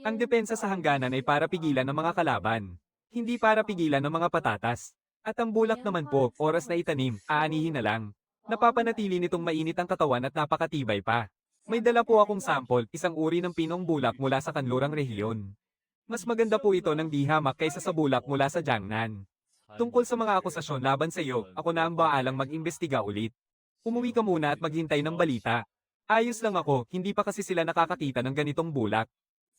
Ang depensa sa hangganan ay para pigilan ng mga kalaban. Hindi para pigilan ng mga patatas. At ang bulak naman po, oras na itanim, aanihin na lang. Napapanatili nitong mainit ang katawan at napakatibay pa. May dala po akong sample, isang uri ng pinong bulak mula sa kanlurang rehiyon. Mas maganda po ito ng di hamak kaysa sa bulak mula sa Jiangnan. Tungkol sa mga akusasyon laban sa iyo, ako na ang baalang mag-imbestiga ulit. Umuwi ka muna at maghintay ng balita. Ayos lang ako, hindi pa kasi sila nakakakita ng ganitong bulak.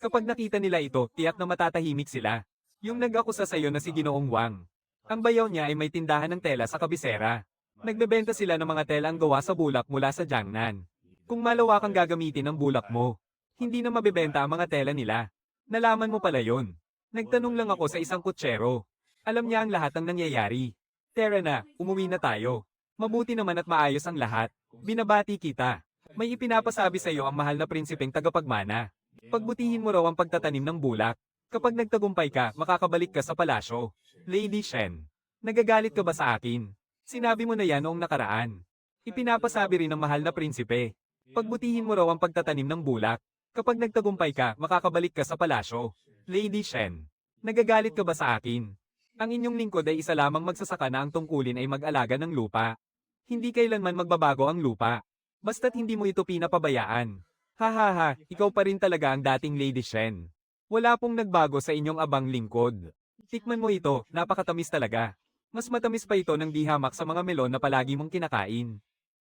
Kapag nakita nila ito, tiyak na matatahimik sila. Yung nag-akusa sa iyo na si Ginoong Wang. Ang bayaw niya ay may tindahan ng tela sa kabisera. Nagbebenta sila ng mga telang gawa sa bulak mula sa Jiangnan. Kung malawakang gagamitin ang bulak mo, hindi na mabebenta ang mga tela nila. Nalaman mo pala yon. Nagtanong lang ako sa isang kutsero. Alam niya ang lahat ng nangyayari. Tara na, umuwi na tayo. Mabuti naman at maayos ang lahat. Binabati kita. May ipinapasabi sa iyo ang mahal na prinsipeng tagapagmana. Pagbutihin mo raw ang pagtatanim ng bulak. Kapag nagtagumpay ka, makakabalik ka sa palasyo. Lady Shen, nagagalit ka ba sa akin? Sinabi mo na yan noong nakaraan. Ipinapasabi rin ng mahal na prinsipe. Pagbutihin mo raw ang pagtatanim ng bulak. Kapag nagtagumpay ka, makakabalik ka sa palasyo. Lady Shen, nagagalit ka ba sa akin? Ang inyong lingkod ay isa lamang magsasaka na ang tungkulin ay mag-alaga ng lupa. Hindi kailanman magbabago ang lupa. Basta't hindi mo ito pinapabayaan. Hahaha, ikaw pa rin talaga ang dating Lady Shen. Wala pong nagbago sa inyong abang lingkod. Tikman mo ito, napakatamis talaga. Mas matamis pa ito ng di hamak sa mga melon na palagi mong kinakain.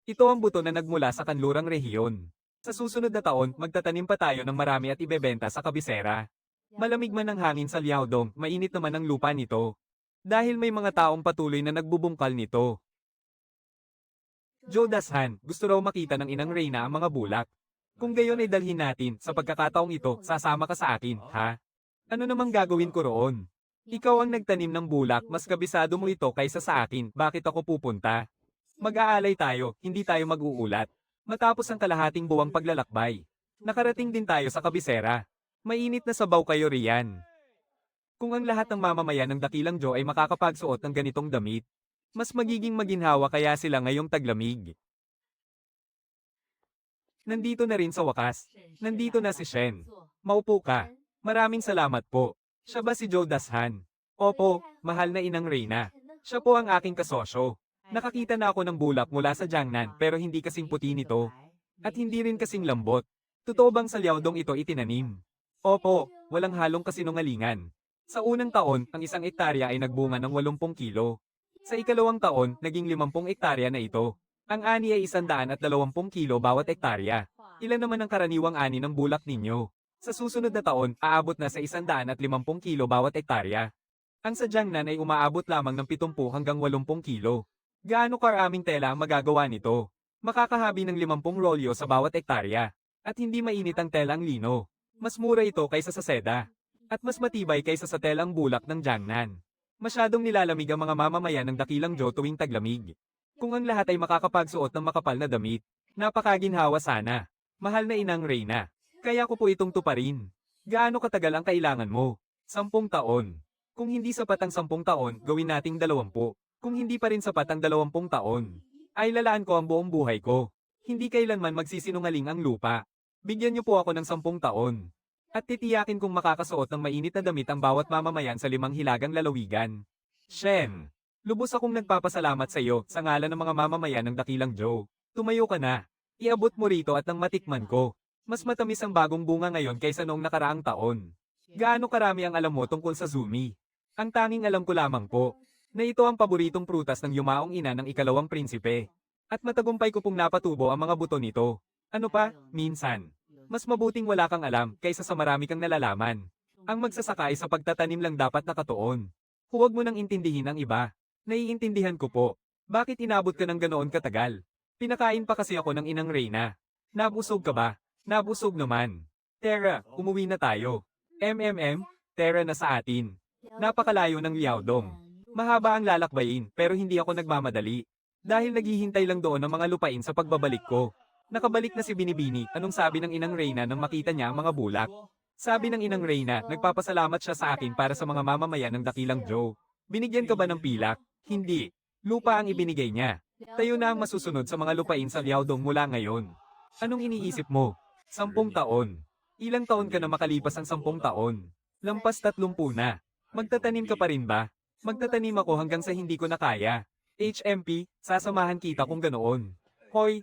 Ito ang buto na nagmula sa kanlurang rehiyon. Sa susunod na taon, magtatanim pa tayo ng marami at ibebenta sa kabisera. Malamig man ang hangin sa Liaodong, mainit naman ang lupa nito. Dahil may mga taong patuloy na nagbubungkal nito. Joe Dashan, gusto raw makita ng inang Reyna ang mga bulak. Kung gayon ay dalhin natin, sa pagkakataong ito, sasama ka sa akin, ha? Ano namang gagawin ko roon? Ikaw ang nagtanim ng bulak, mas kabisado mo ito kaysa sa akin, bakit ako pupunta? Mag-aalay tayo, hindi tayo mag-uulat. Matapos ang kalahating buwang paglalakbay, nakarating din tayo sa kabisera. Mainit na sabaw kayo riyan. Kung ang lahat ng mamamayan ng Dakilang Joe ay makakapagsuot ng ganitong damit, mas magiging maginhawa kaya sila ngayong taglamig. Nandito na rin sa wakas. Nandito na si Shen. Maupo ka. Maraming salamat po. Siya ba si Joe Dashan? Opo, mahal na inang Reyna. Siya po ang aking kasosyo. Nakakita na ako ng bulak mula sa Jiangnan pero hindi kasing puti nito. At hindi rin kasing lambot. Totoo bang sa Liaodong ito itinanim? Opo, walang halong kasinungalingan. Sa unang taon, ang 1 ektarya ay nagbunga ng 80 kilo. Sa ikalawang taon, naging 50 ektarya na ito. Ang ani ay 120 kilo bawat ektarya. Ilan naman ang karaniwang ani ng bulak ninyo? Sa susunod na taon, aabot na sa 150 kilo bawat ektarya. Ang sa Jiangnan ay umaabot lamang ng 70 hanggang 80 kilo. Gaano karaming tela ang magagawa nito? Makakahabi ng 50 rolyo sa bawat ektarya. At hindi mainit ang telang lino. Mas mura ito kaysa sa seda. At mas matibay kaysa sa telang bulak ng Jiangnan. Masyadong nilalamig ang mga mamamayan ng Dakilang Joe tuwing taglamig. Kung ang lahat ay makakapagsuot ng makapal na damit, napakaginhawa sana. Mahal na inang Reyna. Kaya ko po itong tuparin. Gaano katagal ang kailangan mo? 10 taon. Kung hindi sapat ang 10 taon, gawin nating 20. Kung hindi pa rin sapat ang 20 taon, ay lalaan ko ang buong buhay ko. Hindi kailanman magsisinungaling ang lupa. Bigyan niyo po ako ng 10 taon. At titiyakin kong makakasuot ng mainit na damit ang bawat mamamayan sa 5 hilagang lalawigan. Shen, lubos akong nagpapasalamat sa iyo sa ngalan ng mga mamamayan ng Dakilang Joe. Tumayo ka na. Iabot mo rito at nang matikman ko. Mas matamis ang bagong bunga ngayon kaysa noong nakaraang taon. Gaano karami ang alam mo tungkol sa Zumi? Ang tanging alam ko lamang po, na ito ang paboritong prutas ng yumaong ina ng ikalawang prinsipe. At matagumpay ko pong napatubo ang mga buto nito. Ano pa, minsan. Mas mabuting wala kang alam kaysa sa marami kang nalalaman. Ang magsasaka ay sa pagtatanim lang dapat nakatuon. Huwag mo nang intindihin ang iba. Naiintindihan ko po. Bakit inabot ka ng ganoon katagal? Pinakain pa kasi ako ng inang Reyna. Nabusog ka ba? Nabusog naman. Tara, umuwi na tayo. Tara na sa atin. Napakalayo ng Liaodong. Mahaba ang lalakbayin pero hindi ako nagmamadali. Dahil naghihintay lang doon ang mga lupain sa pagbabalik ko. Nakabalik na si Binibini, anong sabi ng inang Reyna nang makita niya ang mga bulak? Sabi ng inang Reyna, nagpapasalamat siya sa akin para sa mga mamamayan ng Dakilang Joe. Binigyan ka ba ng pilak? Hindi. Lupa ang ibinigay niya. Tayo na ang masusunod sa mga lupain sa Liaodong mula ngayon. Anong iniisip mo? 10 taon. Ilang taon ka na makalipas ang 10 taon? Lampas 30 na. Magtatanim ka pa rin ba? Magtatanim ako hanggang sa hindi ko na kaya. HMP, sasamahan kita kung ganoon. Hoy,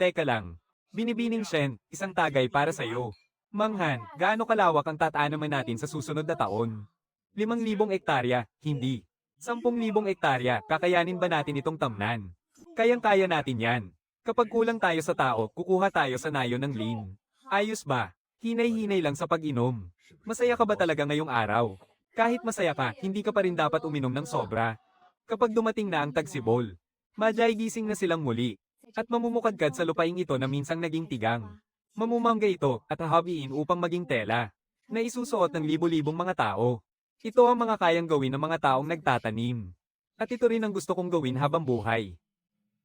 teka lang. Binibining Shen, isang tagay para sa'yo. Manghan, gaano kalawak ang tatanaman natin sa susunod na taon? 5,000 hektarya, hindi. 10,000 hektarya, kakayanin ba natin itong tamnan? Kayang-kaya natin yan. Kapag kulang tayo sa tao, kukuha tayo sa nayo ng lin. Ayos ba? Hinay-hinay lang sa pag-inom. Masaya ka ba talaga ngayong araw? Kahit masaya ka, hindi ka pa rin dapat uminom ng sobra. Kapag dumating na ang tagsibol, madyay gising na silang muli. At mamumukadkad sa lupaing ito na minsang naging tigang. Mamumangga ito at hahabiin upang maging tela, na isusuot ng libo-libong mga tao. Ito ang mga kayang gawin ng mga taong nagtatanim. At ito rin ang gusto kong gawin habang buhay.